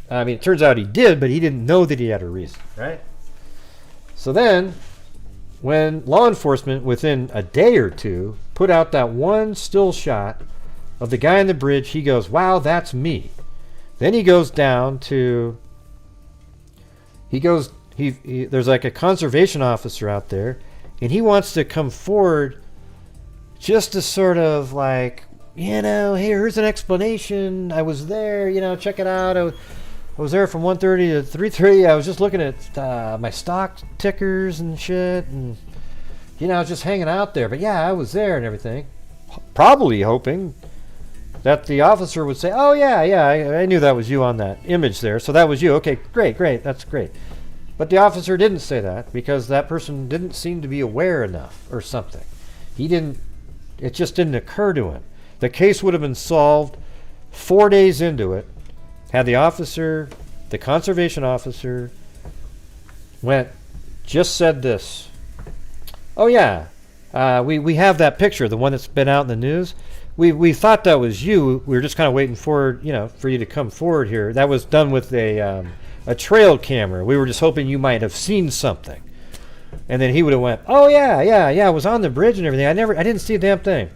I mean, it turns out he did, but he didn't know that he had a reason, right? So then, when law enforcement, within a day or two, put out that one still shot of the guy on the bridge, he goes, wow, that's me. Then he goes down to... there's like a conservation officer out there, and he wants to come forward just to sort of like, you know, hey, here's an explanation. I was there, you know, check it out. I was there from 1:30 to 3:30. I was just looking at my stock tickers and shit, and, you know, just hanging out there. But yeah, I was there and everything. Probably hoping that the officer would say, oh, yeah, I knew that was you on that image there. So that was you. Okay, great, that's great. But the officer didn't say that because that person didn't seem to be aware enough or something. It just didn't occur to him. The case would have been solved 4 days into it had the conservation officer said this. Oh, yeah, we have that picture, the one that's been out in the news. We thought that was you. We were just kind of waiting for you to come forward here. That was done with a trail camera. We were just hoping you might have seen something. And then he would have went, oh yeah, I was on the bridge and everything. I didn't see a damn thing.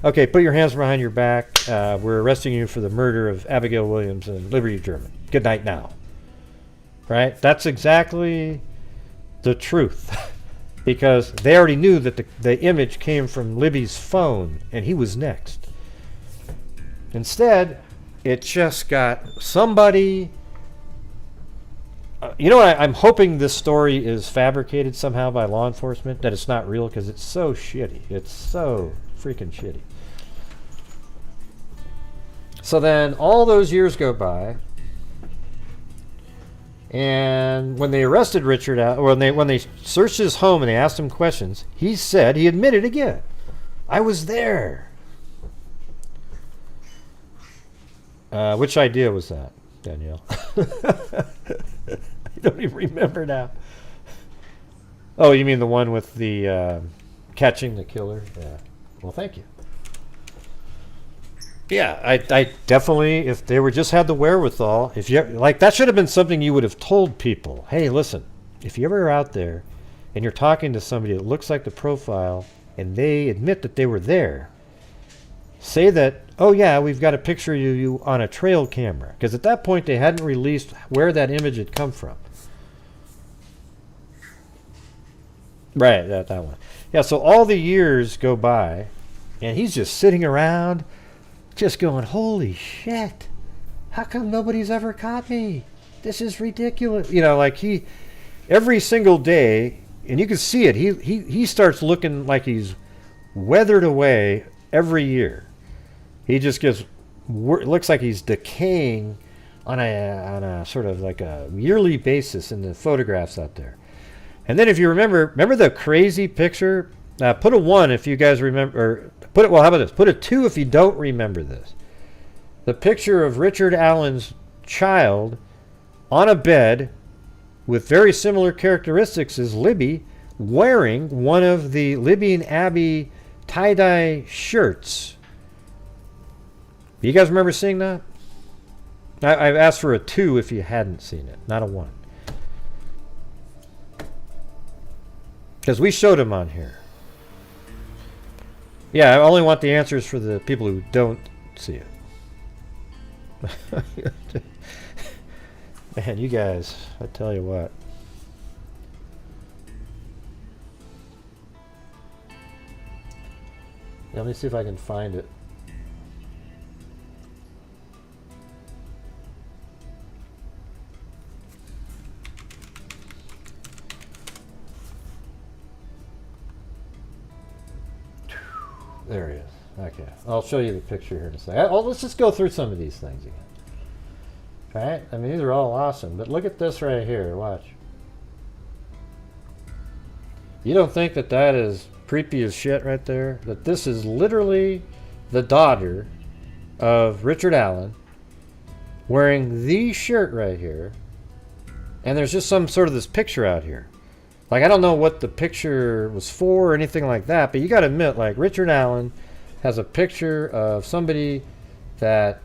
Okay, put your hands behind your back. We're arresting you for the murder of Abigail Williams and Liberty German. Good night now. Right? That's exactly the truth. Because they already knew that the image came from Libby's phone, and he was next. Instead, it just got somebody... you know what? I'm hoping this story is fabricated somehow by law enforcement, that it's not real, because it's so shitty. It's so freaking shitty. So then all those years go by, and when they arrested Richard, or when they searched his home and they asked him questions, he admitted again, I was there. Which idea was that, Danielle? I don't even remember now. Oh, you mean the one with the catching the killer? Yeah. Well, thank you. Yeah, I definitely, if they were just had the wherewithal, if you like, that should have been something you would have told people. Hey, listen, if you ever are out there and you're talking to somebody that looks like the profile and they admit that they were there, say that, oh yeah, we've got a picture of you on a trail camera. Because at that point, they hadn't released where that image had come from. Right, that one. Yeah, so all the years go by, and he's just sitting around, just going, holy shit, how come nobody's ever caught me? This is ridiculous. You know, like every single day, and you can see it, he starts looking like he's weathered away every year. He just gets, looks like he's decaying on a sort of like a yearly basis in the photographs out there. And then if you remember the crazy picture? Put a 1 if you guys remember, or put it, well, how about this? Put a 2 if you don't remember this. The picture of Richard Allen's child on a bed with very similar characteristics as Libby, wearing one of the Libby and Abby tie-dye shirts. You guys remember seeing that? I've asked for a 2 if you hadn't seen it, not a 1. Because we showed him on here. Yeah, I only want the answers for the people who don't see it. Man, you guys, I tell you what. Yeah, let me see if I can find it. There he is. Okay. I'll show you the picture here in a second. Let's just go through some of these things again. Alright? I mean, these are all awesome. But look at this right here. Watch. You don't think that that is creepy as shit right there? That this is literally the daughter of Richard Allen wearing the shirt right here. And there's just some sort of this picture out here. Like, I don't know what the picture was for or anything like that, but you got to admit, like, Richard Allen has a picture of somebody that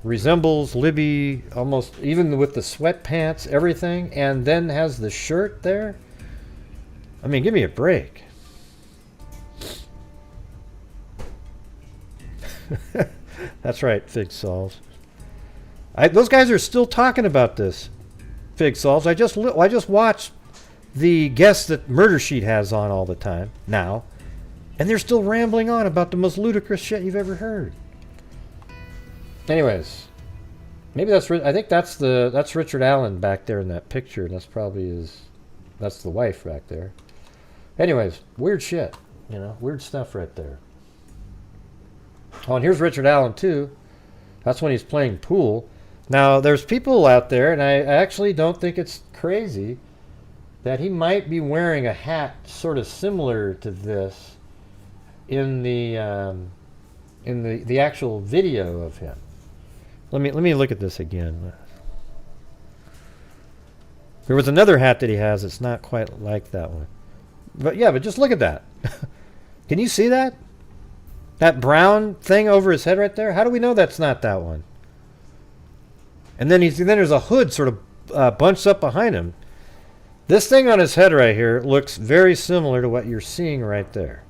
resembles Libby almost, even with the sweatpants, everything, and then has the shirt there. I mean, give me a break. That's right, Fig Solves. Those guys are still talking about this, Fig Solves. I just watched the guests that Murder Sheet has on all the time now, and they're still rambling on about the most ludicrous shit you've ever heard. Anyways, maybe I think that's Richard Allen back there in that picture, and that's probably that's the wife back there. Anyways, weird shit, you know, weird stuff right there. Oh, and here's Richard Allen too. That's when he's playing pool. Now, there's people out there, and I actually don't think it's crazy that he might be wearing a hat sort of similar to this in the actual video of him. Let me look at this again. There was another hat that he has that's not quite like that one. But yeah, but just look at that. Can you see that? That brown thing over his head right there? How do we know that's not that one? And then there's a hood sort of bunched up behind him. This thing on his head right here looks very similar to what you're seeing right there.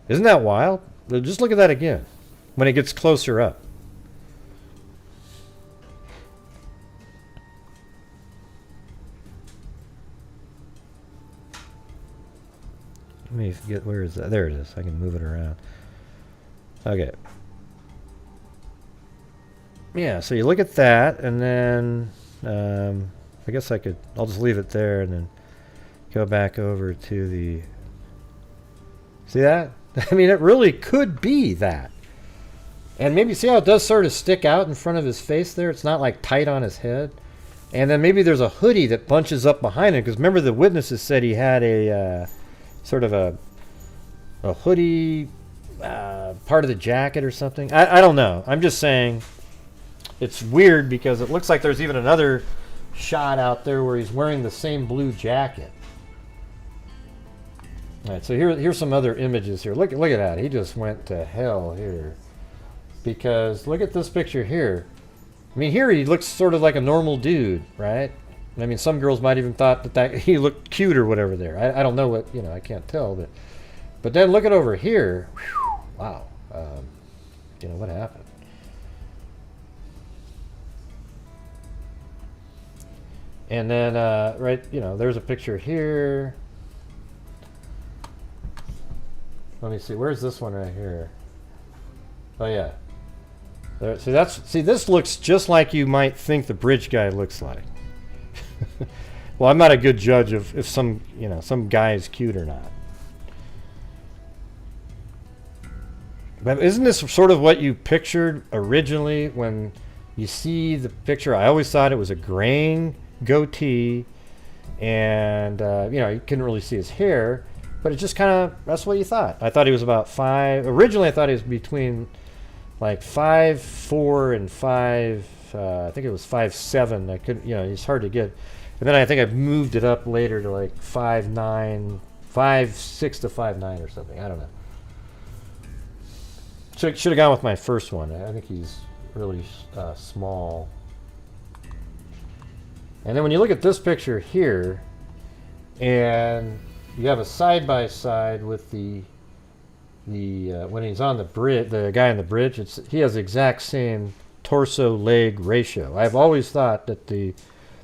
Isn't that wild? Just look at that again when it gets closer up. Let me get, where is that? There it is. I can move it around. Okay. Yeah, so you look at that, and then I guess I'll just leave it there and then go back over to the, see that? I mean, it really could be that. And maybe see how it does sort of stick out in front of his face there? It's not like tight on his head. And then maybe there's a hoodie that bunches up behind him, because remember the witnesses said he had a sort of a hoodie part of the jacket or something. I don't know. I'm just saying it's weird because it looks like there's even another shot out there where he's wearing the same blue jacket. All right, so here's some other images here. Look at that. He just went to hell here. Because look at this picture here. I mean, here he looks sort of like a normal dude, right? I mean, some girls might even thought that he looked cute or whatever there. I don't know what, I can't tell. But then look at over here. Whew, wow. You know, what happened? And then, right, you know, there's a picture here. Let me see. Where's this one right here? Oh yeah. There, see, this looks just like you might think the bridge guy looks like. Well, I'm not a good judge of if some guy is cute or not. But isn't this sort of what you pictured originally when you see the picture? I always thought it was a graying goatee, and you know, you couldn't really see his hair, but it just kind of, that's what you thought. I thought he was about 5. Originally, I thought he was between like 5'4" and 5. I think it was 5'7". I couldn't, you know, it's hard to get. And then I think I moved it up later to like 5'9", 5'6" to 5'9" or something. I don't know. Should have gone with my first one. I think he's really small. And then when you look at this picture here, and you have a side-by-side with the when he's on the bridge, the guy on the bridge, he has the exact same torso-leg ratio. I've always thought that the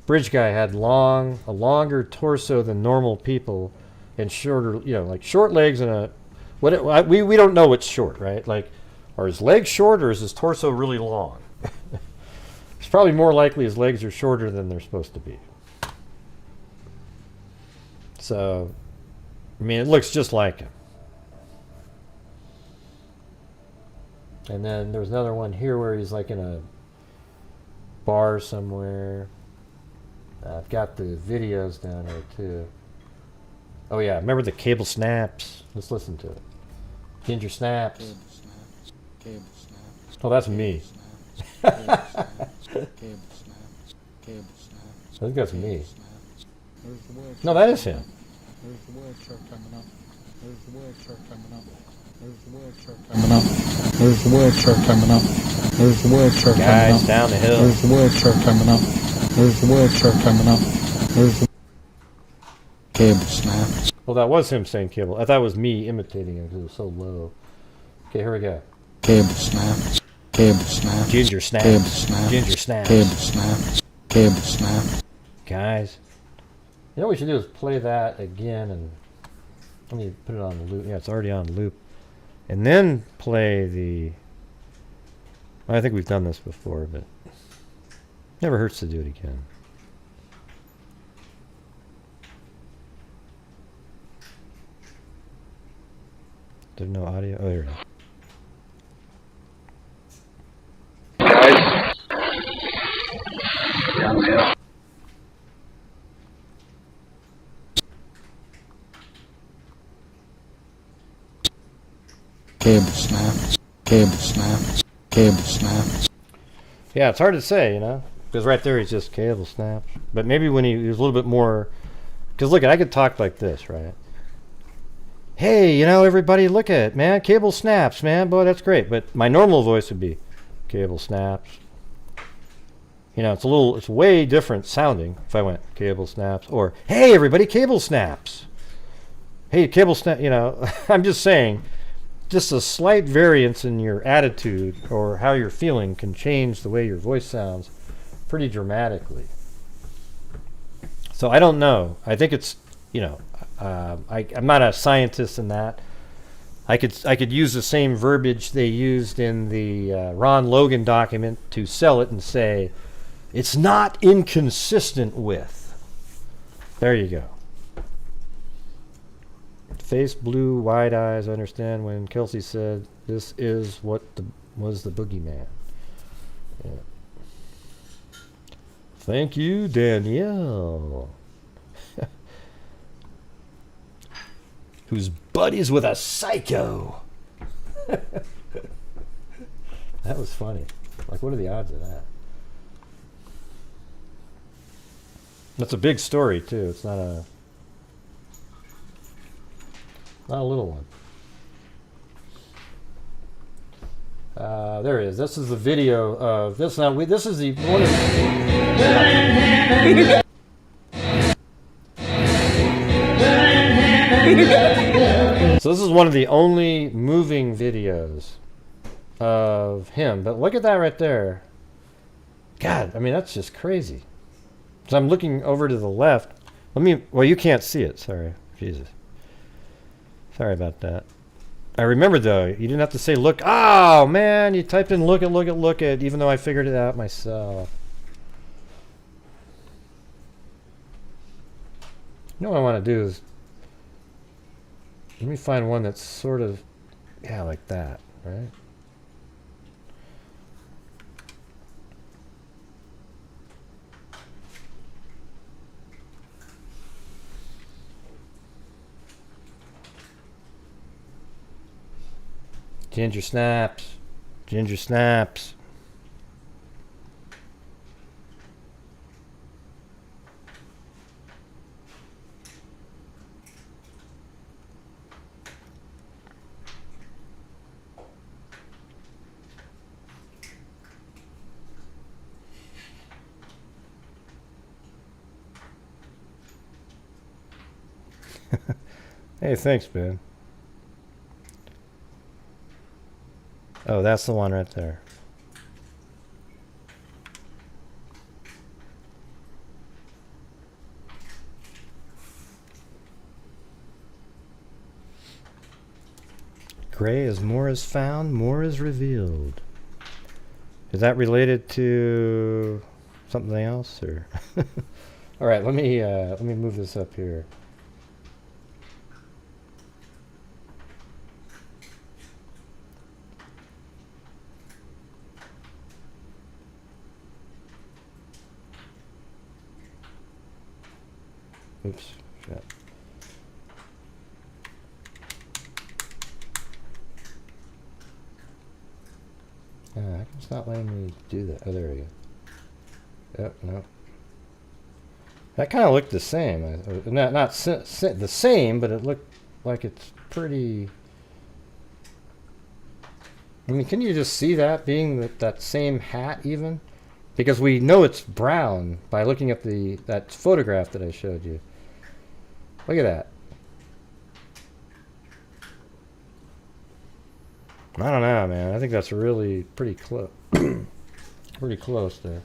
bridge guy had a longer torso than normal people, and shorter, you know, like short legs and a we don't know what's short, right? Like, are his legs short or is his torso really long? It's probably more likely his legs are shorter than they're supposed to be. So, I mean, it looks just like him. And then there's another one here where he's like in a bar somewhere. I've got the videos down here too. Oh yeah, remember the cable snaps? Let's listen to it. Ginger snaps. Cable snaps. Oh, that's me. Cable snaps. Cable snaps. I think that's me. There's the word No, that is him. There's the word shirt coming up. There's the word shirt coming up. There's the word shirt coming up. There's the word shirt coming up. There's the word shirt coming up. Guys down the hill. There's the word shirt coming up. There's the word shirt coming up. There's the cable snaps. Well, that was him saying cable. I thought it was me imitating him because it was so low. Okay, here we go. Cable snaps. Cable snaps. Ginger snaps. Cable snaps. Ginger snaps. Cable snaps. Cable snaps. Guys, you know what we should do is play that again, and let me put it on loop. Yeah, it's already on loop. And then play the... I think we've done this before, but never hurts to do it again. There's no audio? Oh, there it is. Cable snaps. Cable snaps. Cable snaps. Yeah, it's hard to say, you know, because right there he's just cable snaps. But maybe when he was a little bit more, because look, I could talk like this, right? Hey, you know, everybody, look at it, man. Cable snaps, man. Boy, that's great. But my normal voice would be cable snaps. You know, it's way different sounding if I went cable snaps or hey, everybody, cable snaps. Hey, cable snap. You know, I'm just saying. Just a slight variance in your attitude or how you're feeling can change the way your voice sounds pretty dramatically. So I don't know. I think it's, you know, I'm not a scientist in that. I could use the same verbiage they used in the Ron Logan document to sell it and say, it's not inconsistent with. There you go. Face blue, wide eyes. I understand when Kelsey said this is what was the boogeyman. Yeah. Thank you, Danielle. Who's buddies with a psycho. That was funny. Like, what are the odds of that? That's a big story too. It's not a little one. There it is. This is the video of this. Now, this is the one. So this is one of the only moving videos of him. But look at that right there. God, I mean, that's just crazy. So I'm looking over to the left. Well, you can't see it. Sorry. Jesus. Sorry about that. I remember, though, you didn't have to say look. Oh, man, you typed in look at, even though I figured it out myself. You know what I want to do is, let me find one that's sort of, yeah, like that, right? Ginger snaps. Ginger snaps. Hey, thanks, man. Oh, that's the one right there. Gray, as more is found, more is revealed. Is that related to something else, or? All right, let me move this up here. Oops, shit. It's not letting me do that. Oh, there we go. Yep, no. That kind of looked the same. Not the same, but it looked like it's pretty... I mean, can you just see that being that same hat even? Because we know it's brown by looking at that photograph that I showed you. Look at that. I don't know, man. I think that's really pretty close. Pretty close there.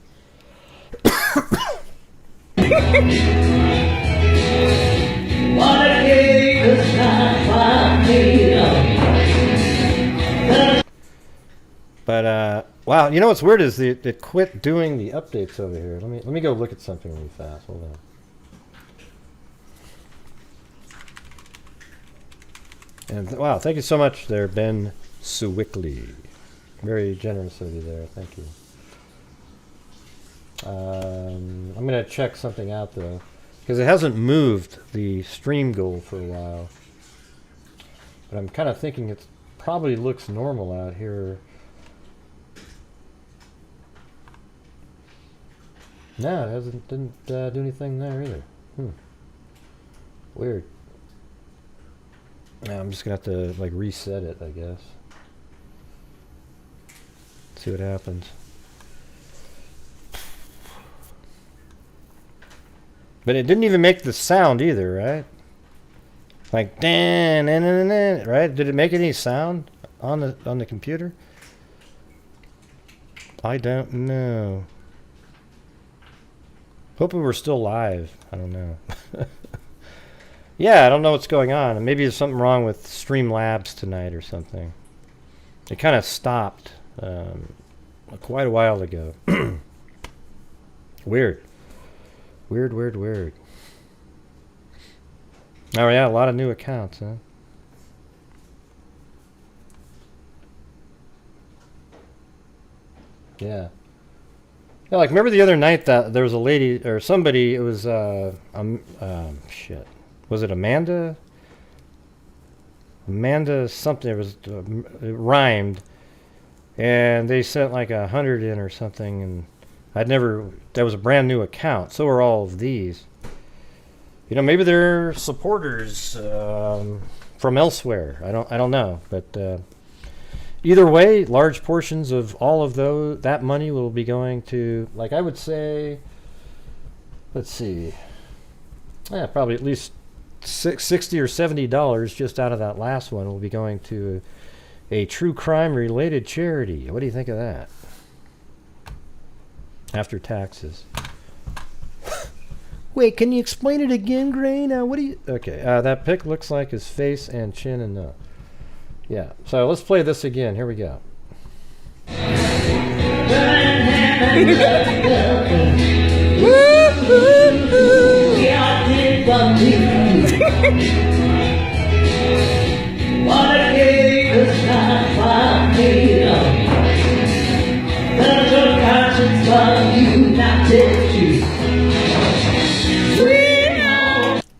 But wow, you know what's weird is it quit doing the updates over here. Let me go look at something really fast. Hold on. And wow, thank you so much there, Ben Sewickley. Very generous of you there. Thank you. I'm going to check something out, though, because it hasn't moved the stream goal for a while. But I'm kind of thinking it probably looks normal out here. No, it didn't do anything there either. Weird. Yeah, I'm just gonna have to like reset it, I guess. See what happens. But it didn't even make the sound either, right? Like dan, right? Did it make any sound on the computer? I don't know. Hoping we're still live. I don't know. Yeah, I don't know what's going on. Maybe there's something wrong with Streamlabs tonight or something. It kind of stopped quite a while ago. Weird. Weird. Oh yeah, a lot of new accounts, huh? Yeah. Yeah, like remember the other night that there was a lady or somebody, it was shit. Was it Amanda? Amanda something, it was it rhymed. And they sent like 100 in or something, and that was a brand new account. So are all of these. You know, maybe they're supporters from elsewhere. I don't know, but either way, large portions of all of that money will be going to, like I would say, let's see, probably at least $60 or $70 just out of that last one will be going to a true crime related charity. What do you think of that? After taxes. Wait, can you explain it again, Gray? Now, what do you... Okay, that pic looks like his face and chin and nose. Yeah, so let's play this again. Here we go.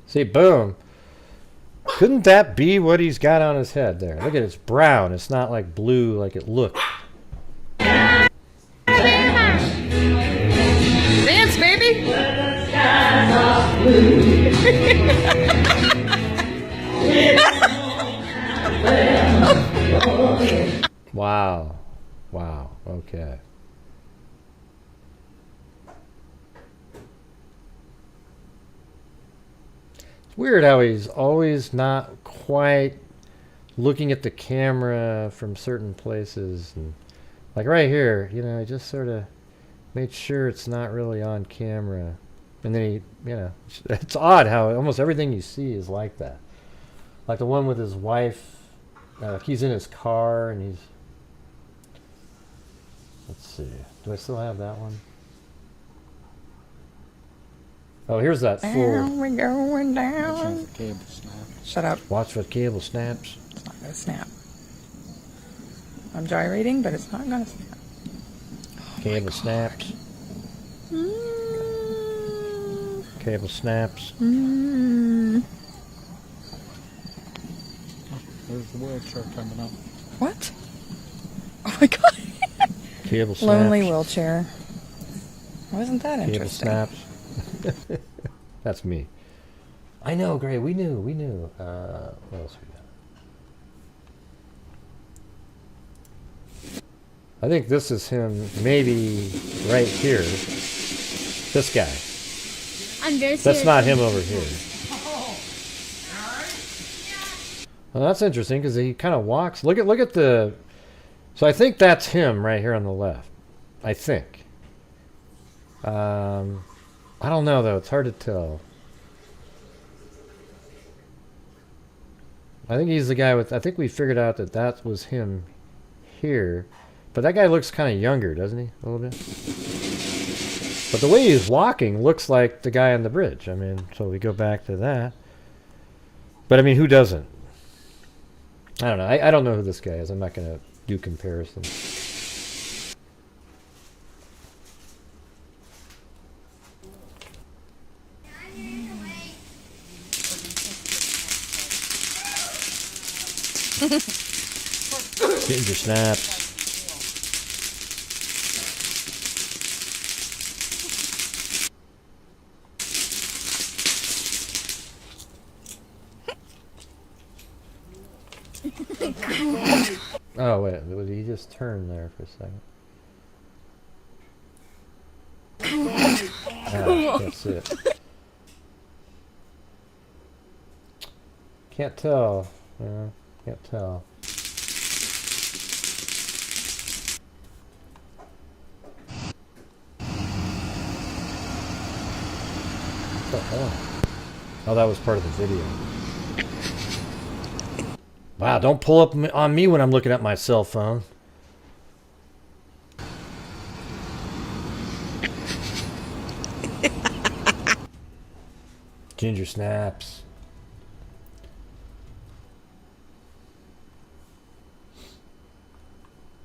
See, boom. Couldn't that be what he's got on his head there? Look at it, it's brown. It's not like blue like it looked. Dance, baby! Wow. Wow. Okay. It's weird how he's always not quite looking at the camera from certain places. And like right here, you know, he just sort of made sure it's not really on camera. And then he, you know, it's odd how almost everything you see is like that. Like the one with his wife, he's in his car and he's... Let's see. Do I still have that one? Oh, here's that full... Down we're going down. Shut up. Watch what cable snaps. It's not going to snap. I'm gyrating, but it's not going to snap. Cable snaps. Cable snaps. There's the wheelchair coming up. What? Oh my god. Cable snaps. Lonely wheelchair. Wasn't that Cable interesting? snaps. That's me. I know, Gray. We knew. What else we got? I think this is him, maybe right here. This guy. That's not him over here. Well, that's interesting because he kind of walks. Look at the. So I think that's him right here on the left. I think. I don't know though. It's hard to tell. I think he's the guy with. I think we figured out that that was him here, but that guy looks kind of younger, doesn't he? A little bit. But the way he's walking looks like the guy on the bridge. I mean, so we go back to that. But I mean, who doesn't? I don't know. I don't know who this guy is. I'm not going to do comparisons. Ginger snaps. Oh wait, did he just turn there for a second? Ah, that's it. Can't tell. Can't tell. What the hell? Oh, that was part of the video. Wow, don't pull up on me when I'm looking at my cell phone. Ginger snaps.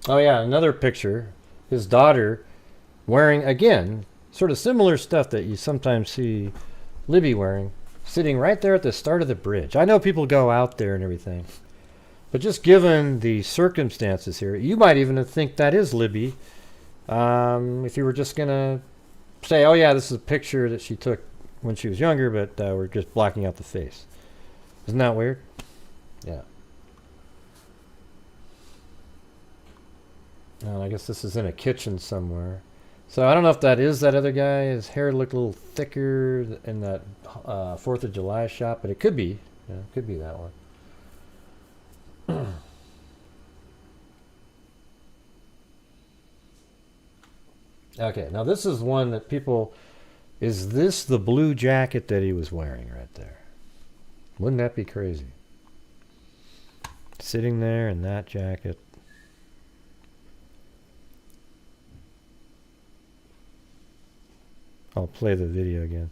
Oh yeah, another picture. His daughter wearing, again, sort of similar stuff that you sometimes see Libby wearing, sitting right there at the start of the bridge. I know people go out there and everything. But just given the circumstances here, you might even think that is Libby. If you were just going to say, oh yeah, this is a picture that she took when she was younger, but we're just blocking out the face. Isn't that weird? Yeah. I guess this is in a kitchen somewhere. So I don't know if that is that other guy. His hair looked a little thicker in that 4th of July shot, but it could be. Yeah, it could be that one. Okay, now this is one that people... Is this the blue jacket that he was wearing right there? Wouldn't that be crazy? Sitting there in that jacket. I'll play the video again.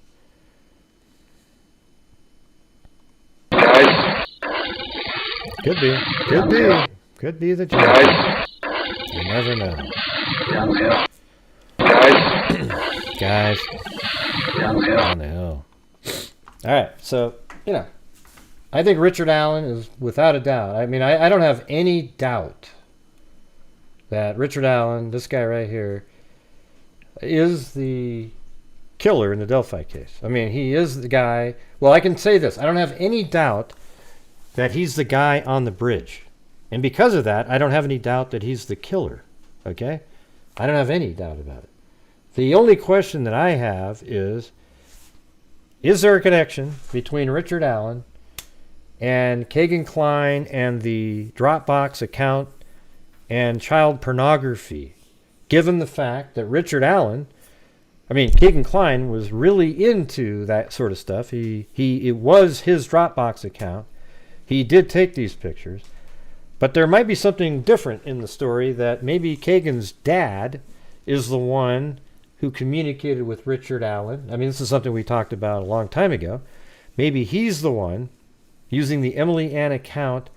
Guys. Could be. Could be. Could be the jacket. You never know. Guys. Guys. Down the hill. Alright, so, you know, I think Richard Allen is without a doubt. I mean, I don't have any doubt that Richard Allen, this guy right here, is the killer in the Delphi case. I mean, he is the guy. Well, I can say this. I don't have any doubt that he's the guy on the bridge. And because of that, I don't have any doubt that he's the killer. Okay? I don't have any doubt about it. The only question that I have is there a connection between Richard Allen and Kegan Kline and the Dropbox account and child pornography, given the fact that Richard Allen, I mean, Kegan Kline was really into that sort of stuff. It was his Dropbox account. He did take these pictures. But there might be something different in the story, that maybe Kegan's dad is the one who communicated with Richard Allen. I mean, this is something we talked about a long time ago. Maybe he's the one using the Emily Ann account,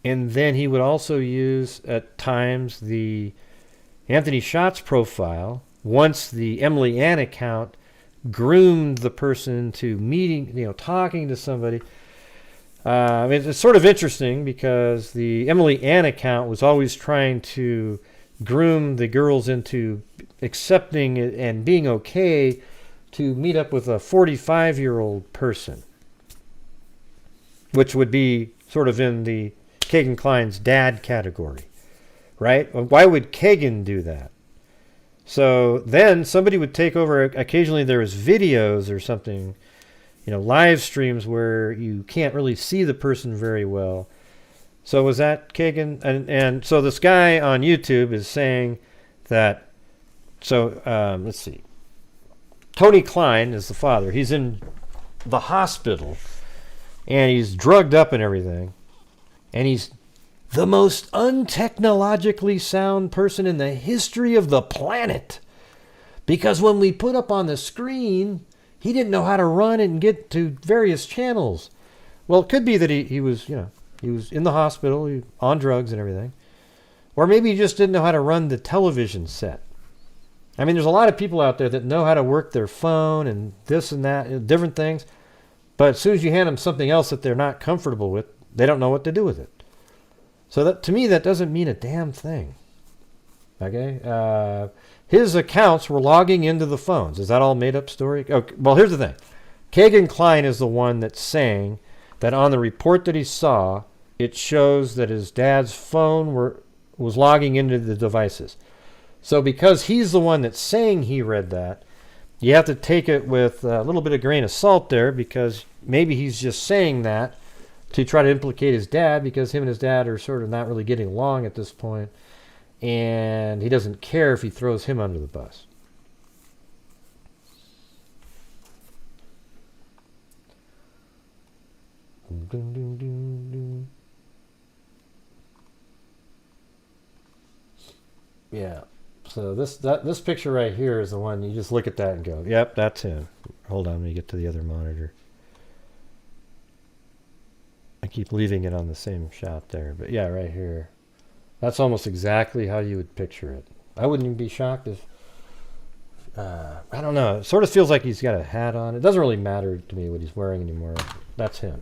and then he would also use at times the Anthony Schatz profile once the Emily Ann account groomed the person to meeting, you know, talking to somebody. I mean, it's sort of interesting because the Emily Ann account was always trying to groom the girls into accepting it and being okay to meet up with a 45-year-old person, which would be sort of in the Kegan Kline's dad category, right? Why would Kegan do that? So then somebody would take over. Occasionally there was videos or something, you know, live streams where you can't really see the person very well. So was that Kegan? And so this guy on YouTube is saying that, so let's see. Tony Kline is the father. He's in the hospital and he's drugged up and everything. And he's the most untechnologically sound person in the history of the planet. Because when we put up on the screen, he didn't know how to run and get to various channels. Well, it could be that he was, you know, he was in the hospital on drugs and everything. Or maybe he just didn't know how to run the television set. I mean, there's a lot of people out there that know how to work their phone and this and that, and different things. But as soon as you hand them something else that they're not comfortable with, they don't know what to do with it. So that, to me, that doesn't mean a damn thing. Okay? His accounts were logging into the phones. Is that all made up story? Okay, well, here's the thing. Kegan Kline is the one that's saying that on the report that he saw, it shows that his dad's phone was logging into the devices. So because he's the one that's saying he read that, you have to take it with a little bit of grain of salt there, because maybe he's just saying that to try to implicate his dad, because him and his dad are sort of not really getting along at this point, and he doesn't care if he throws him under the bus. Yeah. So this picture right here is the one you just look at that and go, yep, that's him. Hold on, let me get to the other monitor. I keep leaving it on the same shot there, but yeah, right here. That's almost exactly how you would picture it. I wouldn't even be shocked if, I don't know, it sort of feels like he's got a hat on. It doesn't really matter to me what he's wearing anymore. That's him.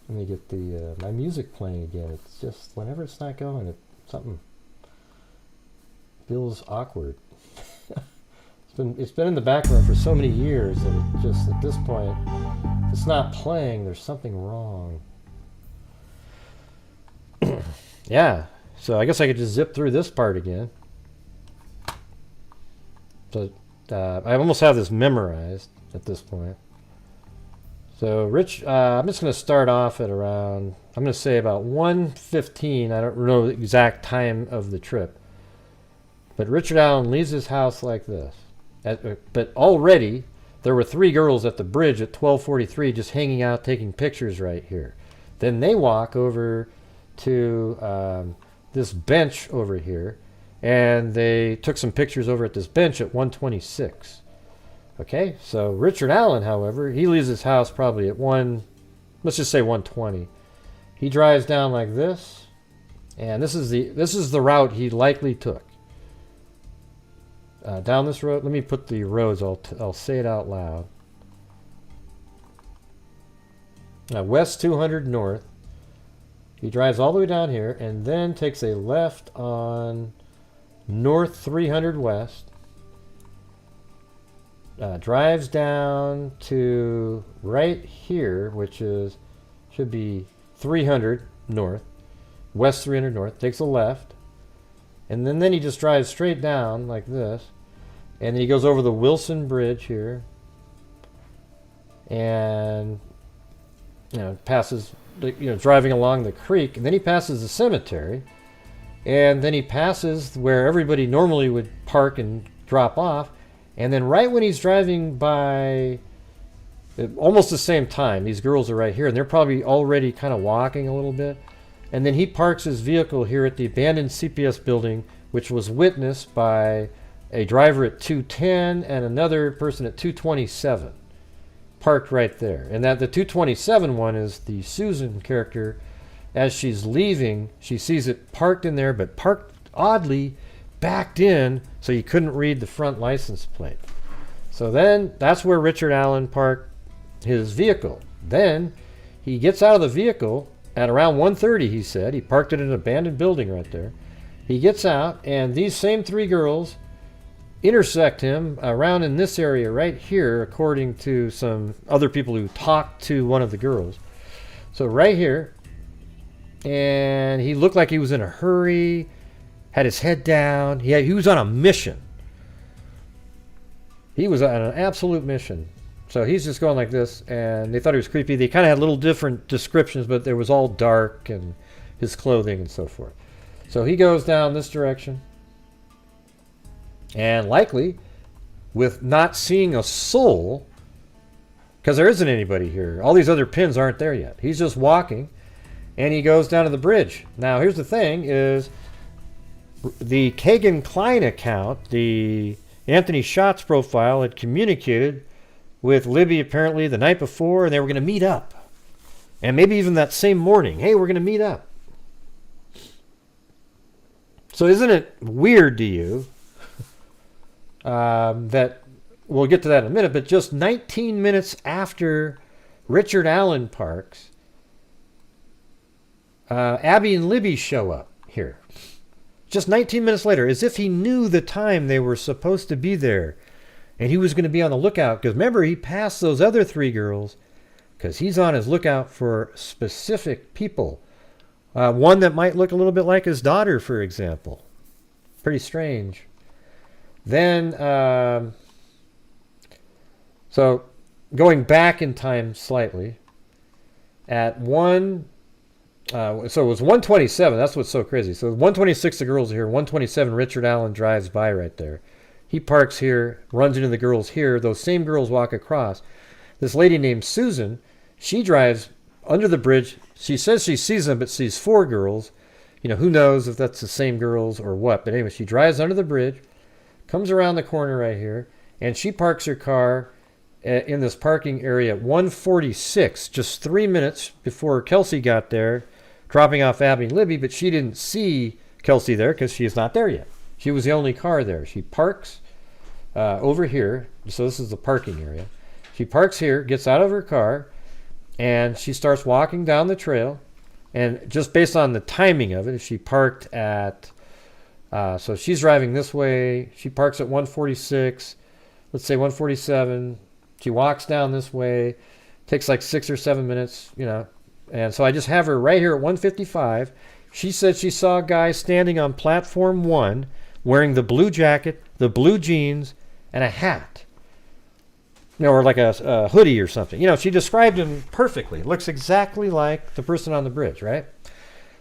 Let me get the my music playing again. It's just whenever it's not going, something feels awkward. It's been in the background for so many years that it just, at this point, if it's not playing, there's something wrong. Yeah, so I guess I could just zip through this part again. So I almost have this memorized at this point. So Rich, I'm just going to start off at around, I'm going to say about 1:15. I don't know the exact time of the trip. But Richard Allen leaves his house like this. But already there were 3 girls at the bridge at 12:43 just hanging out taking pictures right here. Then they walk over to this bench over here, and they took some pictures over at this bench at 1:26. Okay, so Richard Allen, however, he leaves his house probably at let's just say 1:20. He drives down like this, and this is the route he likely took. Down this road, let me put the roads, I'll say it out loud. West 200 north. He drives all the way down here and then takes a left on north 300 west. Drives down to right here, which should be 300 north, west 300 north. Takes a left, and then he just drives straight down like this, and then he goes over the Wilson Bridge here, and passes, driving along the creek, and then he passes the cemetery, and then he passes where everybody normally would park and drop off. And then right when he's driving by, almost the same time, these girls are right here, and they're probably already kind of walking a little bit. And then he parks his vehicle here at the abandoned CPS building, which was witnessed by a driver at 2:10 and another person at 2:27. Parked right there. And that the 2:27 one is the Susan character. As she's leaving, she sees it parked in there, but parked oddly backed in, so you couldn't read the front license plate. So then that's where Richard Allen parked his vehicle. Then he gets out of the vehicle at around 1:30, he said. He parked it in an abandoned building right there. He gets out, and these same 3 girls intersect him around in this area right here, according to some other people who talked to one of the girls. So right here, and he looked like he was in a hurry, had his head down. He was on a mission. He was on an absolute mission. So he's just going like this, and they thought he was creepy. They kind of had little different descriptions, but it was all dark and his clothing and so forth. So he goes down this direction, and likely with not seeing a soul, because there isn't anybody here. All these other pins aren't there yet. He's just walking, and he goes down to the bridge. Now here's the thing is, the Kegan Kline account, the Anthony Schatz profile, had communicated with Libby apparently the night before, and they were going to meet up. And maybe even that same morning. Hey, we're going to meet up. So isn't it weird to you that, we'll get to that in a minute, but just 19 minutes after Richard Allen parks, Abby and Libby show up here. Just 19 minutes later, as if he knew the time they were supposed to be there. And he was going to be on the lookout. Because remember, he passed those other 3 girls. Because he's on his lookout for specific people. One that might look a little bit like his daughter, for example. Pretty strange. Then, so going back in time slightly. At so it was 1:27. That's what's so crazy. So 1:26, the girls are here. 1:27, Richard Allen drives by right there. He parks here, runs into the girls here. Those same girls walk across. This lady named Susan, she drives under the bridge. She says she sees them, but sees 4 girls. Who knows if that's the same girls or what. But anyway, she drives under the bridge, comes around the corner right here, and she parks her car in this parking area at 1:46, just 3 minutes before Kelsey got there, dropping off Abby and Libby, but she didn't see Kelsey there because she is not there yet. She was the only car there. She parks over here. So this is the parking area. She parks here, gets out of her car, and she starts walking down the trail. And just based on the timing of it, if she parked at, so she's driving this way. She parks at 1:46, let's say 1:47. She walks down this way. Takes like 6 or 7 minutes, And so I just have her right here at 1:55. She said she saw a guy standing on platform 1 wearing the blue jacket, the blue jeans, and a hat. or like a hoodie or something. She described him perfectly. Looks exactly like the person on the bridge, right?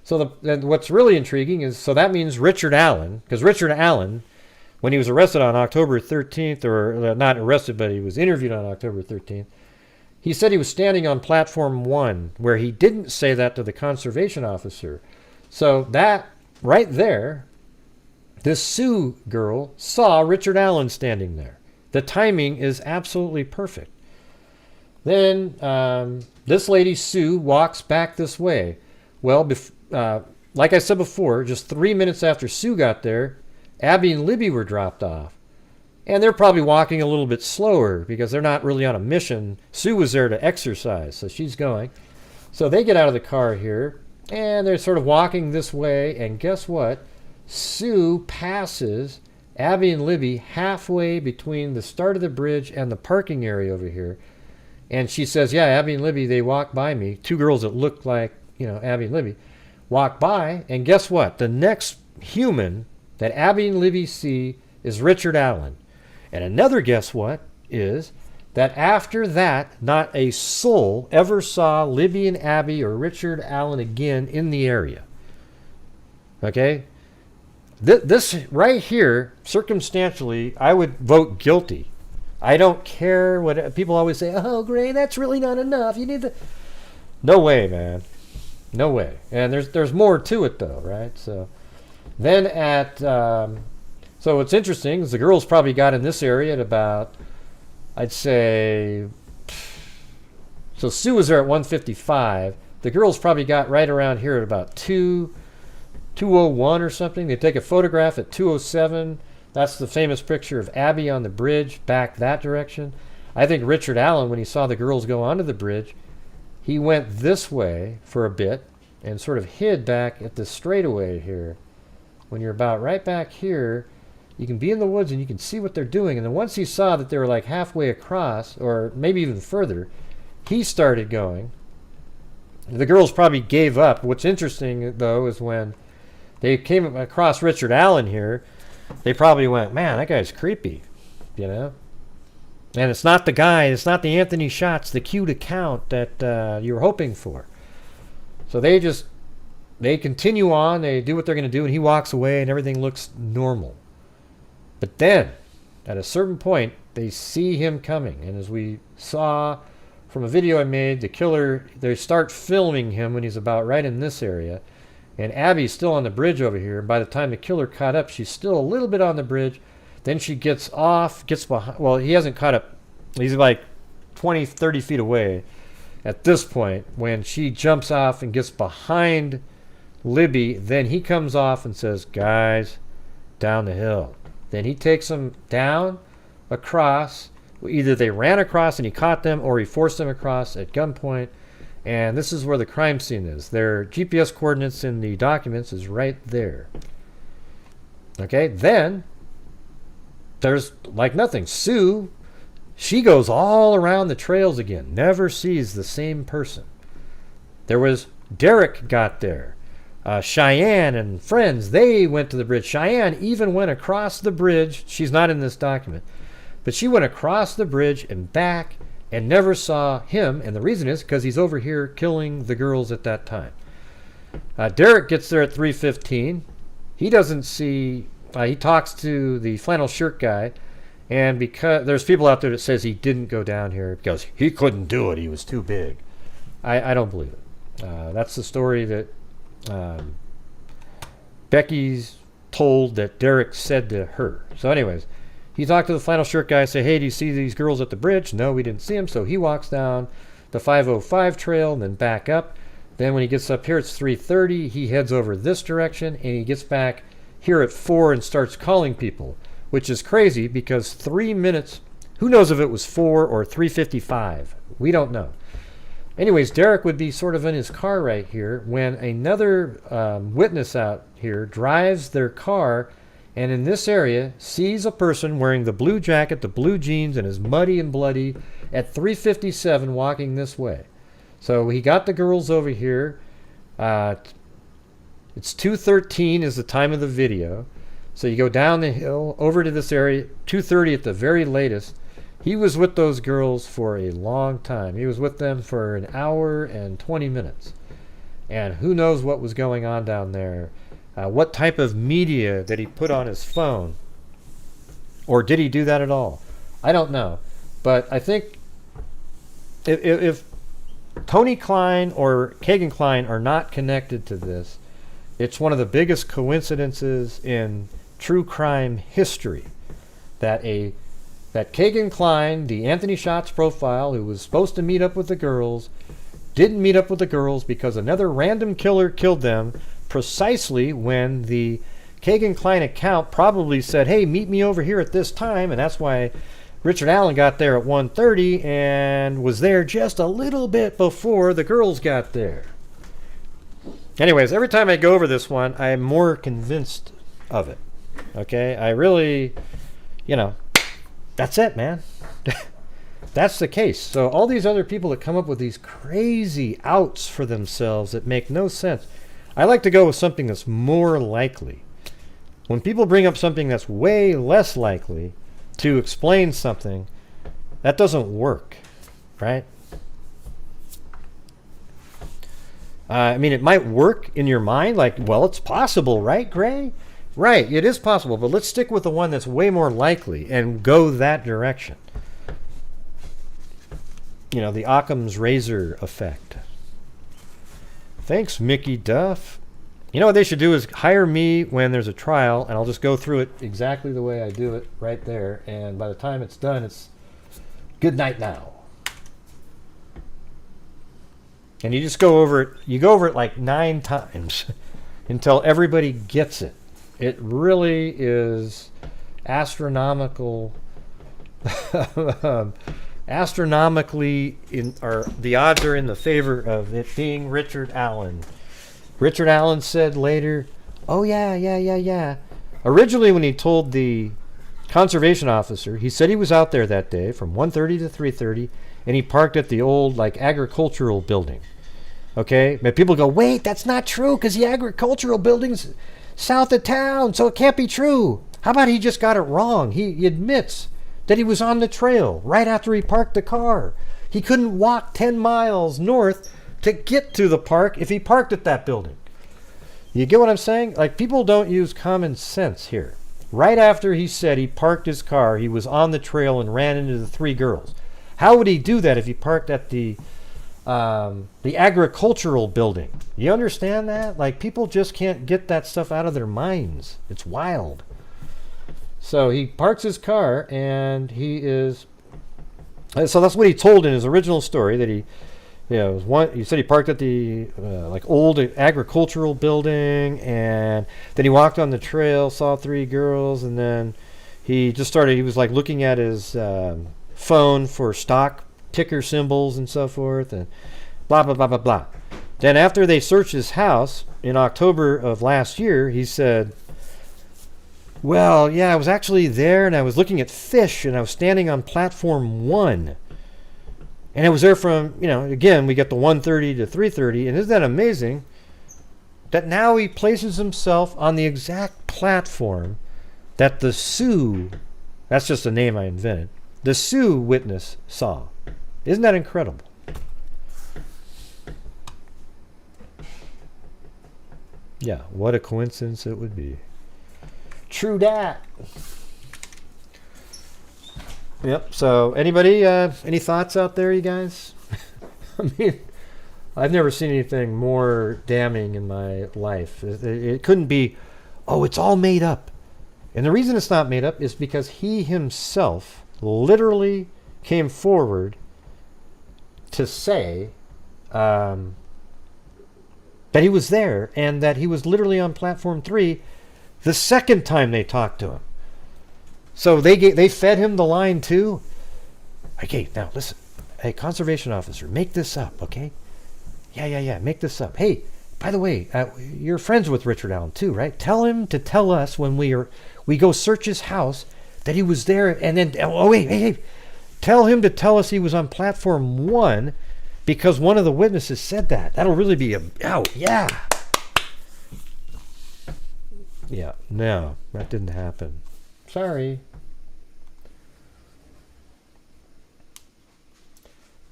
So then what's really intriguing is, so that means Richard Allen, because Richard Allen, when he was arrested on October 13th, or not arrested, but he was interviewed on October 13th, he said he was standing on platform 1, where he didn't say that to the conservation officer. So that right there, this Sue girl saw Richard Allen standing there. The timing is absolutely perfect. Then this lady, Sue, walks back this way. Well, like I said before, just 3 minutes after Sue got there, Abby and Libby were dropped off. And they're probably walking a little bit slower because they're not really on a mission. Sue was there to exercise, so she's going. So they get out of the car here, and they're sort of walking this way, and guess what? Sue passes Abby and Libby halfway between the start of the bridge and the parking area over here. And she says, yeah, Abby and Libby, they walked by me. Two girls that looked like, Abby and Libby, walk by. And guess what? The next human that Abby and Libby see is Richard Allen. And another guess what is that after that, not a soul ever saw Libby and Abby or Richard Allen again in the area. Okay? This right here, circumstantially, I would vote guilty. I don't care what people always say, oh, Gray, that's really not enough. You need to... No way, man. No way. And there's more to it, though, right? So then so what's interesting is the girls probably got in this area at about, I'd say... So Sue was there at 1:55. The girls probably got right around here at about 2:01 or something. They take a photograph at 2:07. That's the famous picture of Abby on the bridge back that direction. I think Richard Allen, when he saw the girls go onto the bridge, he went this way for a bit and sort of hid back at the straightaway here. When you're about right back here, you can be in the woods and you can see what they're doing. And then once he saw that they were like halfway across, or maybe even further, he started going. The girls probably gave up. What's interesting, though, is when they came across Richard Allen here, they probably went, man, that guy's creepy, And it's not the guy, it's not the Anthony Shots, the cute account that you were hoping for. So they continue on, they do what they're going to do, and he walks away and everything looks normal. But then, at a certain point, they see him coming. And as we saw from a video I made, the killer, they start filming him when he's about right in this area. And Abby's still on the bridge over here. By the time the killer caught up, she's still a little bit on the bridge. Then she gets off, gets behind. Well, he hasn't caught up. He's like 20, 30 feet away at this point. When she jumps off and gets behind Libby, then he comes off and says, guys, down the hill. Then he takes them down, across. Either they ran across and he caught them, or he forced them across at gunpoint. And this is where the crime scene is. Their GPS coordinates in the documents is right there. Okay, then there's like nothing. Sue, she goes all around the trails again. Never sees the same person. There was Derek got there. Cheyenne and friends, they went to the bridge. Cheyenne even went across the bridge. She's not in this document. But she went across the bridge and back and never saw him. And the reason is because he's over here killing the girls at that time. Derek gets there at 3:15. He doesn't see... he talks to the flannel shirt guy. And because there's people out there that says he didn't go down here because he couldn't do it. He was too big. I don't believe it. That's the story that Becky's told that Derek said to her. So anyways, he talked to the flannel shirt guy, say, hey, do you see these girls at the bridge? No, we didn't see them. So he walks down the 505 trail and then back up. Then when he gets up here, it's 3:30. He heads over this direction and he gets back here at 4 and starts calling people, which is crazy because 3 minutes, who knows if it was 4 or 3:55? We don't know. Anyways, Derek would be sort of in his car right here when another witness out here drives their car and in this area sees a person wearing the blue jacket, the blue jeans, and is muddy and bloody at 3:57 walking this way. So he got the girls over here. It's 2:13 is the time of the video. So you go down the hill over to this area, 2:30 at the very latest. He was with those girls for a long time. He was with them for an hour and 20 minutes. And who knows what was going on down there. What type of media that he put on his phone. Or did he do that at all? I don't know. But I think if Tony Kline or Kegan Kline are not connected to this, it's one of the biggest coincidences in true crime history that Kegan Kline, the Anthony Shots profile, who was supposed to meet up with the girls, didn't meet up with the girls because another random killer killed them precisely when the Kegan Kline account probably said, hey, meet me over here at this time, and that's why Richard Allen got there at 1:30 and was there just a little bit before the girls got there. Anyways, every time I go over this one, I am more convinced of it. Okay? I really, that's it, man. That's the case. So all these other people that come up with these crazy outs for themselves that make no sense, I like to go with something that's more likely. When people bring up something that's way less likely to explain something, that doesn't work, right? I mean, it might work in your mind, like, well, it's possible, right, Gray? Right, it is possible, but let's stick with the one that's way more likely and go that direction. The Occam's razor effect. Thanks, Mickey Duff. You know what they should do is hire me when there's a trial, and I'll just go through it exactly the way I do it right there, and by the time it's done, it's good night now. And you just go over it. You go over it like 9 times until everybody gets it. It really is astronomical. Astronomically, the odds are in the favor of it being Richard Allen. Richard Allen said later, oh yeah. Originally, when he told the conservation officer, he said he was out there that day from 1:30 to 3:30, and he parked at the old agricultural building. Okay, but people go, wait, that's not true because the agricultural building's south of town, so it can't be true. How about he just got it wrong? He admits that he was on the trail right after he parked the car. He couldn't walk 10 miles north to get to the park if he parked at that building. You get what I'm saying? Like, people don't use common sense here. Right after he said he parked his car, he was on the trail and ran into the 3 girls. How would he do that if he parked at the agricultural building? You understand that? Like, people just can't get that stuff out of their minds. It's wild. So he parks his car, and he is... So that's what he told in his original story, that he said he parked at the old agricultural building, and then he walked on the trail, saw 3 girls, and then he was looking at his phone for stock ticker symbols and so forth, and blah, blah, blah, blah, blah. Then after they searched his house in October of last year, he said, well, yeah, I was actually there, and I was looking at fish, and I was standing on platform 1. And I was there from, again, we get the 1:30 to 3:30, and isn't that amazing that now he places himself on the exact platform that the Sioux, that's just a name I invented, the Sioux witness saw. Isn't that incredible? Yeah, what a coincidence it would be. True dat. Yep. So, anybody, any thoughts out there, you guys? I mean, I've never seen anything more damning in my life. It couldn't be, oh, it's all made up. And the reason it's not made up is because he himself literally came forward to say that he was there and that he was literally on platform 3 the second time they talked to him. So they fed him the line too. Okay, now listen. Hey, conservation officer, make this up, okay? Yeah, make this up. Hey, by the way, you're friends with Richard Allen too, right? Tell him to tell us when we go search his house that he was there, and then hey, tell him to tell us he was on platform 1 because one of the witnesses said that. That'll really be yeah. Yeah, no, that didn't happen. Sorry.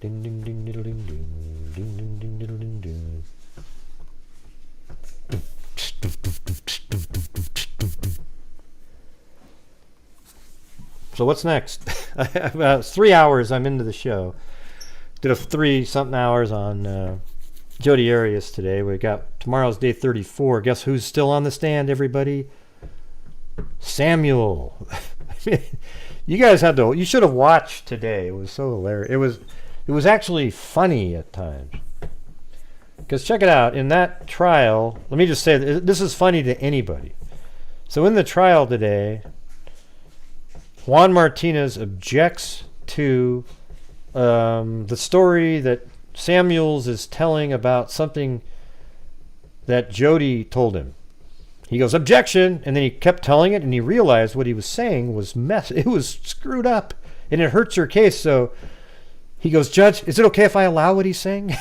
Ding ding ding diddle ding ding ding ding ding diddle ding ding. So what's next? About 3 hours I'm into the show. Did a 3-something hours on Jodi Arias today. We got tomorrow's day 34. Guess who's still on the stand, everybody? Samuel. You guys had to. You should have watched today. It was so hilarious. It was actually funny at times. Because check it out. In that trial, let me just say this is funny to anybody. So in the trial today, Juan Martinez objects to the story that Samuels is telling about something that Jodi told him. He goes, objection, and then he kept telling it, and he realized what he was saying was it was screwed up, and it hurts her case. So he goes, Judge, is it okay if I allow what he's saying?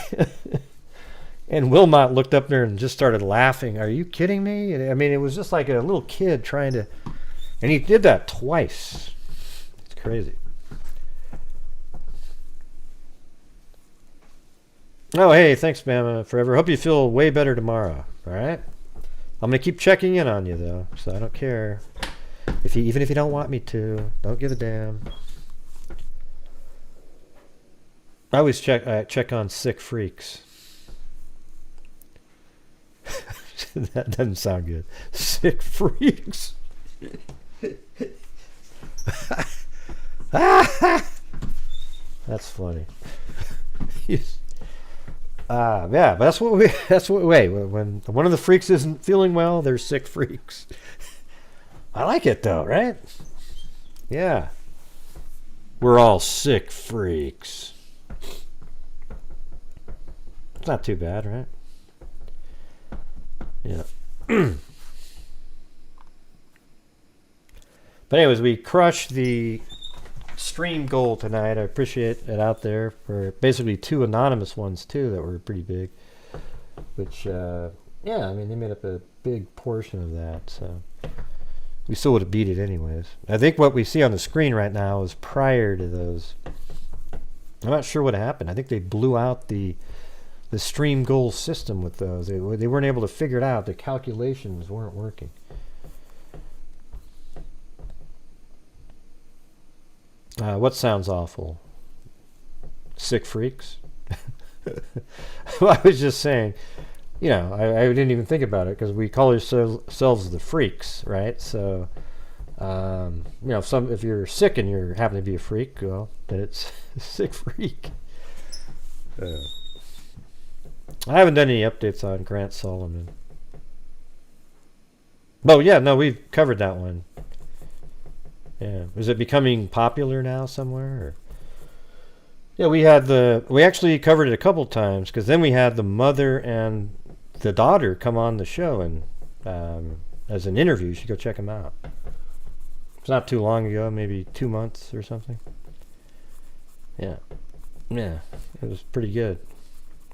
And Wilmot looked up there and just started laughing. Are you kidding me? I mean, it was just like a little kid trying to, and he did that twice. It's crazy. Oh, hey, thanks, Mama Forever. Hope you feel way better tomorrow, all right? I'm going to keep checking in on you, though, so I don't care. Even if you don't want me to, don't give a damn. I always check on sick freaks. That doesn't sound good. Sick freaks. That's funny. Yeah, but that's what when one of the freaks isn't feeling well, they're sick freaks. I like it though, right? Yeah. We're all sick freaks. It's not too bad, right? Yeah. But anyways, we crushed the stream goal tonight. I appreciate it out there for basically 2 anonymous ones too that were pretty big, which yeah, I mean they made up a big portion of that, so we still would have beat it anyways. I think what we see on the screen right now is prior to those. I'm not sure what happened. I think they blew out the stream goal system with those. They weren't able to figure it out. The calculations weren't working. What sounds awful? Sick freaks? Well, I was just saying, you know, I didn't even think about it because we call ourselves the freaks, right? So, you know, if you're sick and you happen to be a freak, well, then it's a sick freak. I haven't done any updates on Grant Solomon. Oh, yeah, no, we've covered that one. Yeah, is it becoming popular now somewhere? Or? Yeah, we actually covered it a couple times because then we had the mother and the daughter come on the show and as an interview. You should go check them out. It's not too long ago, maybe 2 months or something. Yeah, it was pretty good.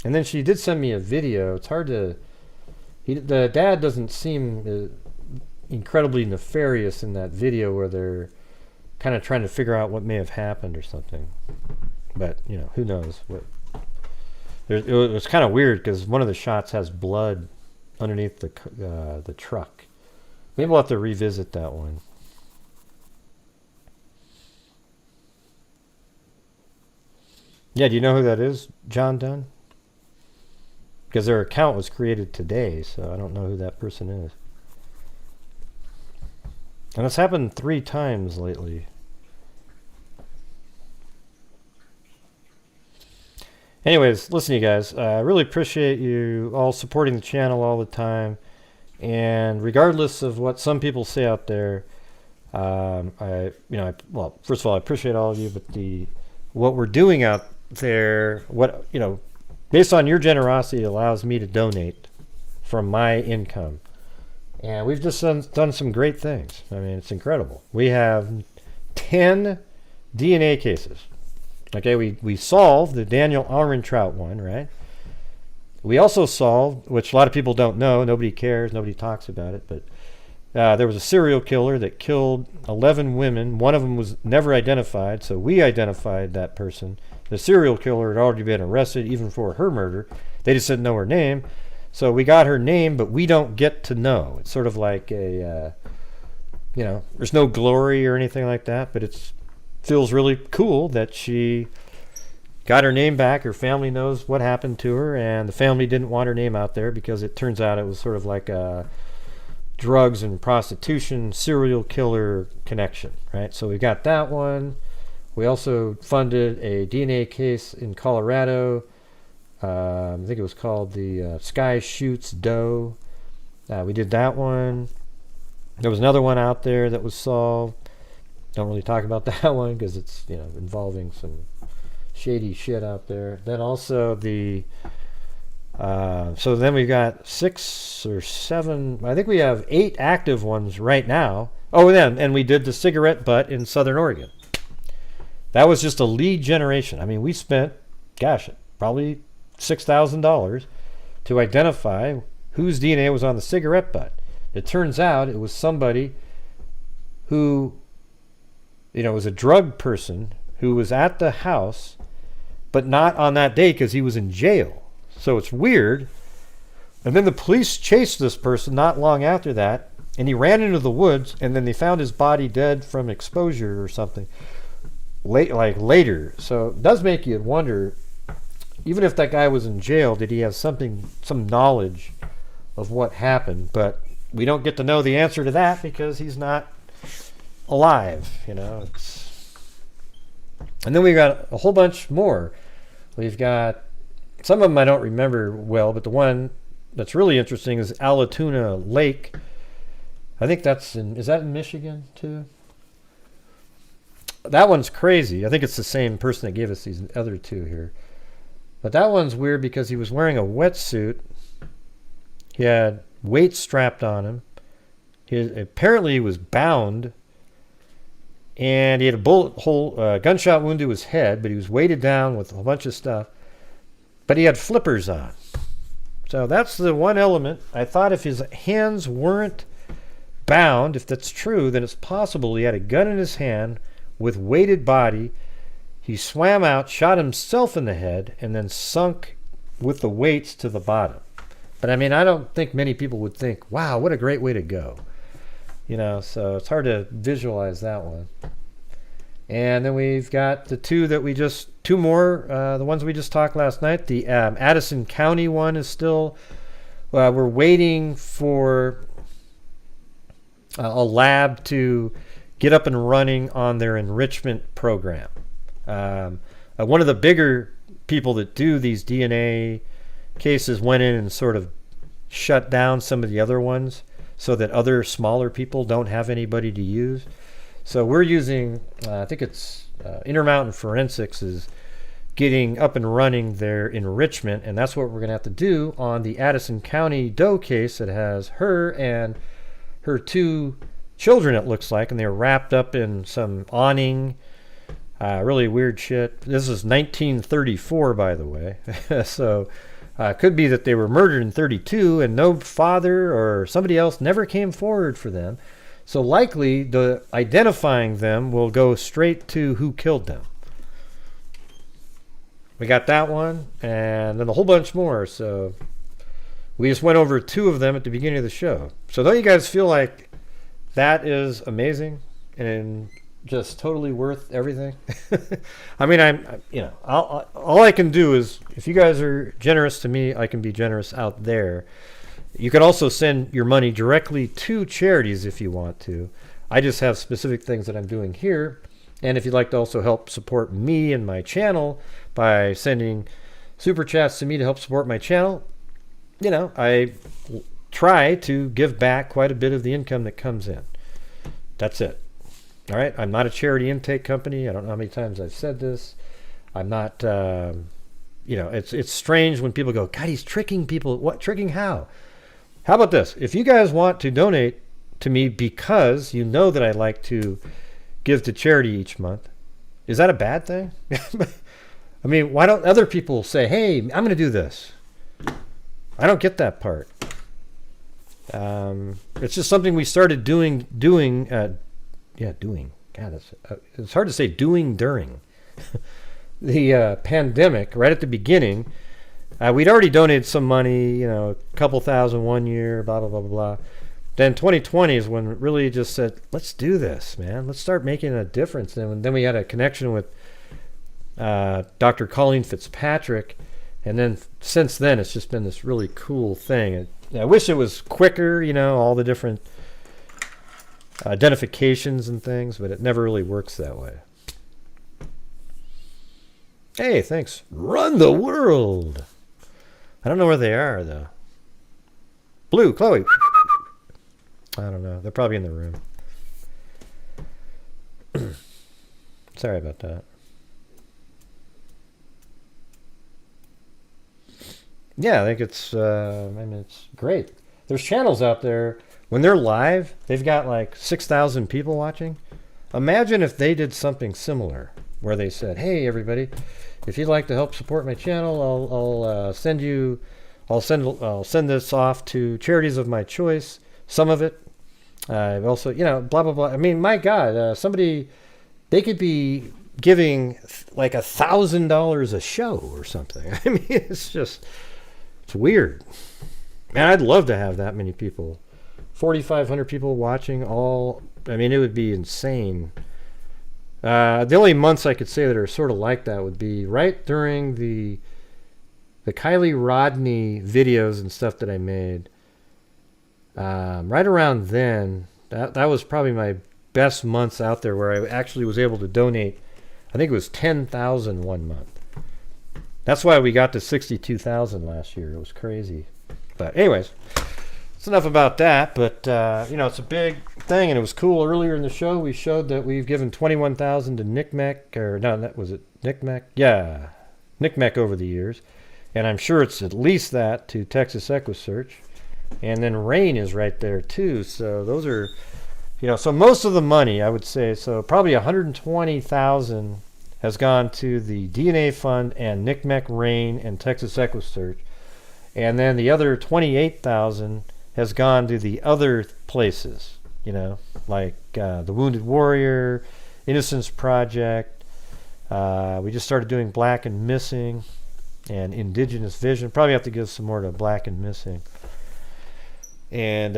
And then she did send me a video. It's hard to. The dad doesn't seem incredibly nefarious in that video where they're kind of trying to figure out what may have happened or something. But, you know, who knows? It was kind of weird because one of the shots has blood underneath the truck. Maybe we'll have to revisit that one. Yeah, do you know who that is? John Dunn? Because their account was created today, so I don't know who that person is. And it's happened 3 times lately. Anyways, listen, you guys. I really appreciate you all supporting the channel all the time. And regardless of what some people say out there, well, first of all, I appreciate all of you, but what we're doing out there, based on your generosity, allows me to donate from my income. And we've just done some great things. I mean, it's incredible. We have 10 DNA cases. Okay, we solved the Daniel Armentrout one, right? We also solved, which a lot of people don't know, nobody cares, nobody talks about it, but there was a serial killer that killed 11 women. One of them was never identified, so we identified that person the serial killer had already been arrested even for her murder. They just didn't know her name. So we got her name, but we don't get to know. It's sort of like a, there's no glory or anything like that, but it feels really cool that she got her name back. Her family knows what happened to her, and the family didn't want her name out there because it turns out it was sort of like a drugs and prostitution serial killer connection, right? So we got that one. We also funded a DNA case in Colorado. I think it was called the Sky Shoots Doe. We did that one. There was another one out there that was solved. Don't really talk about that one because it's involving some shady shit out there. Then also so then we've got 6 or 7, I think we have 8 active ones right now. Oh, and we did the cigarette butt in Southern Oregon. That was just a lead generation. I mean, we spent, probably $6,000 to identify whose DNA was on the cigarette butt. It turns out it was somebody who, was a drug person who was at the house, but not on that day because he was in jail. So it's weird. And then the police chased this person not long after that, and he ran into the woods, and then they found his body dead from exposure or something later. So it does make you wonder, even if that guy was in jail, did he have some knowledge of what happened? But we don't get to know the answer to that because he's not alive, And then we got a whole bunch more. We've got some of them I don't remember well, but the one that's really interesting is Allatoona Lake. I think is that in Michigan too? That one's crazy. I think it's the same person that gave us these other two here. But that one's weird because he was wearing a wetsuit. He had weights strapped on him. Apparently he was bound. And he had a bullet hole, gunshot wound to his head, but he was weighted down with a bunch of stuff. But he had flippers on. So that's the one element. I thought if his hands weren't bound, if that's true, then it's possible he had a gun in his hand with weighted body. He swam out, shot himself in the head, and then sunk with the weights to the bottom. But I mean, I don't think many people would think, wow, what a great way to go. So it's hard to visualize that one. And then we've got the two more, the ones we just talked last night. The Addison County one is still, we're waiting for a lab to get up and running on their enrichment program. One of the bigger people that do these DNA cases went in and sort of shut down some of the other ones so that other smaller people don't have anybody to use. So we're using, I think it's Intermountain Forensics is getting up and running their enrichment, and that's what we're going to have to do on the Addison County Doe case that has her and her 2 children, it looks like, and they're wrapped up in some awning, really weird shit. This is 1934, by the way. So it could be that they were murdered in 32 and no father or somebody else never came forward for them. So likely the identifying them will go straight to who killed them. We got that one, and then a whole bunch more. So we just went over 2 of them at the beginning of the show. So don't you guys feel like that is amazing and just totally worth everything? I mean, all I can do is, if you guys are generous to me, I can be generous out there. You can also send your money directly to charities if you want to. I just have specific things that I'm doing here. And if you'd like to also help support me and my channel by sending super chats to me to help support my channel, I try to give back quite a bit of the income that comes in. That's it. All right? I'm not a charity intake company. I don't know how many times I've said this. I'm not, it's strange when people go, God, he's tricking people. What? Tricking how? How about this? If you guys want to donate to me because you know that I like to give to charity each month, is that a bad thing? I mean, why don't other people say, hey, I'm going to do this? I don't get that part. It's just something we started doing. God, it's hard to say doing during. the pandemic, right at the beginning, we'd already donated some money, you know, a couple thousand one year, blah, blah, blah, blah, blah. Then 2020 is when it really just said, let's do this, man. Let's start making a difference. And then we had a connection with Dr. Colleen Fitzpatrick. And then since then, it's just been this really cool thing. I wish it was quicker, you know, all the different identifications and things, but it never really works that way. Hey, thanks. Run the world. I don't know where they are, though. Blue, Chloe. I don't know. They're probably in the room. Sorry about that. Yeah, I think it's it's great. There's channels out there, when they're live, they've got like 6,000 people watching. Imagine if they did something similar, where they said, hey, everybody, if you'd like to help support my channel, I'll send this off to charities of my choice, some of it. Also, you know, blah, blah, blah. I mean, my God, they could be giving like $1,000 a show or something. I mean, it's weird. Man, I'd love to have that many people. 4,500 people watching all. I mean, it would be insane. The only months I could say that are sort of like that would be right during the Kylie Rodney videos and stuff that I made. Right around then, that was probably my best months out there where I actually was able to donate. I think it was 10,000 one month. That's why we got to 62,000 last year. It was crazy. But anyways, it's enough about that. But you know, it's a big thing, and it was cool. Earlier in the show, we showed that we've given 21,000 to NCMEC, or no, that was it NCMEC? Yeah, NCMEC over the years, and I'm sure it's at least that to Texas EquiSearch. And then RAIN is right there too. So those are, you know, so most of the money, I would say, so probably 120,000 has gone to the DNA Fund and NCMEC, RAIN, and Texas EquiSearch. And then the other 28,000 has gone to the other places, you know, like the Wounded Warrior, Innocence Project. We just started doing Black and Missing and Indigenous Vision. Probably have to give some more to Black and Missing. And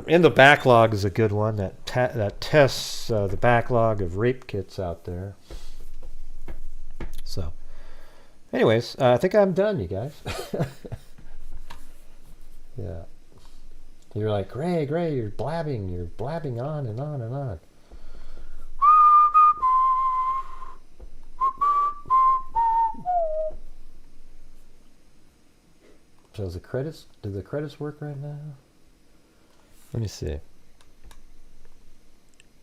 in the backlog is a good one that tests the backlog of rape kits out there. So, anyways, I think I'm done, you guys. Yeah. You're like, Gray, you're blabbing on and on and on. So do the credits work right now? Let me see. I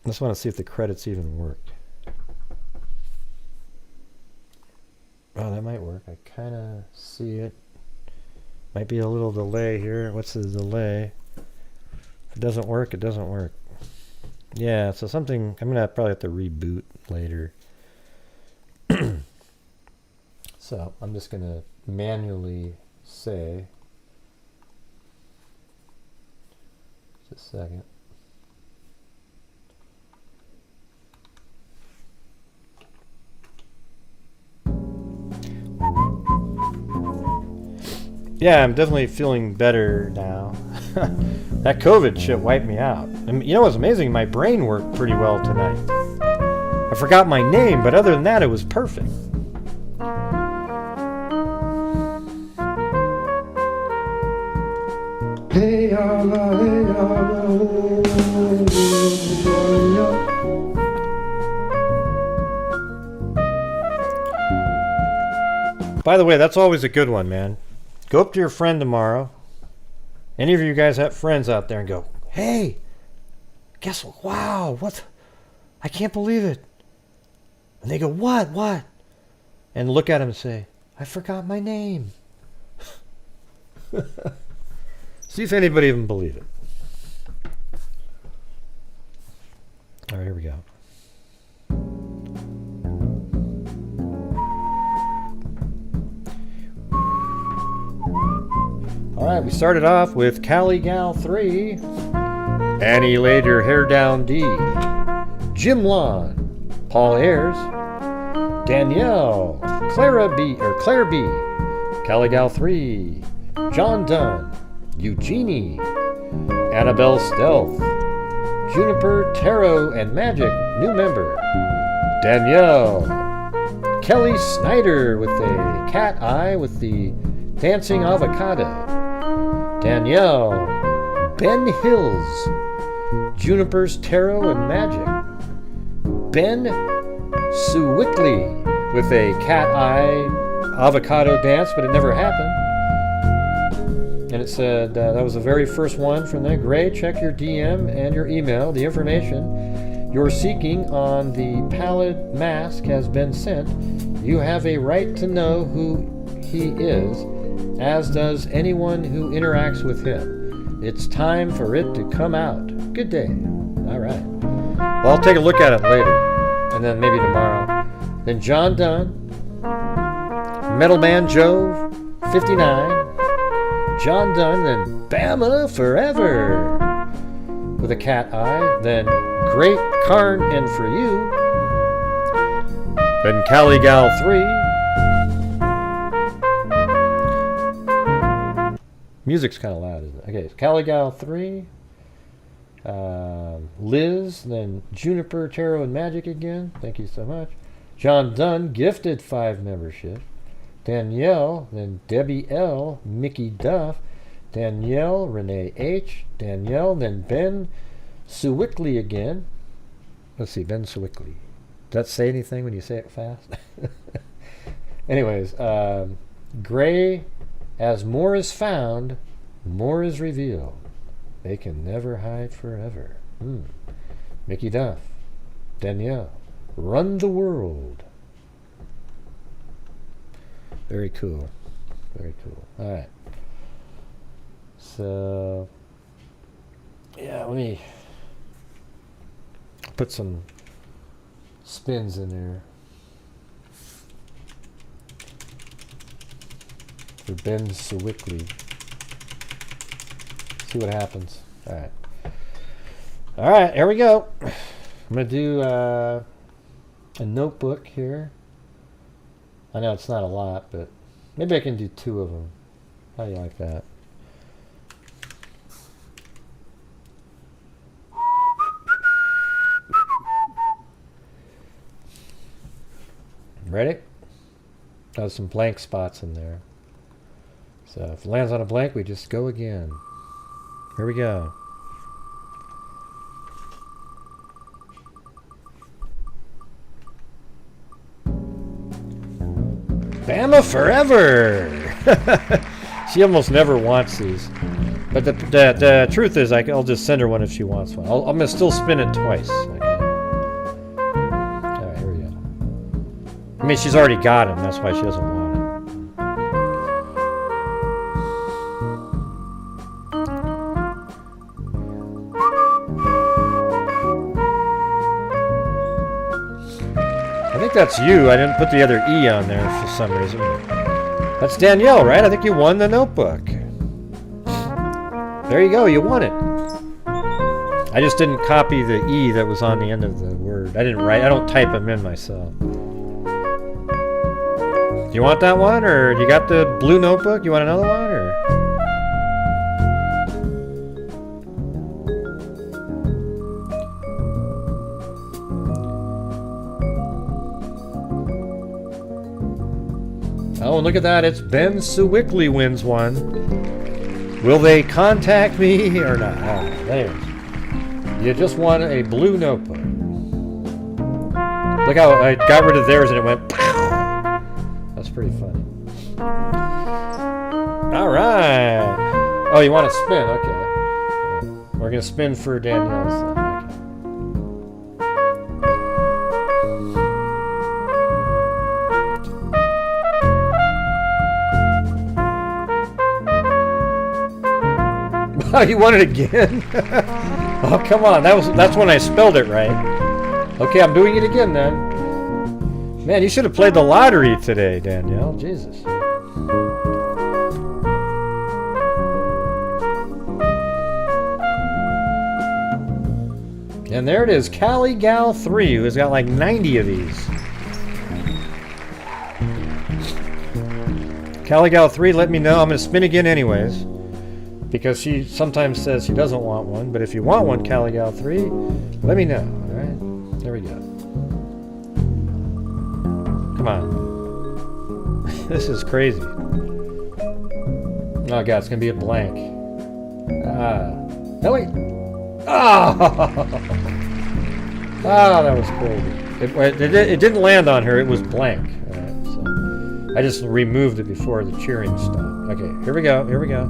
just want to see if the credits even worked. Oh, that might work. I kind of see it. Might be a little delay here. What's the delay? If it doesn't work, it doesn't work. Yeah, so something, I'm going to probably have to reboot later. So I'm just going to manually say, just a second. Yeah, I'm definitely feeling better now. That COVID shit wiped me out. And you know what's amazing? My brain worked pretty well tonight. I forgot my name, but other than that, it was perfect. Hey, Allah, hey, Allah. By the way, that's always a good one, man. Go up to your friend tomorrow. Any of you guys have friends out there and go, hey, guess what? Wow, what? I can't believe it. And they go, what? And look at them and say, I forgot my name. See if anybody even believe it. All right, here we go. All right, we started off with Cali Gal 3, Annie laid her hair down D, Jim Lawn, Paul Ayers, Danielle, Claire B, Caligal 3, John Dunn, Eugenie, Annabelle Stealth, Juniper Tarot and Magic, new member, Danielle, Kelly Snyder with a cat eye with the dancing avocado, Danielle, Ben Hills, Juniper's Tarot and Magic, Ben Suwickley with a cat eye avocado dance, but it never happened. And it said that was the very first one from there. Gray, check your DM and your email. The information you're seeking on the pallid mask has been sent. You have a right to know who he is, as does anyone who interacts with him. It's time for it to come out. Good day. All right. Well, I'll take a look at it later, and then maybe tomorrow. Then John Dunn, Metal Man Joe, 59. John Dunn, then Bama Forever with a cat eye, then Great Karn and For You, then Caligal 3. Music's kind of loud, isn't it? Okay, Caligal 3, Liz, then Juniper Tarot and Magic again. Thank you so much. John Dunn gifted 5 membership. Danielle, then Debbie L, Mickey Duff, Danielle, Renee H, Danielle, then Ben Suwickley again. Let's see, Ben Suwickley. Does that say anything when you say it fast? Anyways, Gray, as more is found, more is revealed. They can never hide forever. Mickey Duff, Danielle, Run the World. Very cool. Very cool. All right. So, yeah, let me put some spins in there for Ben Suwickley. See what happens. All right. All right, here we go. I'm going to do a notebook here. I know it's not a lot, but maybe I can do 2 of them. How do you like that? Ready? There's some blank spots in there. So if it lands on a blank, we just go again. Here we go. Bama Forever! She almost never wants these. But the truth is, I'll just send her one if she wants one. I'm going to still spin it twice. Okay. Alright, here we go. I mean, she's already got him. That's why she doesn't want it. I think that's you. I didn't put the other E on there for some reason. That's Danielle, right? I think you won the notebook. There you go. You won it. I just didn't copy the E that was on the end of the word. I don't type them in myself. Do you want that one? Or you got the blue notebook? You want another one? Or... Oh, and look at that. It's Ben Suwickley wins one. Will they contact me or not? Oh, there. You just won a blue notebook. Look how I got rid of theirs and it went pow. That's pretty funny. All right. Oh, you want to spin? Okay. We're going to spin for Danielle's. Oh, you won it again? Oh, come on. That's when I spelled it right. Okay, I'm doing it again then. Man, you should have played the lottery today, Danielle. Jesus. And there it is, Cali Gal 3, who's got like 90 of these. Caligal 3, let me know. I'm going to spin again anyways. Because she sometimes says she doesn't want one. But if you want one, Caligal 3, let me know. Alright? There we go. Come on. This is crazy. Oh god, it's going to be a blank. No, wait. Ah! Ah, that was crazy. It didn't land on her. It was blank. Alright, so I just removed it before the cheering stopped. Okay, here we go. Here we go.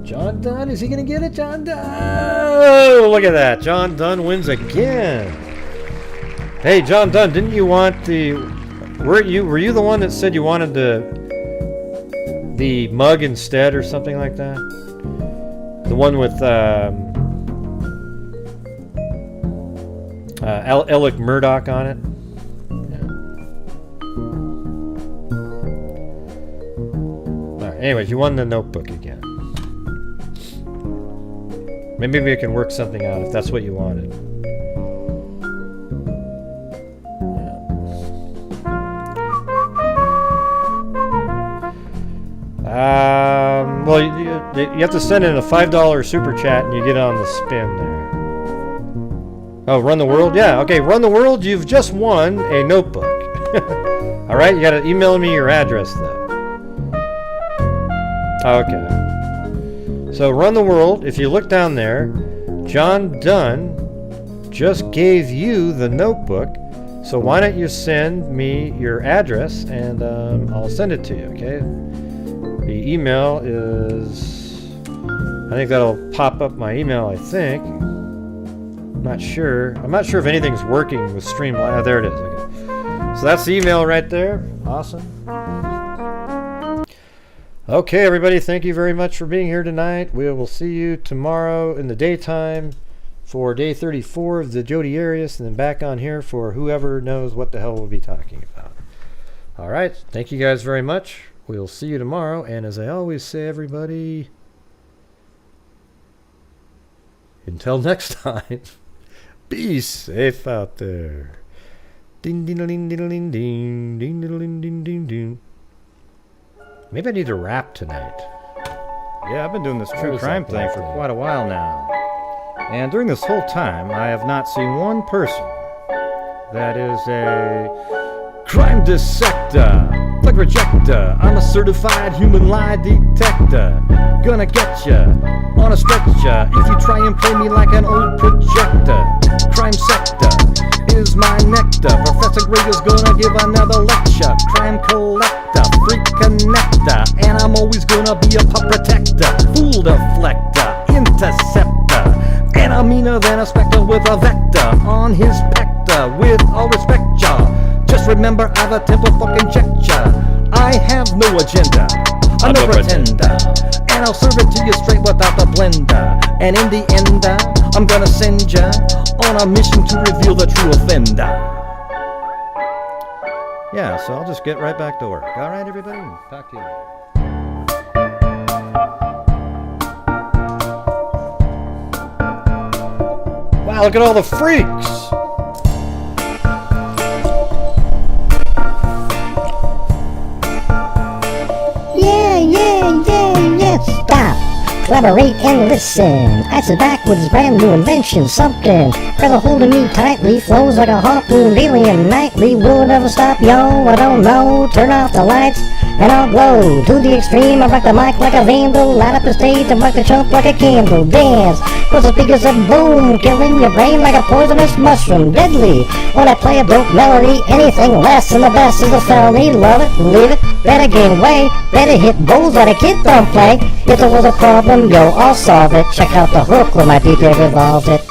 John Dunn, is he gonna get it? John Dunn! Oh, look at that. John Dunn wins again. Hey, John Dunn, didn't you want the? Were you the one that said you wanted the mug instead or something like that? The one with Alec Murdoch on it. Yeah. All right. Anyways, you won the notebook again. Maybe we can work something out if that's what you wanted. Well, you have to send in a $5 super chat and you get on the spin there. Oh, Run the World? Yeah, okay, Run the World, you've just won a notebook. Alright, you gotta email me your address though. Okay. So, Run the World, if you look down there, John Dunn just gave you the notebook. So, why don't you send me your address and I'll send it to you, okay? The email is, I think that'll pop up my email, I think. I'm not sure if anything's working with Streamlabs. There it is. Okay. So that's the email right there. Awesome. Okay, everybody, thank you very much for being here tonight. We will see you tomorrow in the daytime for day 34 of the Jodi Arias, and then back on here for whoever knows what the hell we'll be talking about. All right, thank you guys very much. We'll see you tomorrow, and as I always say, everybody, until next time, be safe out there. Ding ding ding ding ding ding ding ding ding ding ding. Maybe I need to rap tonight. Yeah, I've been doing this true crime thing for quite a while now. And during this whole time, I have not seen one person that is a crime dissector, plug rejector. I'm a certified human lie detector. Gonna get ya on a stretcher if you try and play me like an old projector. Crime sector is my nectar. Professor Greg is gonna give another lecture. Crime collector, freak connector, and I'm always gonna be a pup protector. Fool deflector, interceptor, and I'm meaner than a spectre with a vector on his pector. With all respect, y'all, just remember I've a temper fucking checked ya. I have no agenda, I'm no pretender, and I'll serve it to you straight without the blender. And in the end, I'm gonna send ya on a mission to reveal the true offender. Yeah, so I'll just get right back to work. All right, everybody, talk to you later. Wow, look at all the freaks! Yeah, stop, collaborate and listen. I said backwards, brand new invention, something grab a hold of me tightly, flows like a harpoon daily and nightly. Will it ever stop, yo? I don't know. Turn off the lights and I'll glow to the extreme. I rock the mic like a vandal, light up the stage and rock the chump like a candle. Dance, cause the speakers are boom, killing your brain like a poisonous mushroom. Deadly, when I play a dope melody, anything less than the best is a felony. Love it, leave it, better gain weight, better hit bowls that a kid don't play. If there was a problem, yo, I'll solve it. Check out the hook where my DJ revolves it.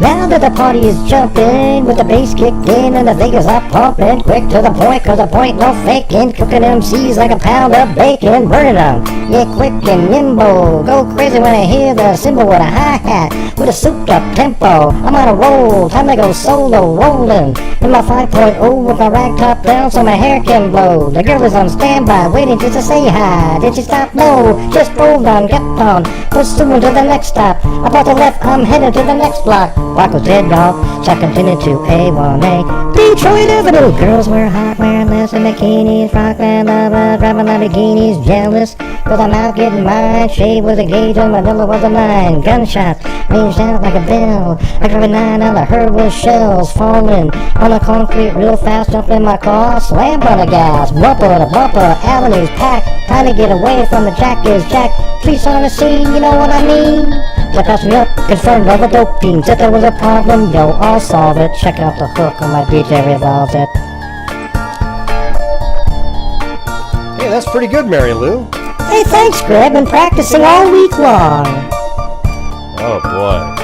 Now that the party is jumping, with the bass kicked in and the figures are pumping, quick to the point, cause the point no faking, cooking MCs like a pound of bacon, burning them, yeah, quick and nimble, go crazy when I hear the cymbal with a hi-hat, with a souped up tempo, I'm on a roll, time to go solo, rolling, in my 5.0 with my rag top down so my hair can blow, the girl is on standby, waiting just to say hi, did she stop? No, just rolled on, kept on, pursuing to the next stop, about to left, I'm headed to the next block, block was dead dog, so I continued to A1A, Detroit Avenue, girls were hot, wearing less than bikinis, rock and lava, driving Lamborghinis, jealous, cause I'm out getting mine, shade was a gauge and vanilla was a 9, gunshots, ranged out like a bell, I grabbed a 9, all I heard was shells falling, on the concrete real fast, jumped in my car, slammed on the gas, bumper to bumper, avenues packed, time to get away from the jack is jack, police on the scene, you know what I mean? They passed me up, confirmed all the dope fiends, if there was a problem, yo, I'll solve it, check out the hook on my DJ revolves it. Hey, that's pretty good, Mary Lou. Hey, thanks, Greg, been practicing all week long. Oh boy.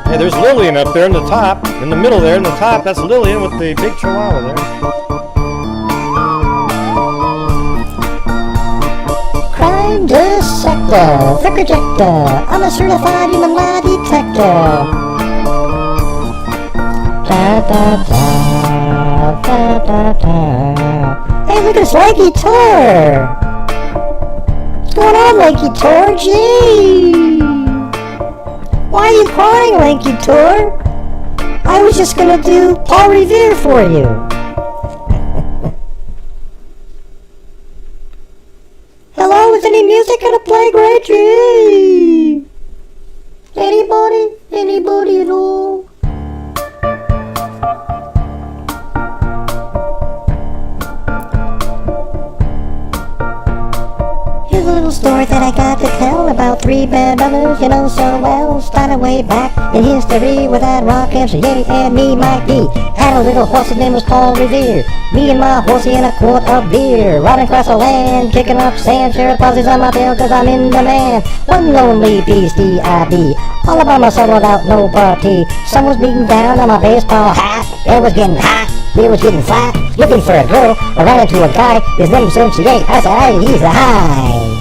Hey, there's Lillian up there in the top, in the middle there, in the top. That's Lillian with the big chihuahua there. Crime dissector, threat projector, I'm a certified human lie detector. Da da da, da da da. Hey, look at this lanky Tor! What's going on, lanky Tor? Gee! Why are you crying, lanky Tor? I was just gonna do Paul Revere for you. Hello, is any music gonna play, Reggie? Anybody at all? Here's a little story that I got to tell about three bad brothers you know so well. Started way back in history with that rock MCA and me, Mike D. Had a little horse, his name was Paul Revere. Me and my horsey and a quart of beer, riding across the land, kicking up sand, sheriff posses on my tail cause I'm in demand. One lonely piece, D.I.B. All by myself without no party. Sun was beating down on my baseball hat, it was getting hot. Beer was getting flat, looking for a girl, I ran into a guy, his name was MCA, I said, hey, he's a high.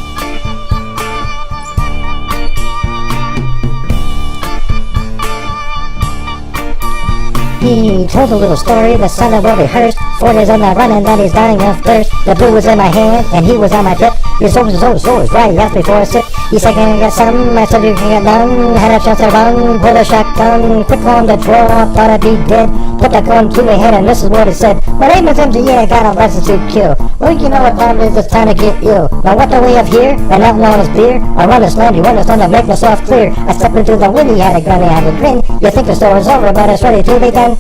He told a little story that sounded well rehearsed. 4 days on that running that he's dying of thirst. The blue was in my hand and he was on my tip. His old is right, he asked me for a sip. He said, can I get some? I said, you can get none. Had a chance to run, pulled a shotgun, quick on the draw, thought I'd be dead. Put that gun to my head and this is what he said. My name is MCA, I got a license to kill. Well, you know what time it is, it's time to get ill. Now what do we have here? An outlaw is beer. I run this land, you run this land to make myself clear. I stepped into the wind, he had a gun, he had a grin. You think the story's over, but it's ready to be done.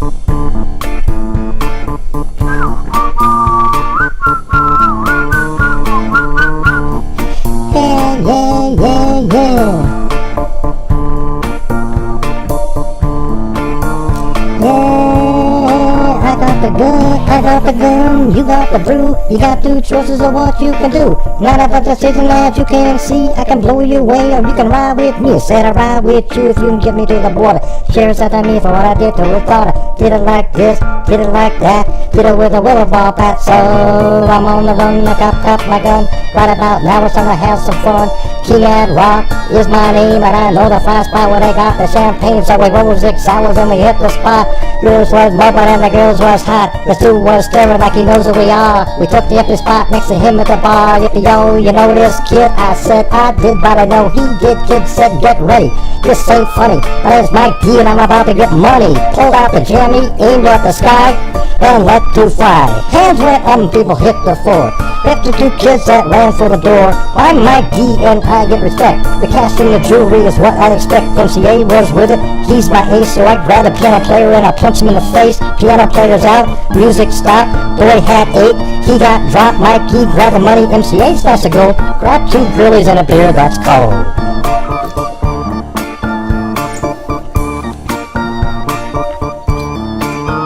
I got the gun, you got the brew. You got 2 choices of what you can do. Not about the decision that you can't see. I can blow you away or you can ride with me. Said I ride with you if you can get me to the border. Sheriff's after me for what I did to his daughter. Did it like this, did it like that. Did it with a willow ball bat. So I'm on the run, I got my gun. Right about now it's time to have some fun. Kegan Rock is my name, and I know the fly spot where they got the champagne. So we rolled 6 hours and we hit the spot. Girls was bumping and the girls was hot. The stew was staring like he knew knows who we are. We took the empty spot next to him at the bar. Yippee yo, you know this kid? I said I did, but I know he did. Kid said get ready. This ain't funny. My name's Mike D and I'm about to get money. Pulled out the jammy, aimed at the sky, and let to fly. Hands went up and people hit the floor. 52 kids that ran for the door. I'm Mike D and I get respect. The casting of jewelry is what I expect. MCA was with it. He's my ace, so I grab the piano player and I punch him in the face. Piano player's out. Music stopped. Boy had 8. He got dropped. Mike D grabbed the money. MCA starts to go. Grab 2 grillies and a beer that's cold.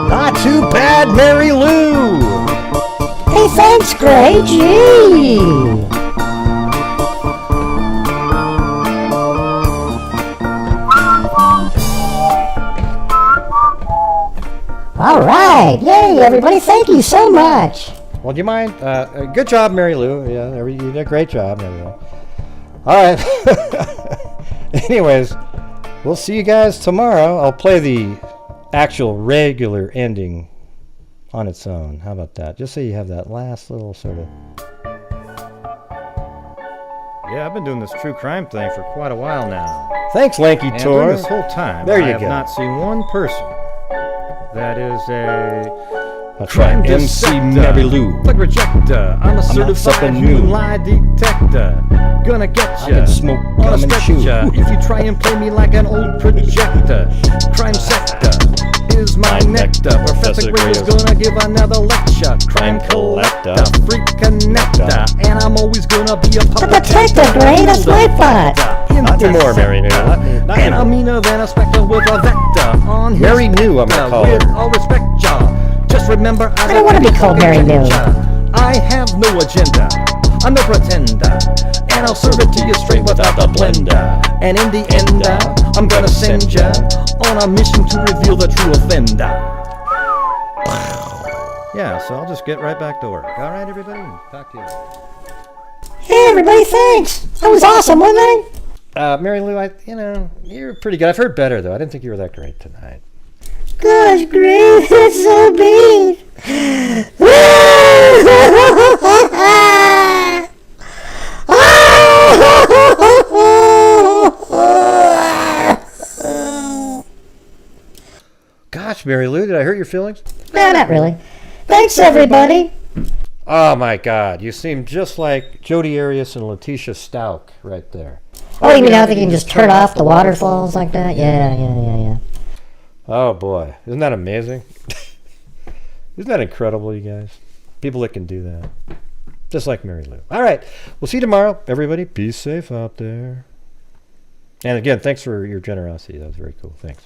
Not too bad, Mary Lou. Hey, thanks, Gray. Gee. All right. Yay, everybody. Thank you so much. Well, do you mind? Good job, Mary Lou. Yeah, you did a great job, Mary Lou. All right. Anyways, we'll see you guys tomorrow. I'll play the actual regular ending on its own. How about that? Just so you have that last little sort of... Yeah, I've been doing this true crime thing for quite a while now. Thanks, Lanky And Tor. during this whole time, There I you have go. not seen one person that is That's crime right, MC dissector, Mary Lou. plug rejector. I'm a not certified something human new. lie detector. Gonna get I ya can smoke on a gum and chew. stretcher if you try and play me like an old projector. Crime sector is my nectar. Professor Gray is gonna give another lecture. Crime collector, freak connector, and I'm always gonna be a The detective, Gray. That's my part. Not anymore, Mary Lou. Not And I'm anymore. meaner than a spectre with a vector on his Mary Lou, I'm gonna call with her. all respect, y'all. Just remember, I don't wanna be called Mary Lou. I have no agenda. I'm no pretender, and I'll serve it to you straight without the blender. And in the end, I'm gonna send ya on a mission to reveal the true offender. Yeah, so I'll just get right back to work. All right, everybody. Talk to you later. Hey, everybody. Thanks. That was awesome, wasn't it? Mary Lou, you're pretty good. I've heard better, though. I didn't think you were that great tonight. Gosh, Gray. That's so big. Gosh, Mary Lou, did I hurt your feelings? No, not really. Thanks, everybody. Oh, my God. You seem just like Jodi Arias and Letitia Stout right there. Oh, you mean how they can just turn off the waterfalls like that? Yeah. Oh, boy. Isn't that amazing? Isn't that incredible, you guys? People that can do that. Just like Mary Lou. All right. We'll see you tomorrow. Everybody, be safe out there. And again, thanks for your generosity. That was very cool. Thanks.